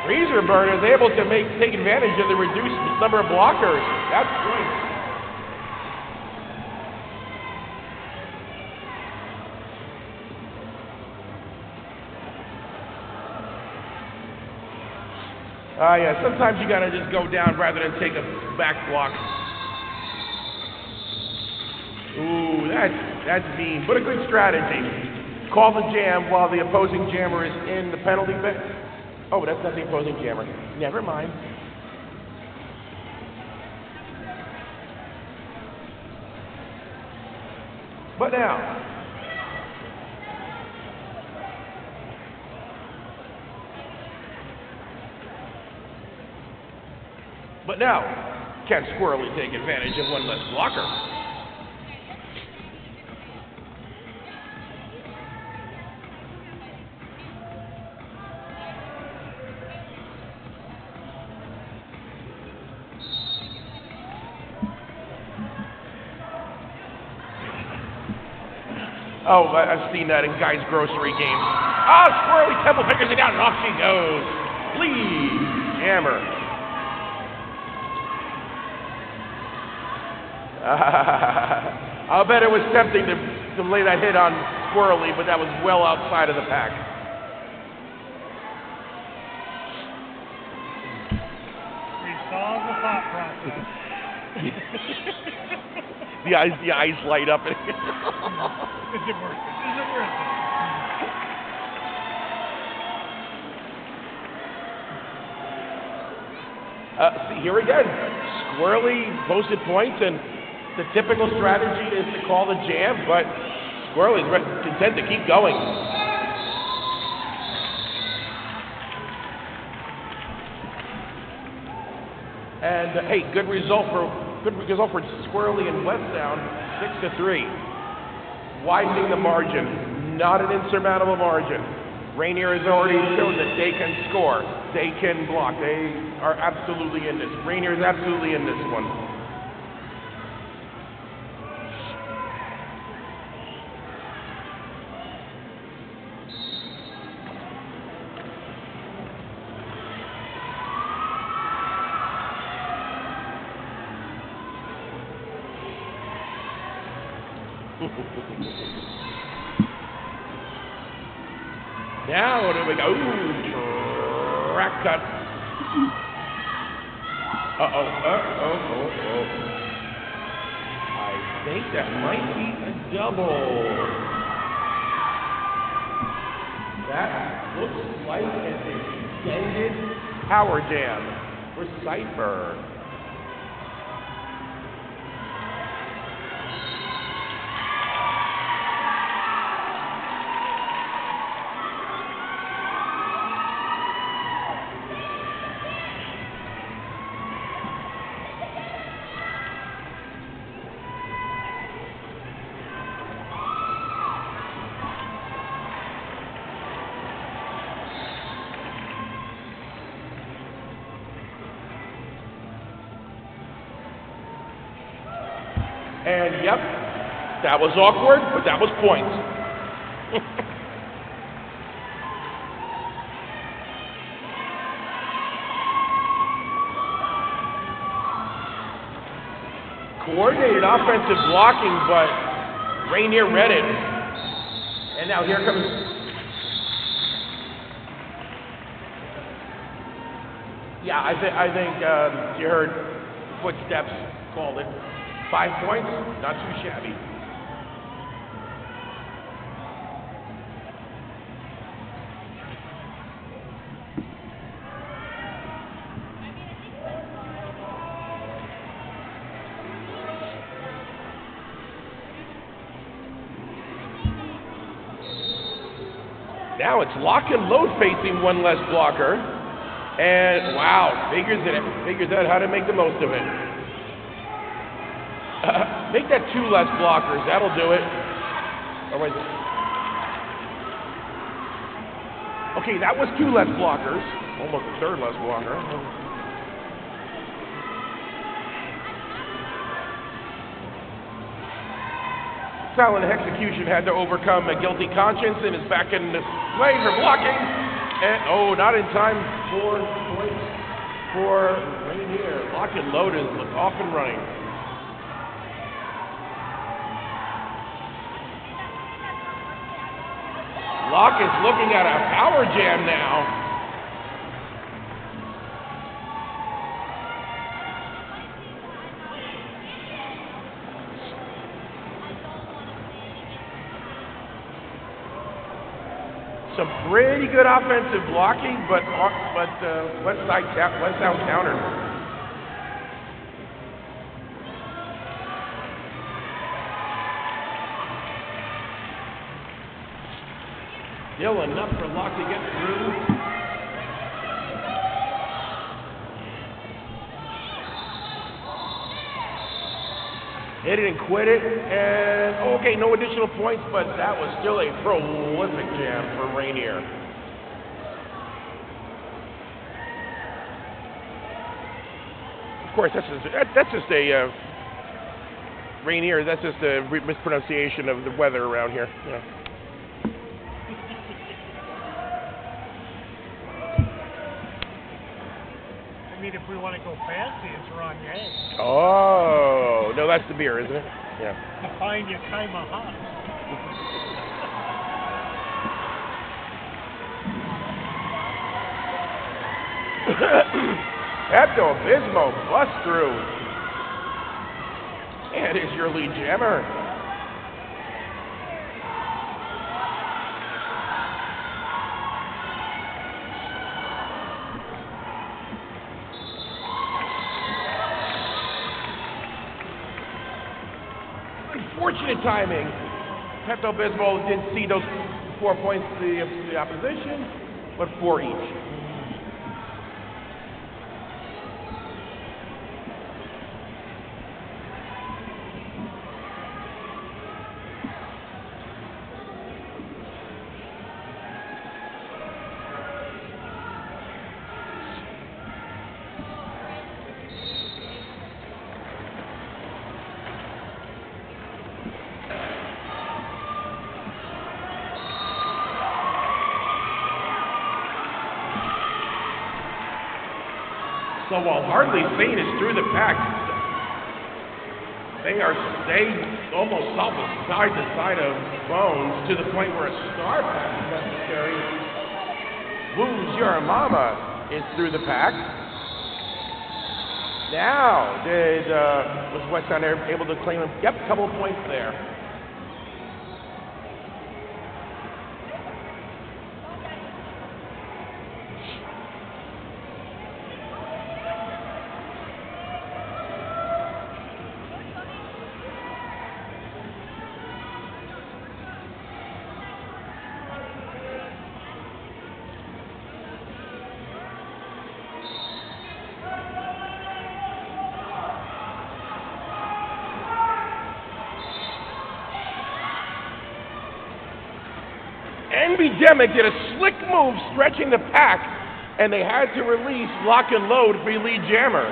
Freezer Burn is able to take advantage of the reduced number of blockers. That's great. Yeah, sometimes you gotta just go down rather than take a back block. Ooh, that's mean, but a good strategy. Call the jam while the opposing jammer is in the penalty bit. Oh, that's not the opposing jammer. Never mind. But now, can Squirrely take advantage of one less blocker? Oh, I've seen that in guys' grocery games. Squirrely Temple figures it out, and off she goes. please, jammer. I'll bet it was tempting to lay that hit on Squirrely, but that was well outside of the pack. We saw the thought process. the eyes light up. Is it worth it? Is it worth it? See, here again, Squirrely posted points, and the typical strategy is to call the jam, but Squirrely's content to keep going. And hey, good result for Squirrely and Westtown, 6-3, widening the margin, not an insurmountable margin. Rainier has already shown that they can score, they can block, they are absolutely in this. Rainier is absolutely in this one. Now, what do we go? Ooh, track cut. Uh-oh. I think that might be a double. That looks like an extended power jam for Cypher. And yep, that was awkward, but that was points. Coordinated offensive blocking, but Rainier read it. And now here comes... Yeah, I think you heard footsteps called it. 5 points, not too shabby. Now it's lock and load facing one less blocker. And wow, figures out how to make the most of it. Make that 2 less blockers. That'll do it. Okay, that was 2 less blockers. Almost a 3rd less blocker. Silent execution had to overcome a guilty conscience and is back in the play for blocking. And not in time for points for Rainier. Lock and load is off and running. Locke is looking at a power jam now. Some pretty good offensive blocking, but Westtown countered. Still enough for Locke to get through. Hit it and quit it, and okay, no additional points, but that was still a prolific jam for Rainier. Of course, that's just a Rainier. That's just a mispronunciation of the weather around here. Yeah. mean, if we want to go fancy, it's Rainier. Oh, no, that's the beer, isn't it? Yeah. Define your Kaimaha. Pepto-Bismol bust through. And is your lead jammer. Unfortunate timing. Pepto-Bismol didn't see those 4 points to the opposition, but 4 each. So while hardly seen is through the pack, they almost solve the side to side of Bones to the point where a star pack is necessary. Woo's Your Mama is through the pack. Now, was Weston able to claim him? Yep, a couple of points there. Endemic did a slick move stretching the pack, and they had to release lock and load for lead jammer.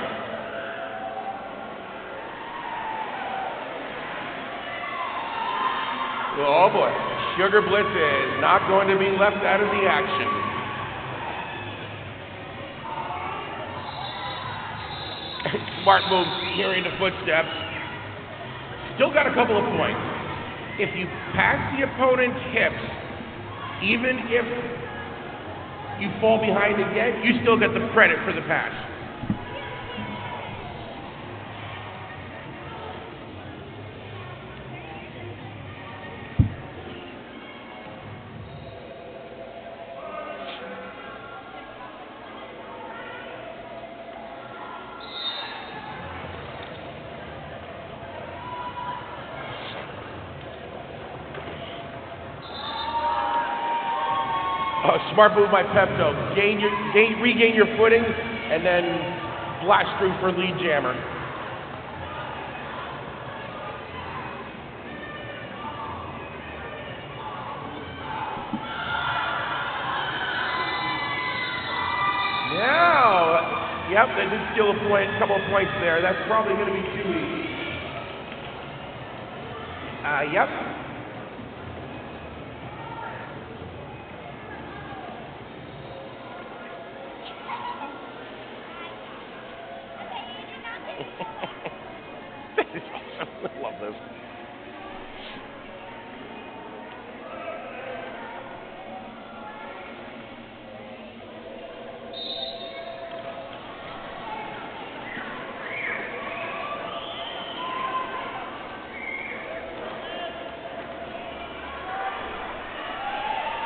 Oh boy, Sugar Blitz is not going to be left out of the action. Smart move, hearing the footsteps. Still got a couple of points. If you pass the opponent's hips, even if you fall behind again, you still get the credit for the pass. Smart move by Pepto. Regain your footing, and then blast through for lead jammer. Now, yep, they did steal a couple of points there. That's probably going to be 2 each. Yep. I love this.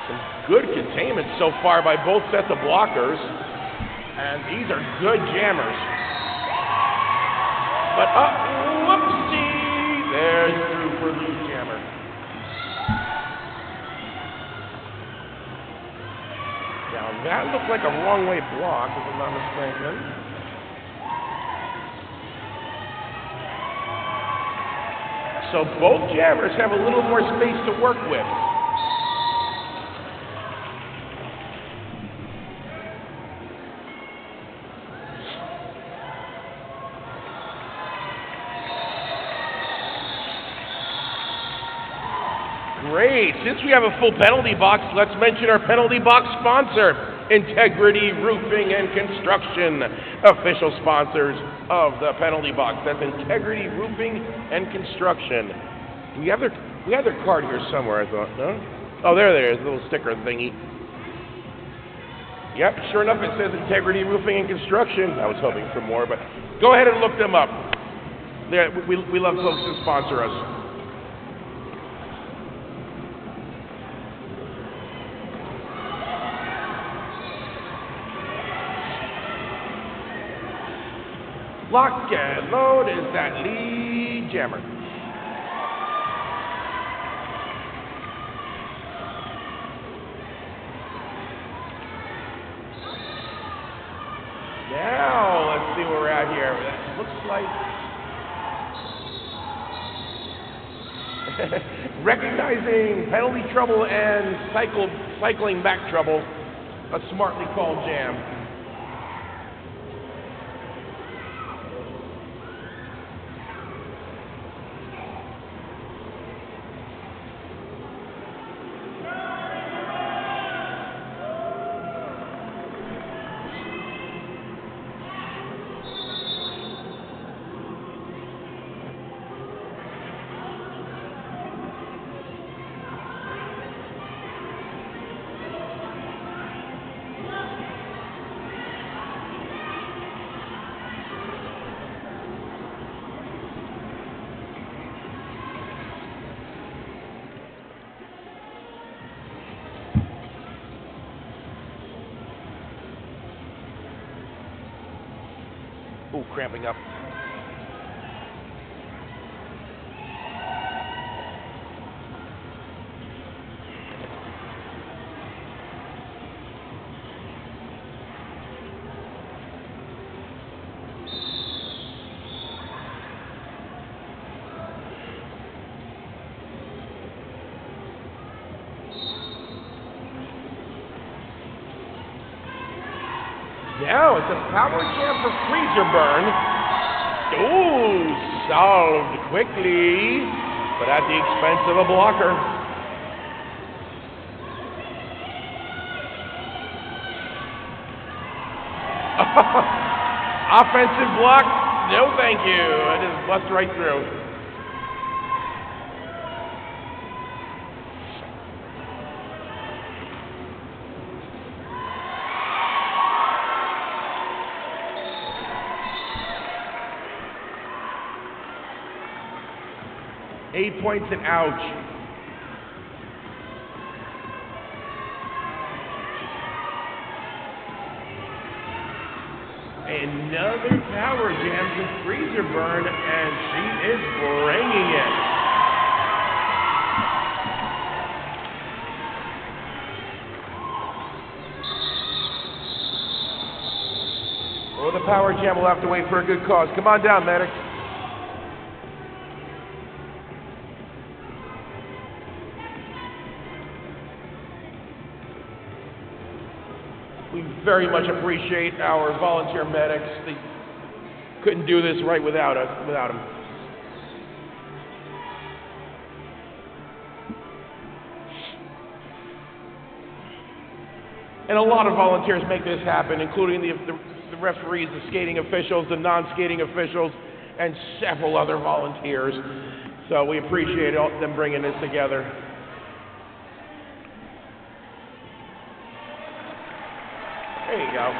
Some good containment so far by both sets of blockers, and these are good jammers. But whoopsie! There's through for lead jammer. Now that looked like a wrong way block, if I'm not mistaken. So both jammers have a little more space to work with. Great. Since we have a full penalty box, let's mention our penalty box sponsor. Integrity Roofing and Construction, official sponsors of the penalty box. That's Integrity Roofing and Construction. We have their card here somewhere, I thought. No? Oh, there it is, a little sticker thingy. Yep, sure enough, it says Integrity Roofing and Construction. I was hoping for more, but go ahead and look them up. We love folks who sponsor us. Lock and load is that lead jammer. Now, let's see where we're at here. That looks like recognizing penalty trouble and cycling back trouble, a smartly called jam. Ooh, cramping up. Now it's a power jam for freezer burn. Ooh, solved quickly, but at the expense of a blocker. Offensive block, no thank you. I just bust right through. Eight points and ouch. Another power jam to freezer burn, and she is bringing it. Oh, the power jam will have to wait for a good cause. Come on down, medics. We very much appreciate our volunteer medics. They couldn't do this right without them. And a lot of volunteers make this happen, including the referees, the skating officials, the non-skating officials, and several other volunteers. So we appreciate them bringing this together. There you go.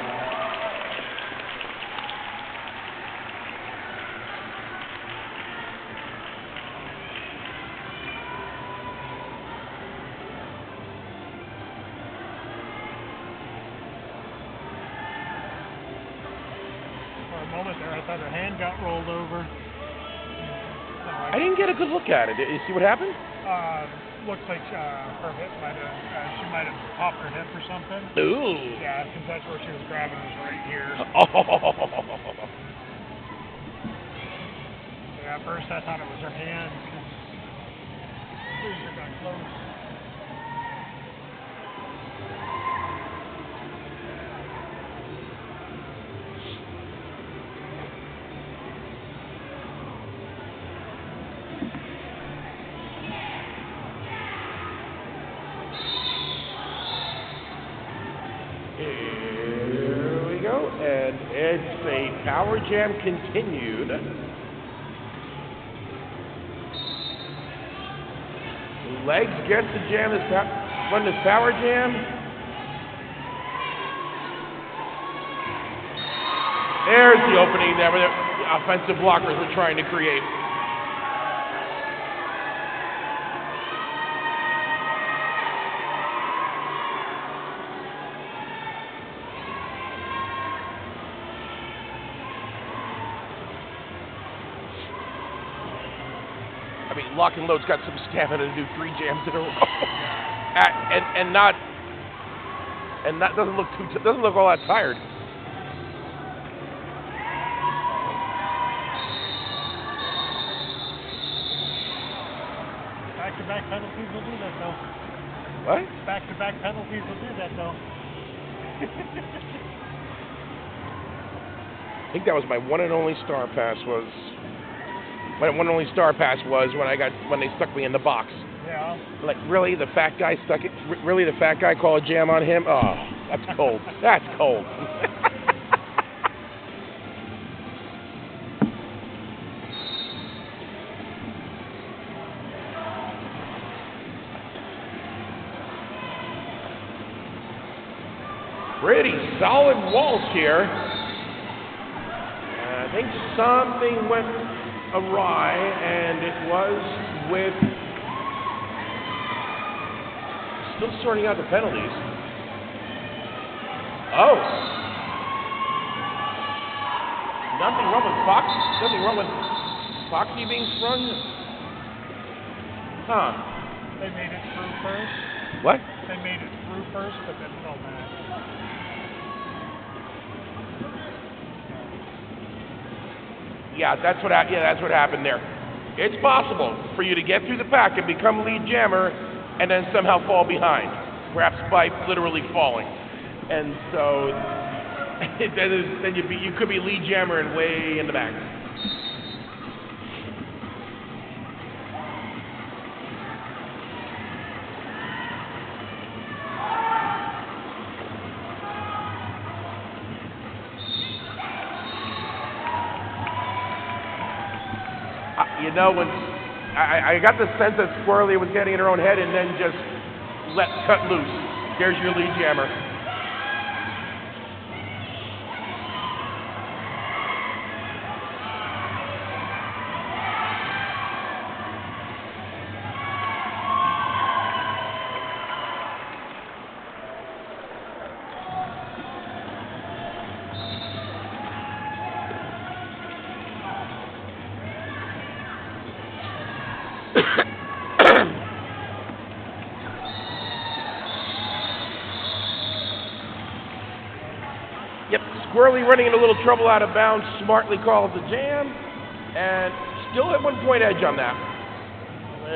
For a moment there, I thought her hand got rolled over. I didn't get a good look at it. Did you see what happened? Looks like her hip she might have popped her hip or something. Ooh. Yeah, because that's where she was grabbing, was right here. Oh. Yeah, at first I thought it was her hand because the freezer got close. Here we go, and it's a power jam continued. Legs gets to jam this run this power jam. There's the opening there where the offensive blockers were trying to create. I mean, Lock and Load's got some stamina to do 3 jams in a row, and that doesn't look all that tired. Back-to-back penalties will do that, though. What? Back-to-back penalties will do that, though. I think that was my one and only star pass was. My one and only star pass was when they stuck me in the box. Yeah. Like, really, the fat guy stuck it. Really, the fat guy called a jam on him. Oh, that's cold. That's cold. Pretty solid walls here. I think something went awry, and it was with still sorting out the penalties. Oh, nothing wrong with Fox. Nothing wrong with Foxy being sprung. Huh? They made it through first. What? They made it through first, but then fell back. Yeah, that's what happened there. It's possible for you to get through the pack and become lead jammer, and then somehow fall behind, perhaps by literally falling. And so then you could be lead jammer and way in the back. You know, when I got the sense that Squirrely was getting in her own head and then just cut loose. There's your lead jammer. Yep, Squirrely running into a little trouble out of bounds, smartly calls the jam, and still at 1 point edge on that.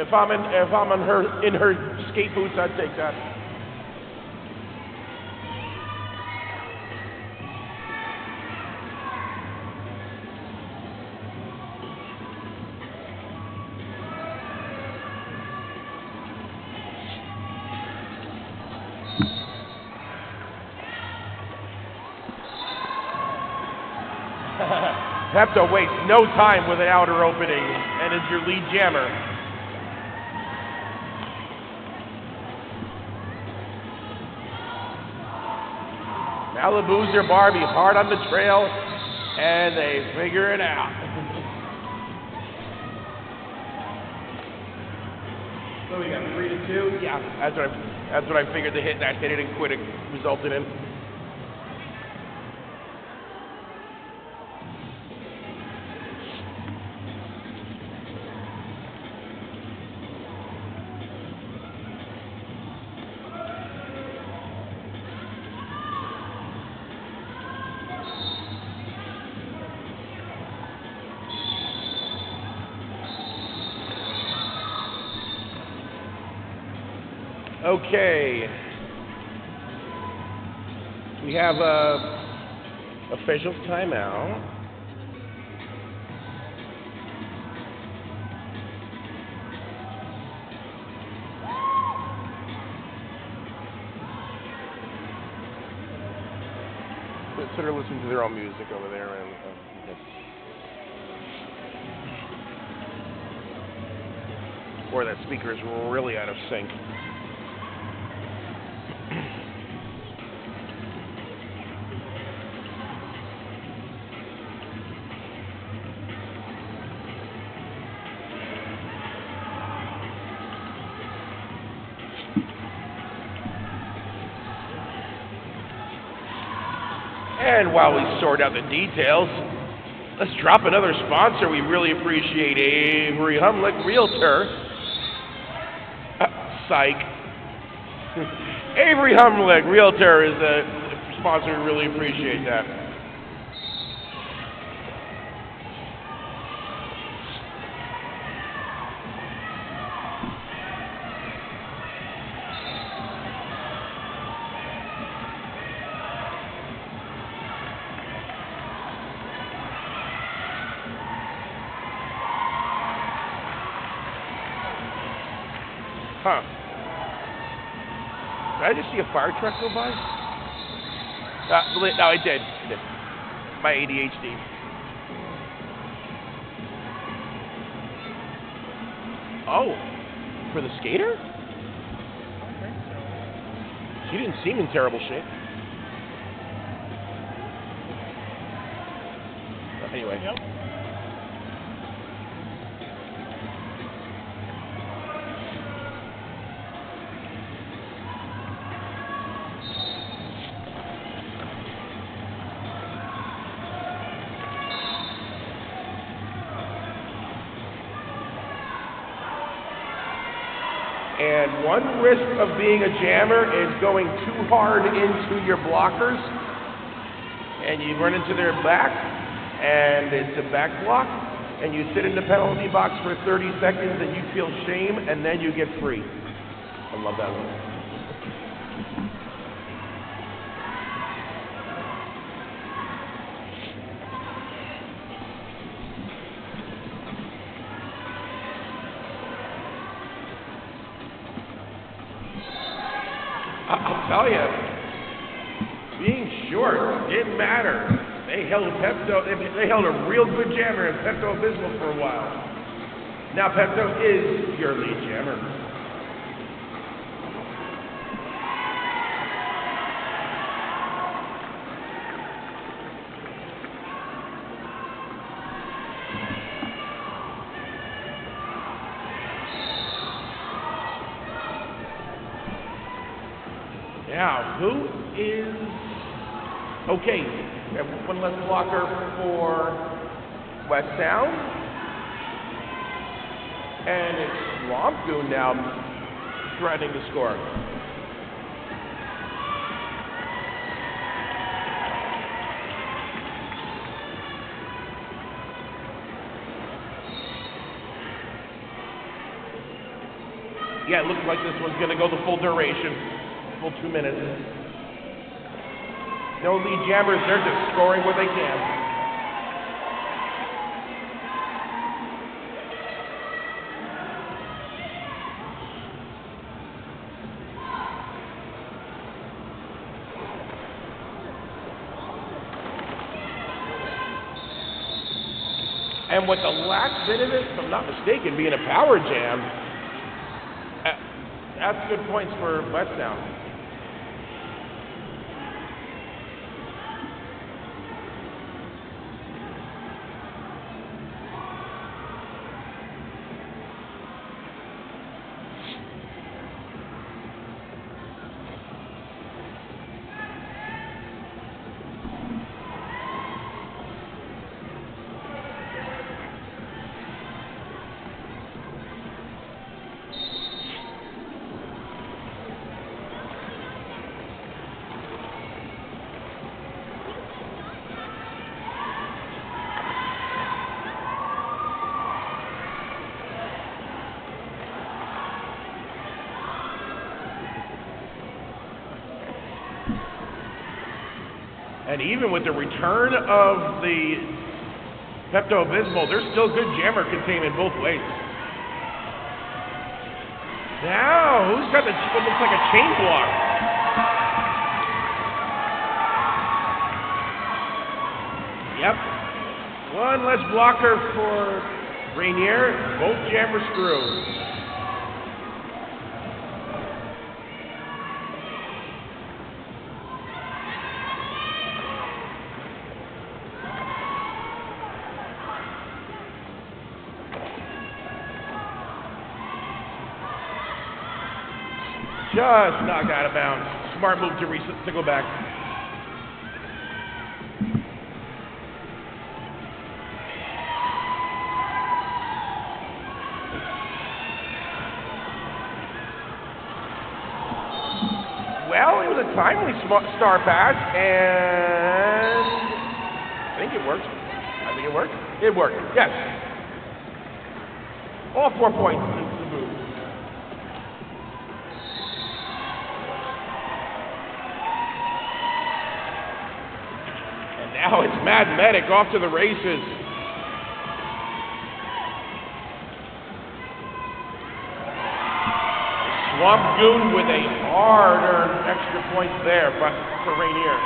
If I'm in her skate boots, I'd take that. Have to waste no time with an outer opening, and is your lead jammer. Malibu's their Barbie, hard on the trail, and they figure it out. So we got 3-2. Yeah, that's what I figured the hit it and quit it resulted in. Okay, we have a official timeout. consider listening to their own music over there. And or that speaker is really out of sync. And while we sort out the details, let's drop another sponsor. We really appreciate Avery Humlick, Realtor. Psych. Avery Humlick, Realtor is a sponsor. We really appreciate that. Huh. Did I just see a fire truck go by? No, I did. My ADHD. Oh, for the skater? She didn't seem in terrible shape. Anyway. Yep. And one risk of being a jammer is going too hard into your blockers, and you run into their back, and it's a back block, and you sit in the penalty box for 30 seconds, and you feel shame, and then you get free. I love that one. I'll tell you, being short didn't matter. They held they held a real good jammer in Pepto-Bismol for a while. Now Pepto is your lead jammer. Now, who is... Okay, we have one less blocker for West Sound. And it's Swamp Goon now threatening to score. Yeah, it looks like this one's going to go the full duration. Full 2 minutes. No lead jammers, they're just scoring what they can. And with the last bit of it, if I'm not mistaken, being a power jam, that's good points for West Sound. And even with the return of the Pepto-Bismol, there's still good jammer containment both ways. Now, who's got what looks like a chain block? Yep. One less blocker for Rainier. Both jammers through. Just knocked out of bounds. Smart move to go back. Well, it was a timely star pass, and I think it worked. It worked. Yes. All 4 points to boot. And now it's Mad Medic off to the races. Swamp Goon with a hard-earned extra point there for Rainier.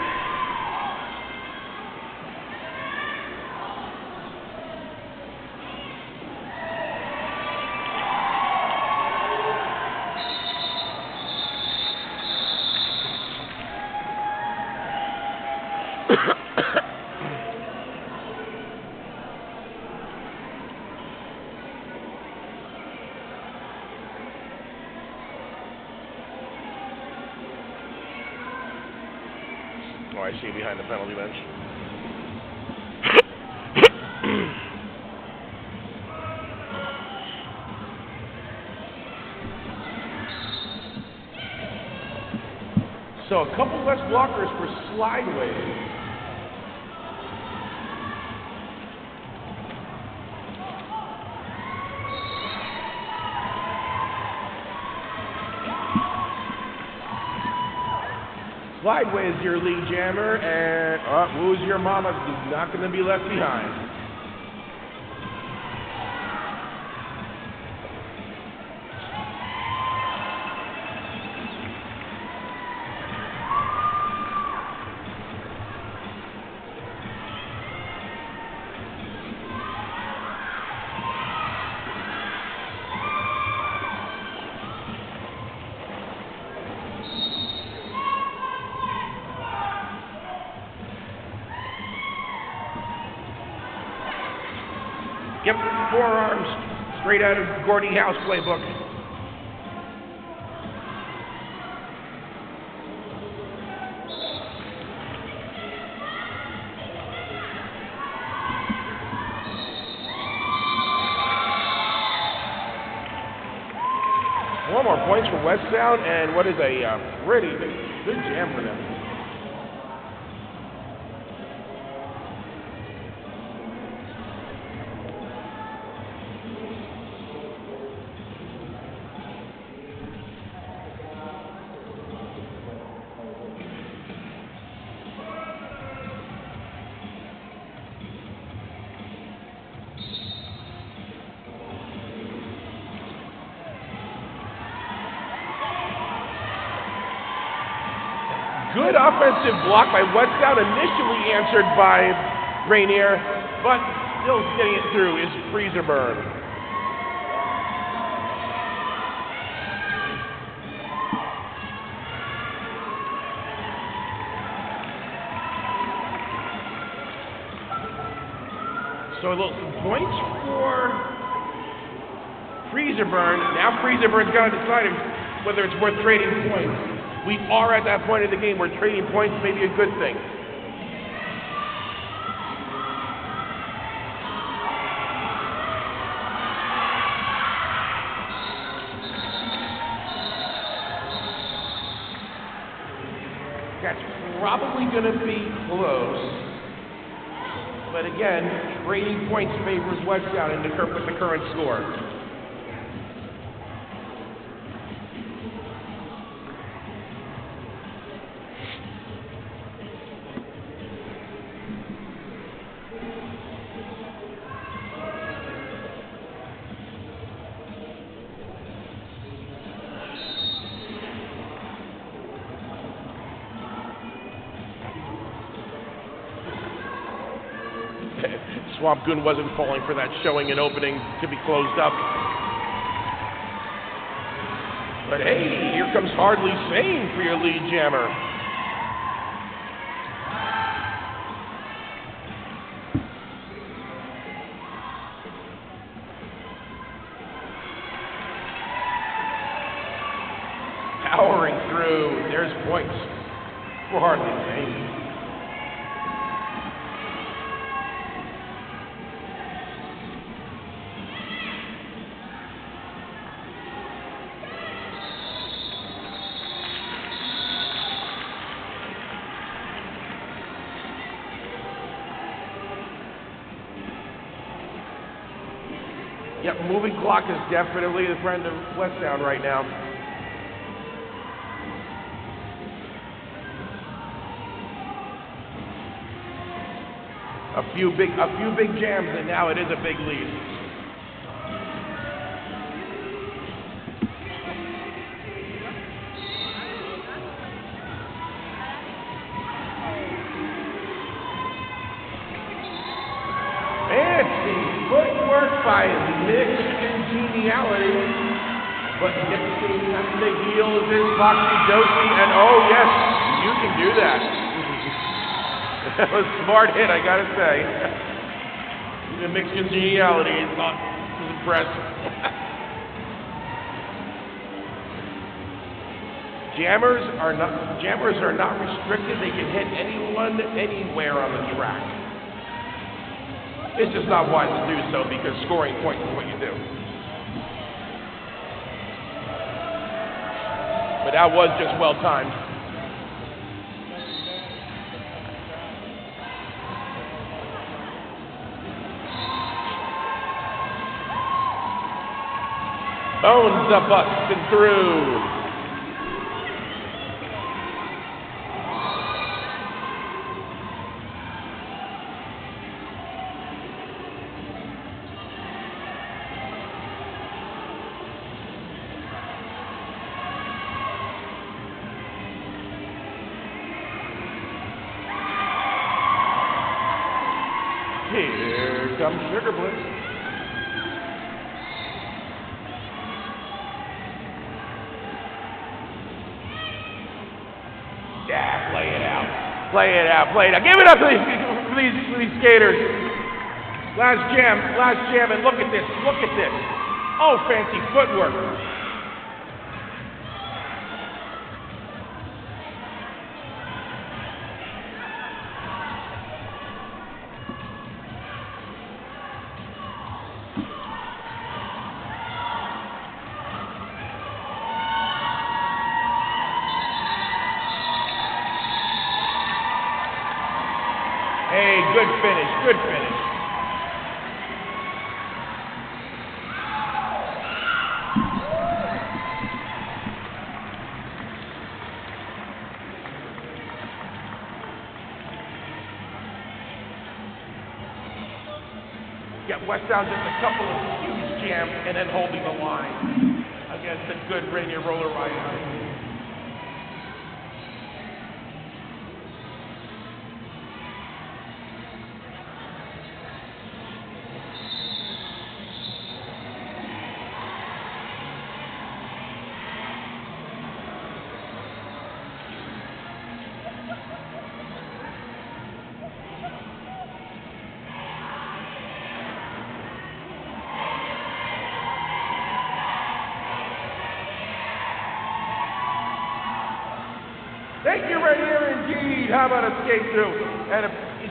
Oh, I see behind the penalty bench. So a couple less blockers for Slideways. Slideways, your lead jammer, and Woo's Your Mama is not going to be left behind. Yep, forearms, straight out of Gordie House playbook. Four more points for West Sound, and what is a pretty good jam for them. Good offensive block by West Sound, initially answered by Rainier, but still getting it through is Freezer Burn. So a little points for Freezer Burn. Now Freezer Burn's got to decide whether it's worth trading points. We are at that point of the game where trading points may be a good thing. That's probably going to be close. But again, trading points favors West Sound with the current score. Swamp Goon wasn't falling for that showing and opening to be closed up. But hey, here comes Hardly Sane for your lead jammer. Powering through. There's points for Hardly Sane. Yep, moving clock is definitely the friend of West Sound right now. A few big jams, and now it is a big lead. Fancy footwork by Mixed Congeniality, but mixing up the heels is Foxy Josie, and oh yes, you can do that. That was a smart hit, I gotta say. Even Mixed Congeniality is impressed. Jammers are not restricted. They can hit anyone, anywhere on the track. It's just not wise to do so because scoring points is what you do. But that was just well timed. Bones a busting through. Here comes Sugar Bliss. Yeah, play it out. Play it out. Play it out. Give it up to these skaters. Last jam, and look at this. Look at this. Oh, fancy footwork. Hey, good finish, good finish. Yeah, West Sound just a couple of huge jams and then holding the line against the good Rainier roller Riot. Thank you, Rainier, indeed. How about a skate through and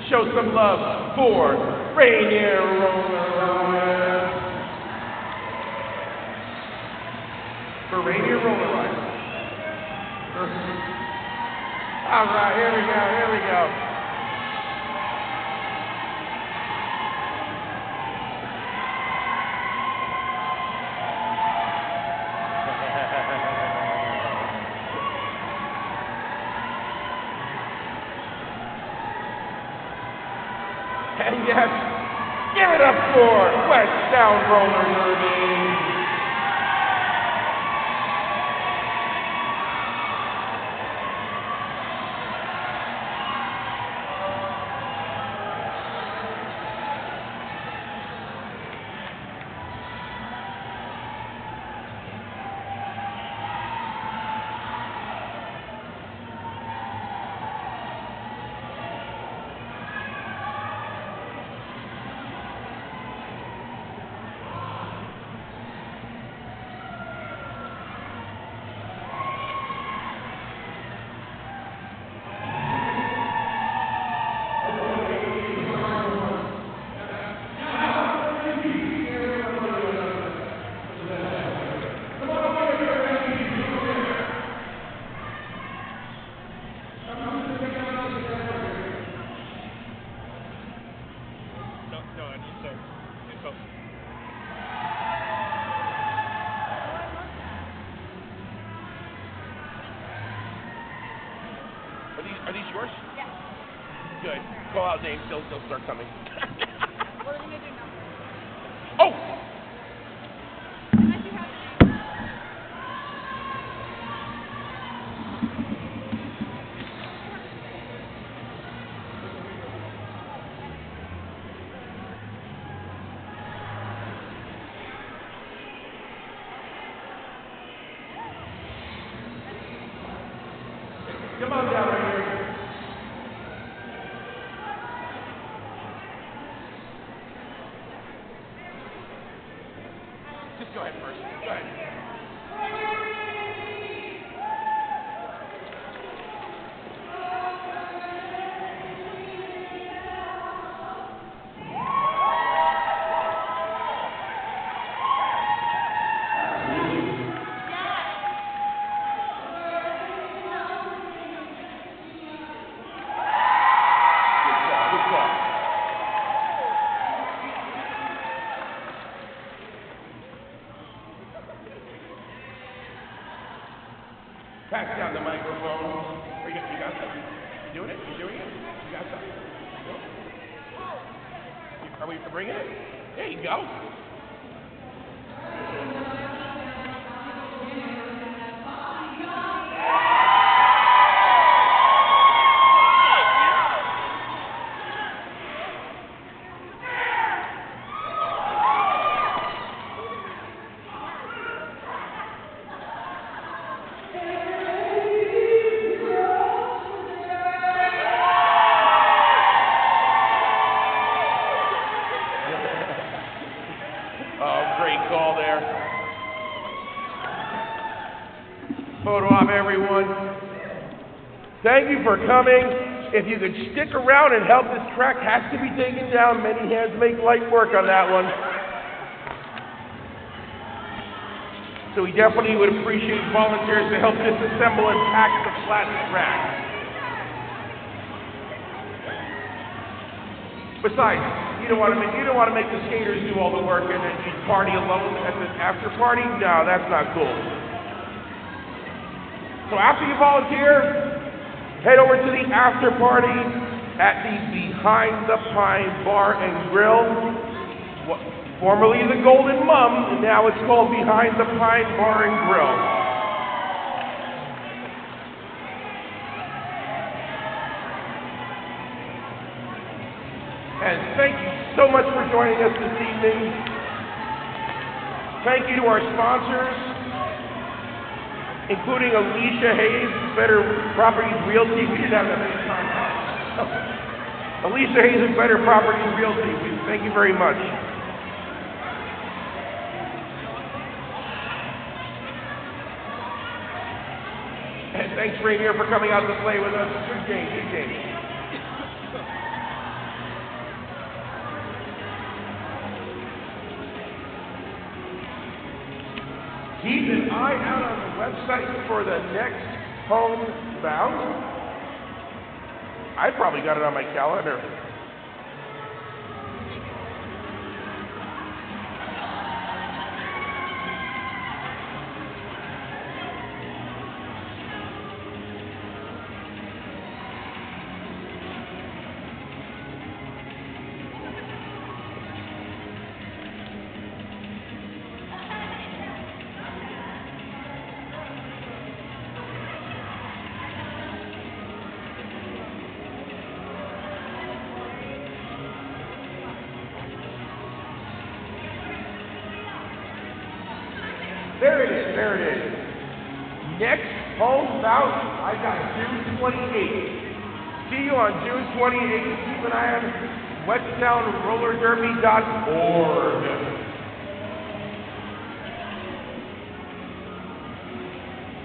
show some love for Rainier Roller Riot. For Rainier Roller Riot. All right, here we go. And yes, give it up for West Sound Roller Derby. Good. Call out names, they'll start coming. We're gonna do numbers. Oh! Unless you have the name. Come on down right here. Just go ahead first. Go ahead. Good call. Pass down the microphone. You got something? You doing it? You doing it? You got something? No? Are we bringing it? There you go. Oh, great call there. Photo op, everyone. Thank you for coming. If you could stick around and help, this track has to be taken down. Many hands make light work on that one. So we definitely would appreciate volunteers to help disassemble and pack the flat track. Besides, you don't want to make the skaters do all the work and then you party alone at the after party. No, that's not cool. So after you volunteer, head over to the after party at the Behind the Pine Bar and Grill, formerly the Golden Mum, and now it's called Behind the Pine Bar and Grill. And thank you so much for joining us this evening. Thank you to our sponsors, including Alicia Hayes, Better Properties Realty. We didn't have that many times. Alicia Hayes of Better Properties Realty. Thank you very much. And thanks, Rainier, for coming out to play with us. Good game, good game. Keep an eye out on the website for the next homebound. I probably got it on my calendar. There it is, there it is. Next homebound, I got June 28th. See you on June 28th. Keep an eye on westtownrollerderby.org.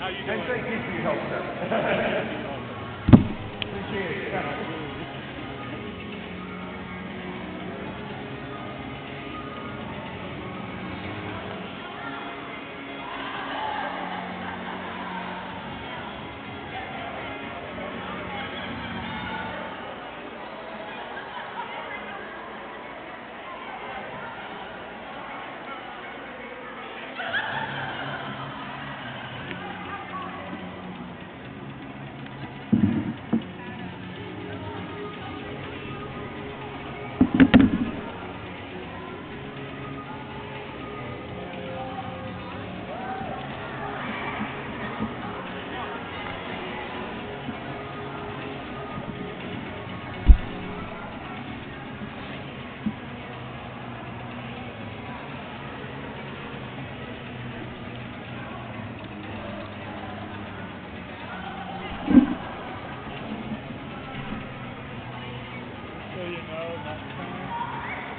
And thank you for your help, sir. Appreciate it. Yeah. so you know, next time,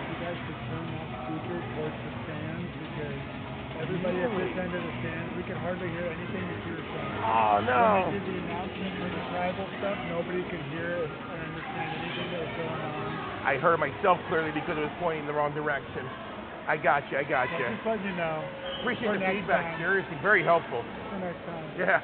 you guys should turn that speaker towards the stands because everybody at this end of the stands, we can hardly hear anything that you're saying. Oh, no. When I did the announcement for the tribal stuff, nobody could hear and understand anything that was going on. I heard myself clearly because it was pointing in the wrong direction. I got you. Well, just letting you know. Appreciate For the next feedback. time. Seriously, very helpful. For next time. Yeah.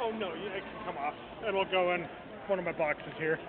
Oh no, it can come off. It'll go in one of my boxes here.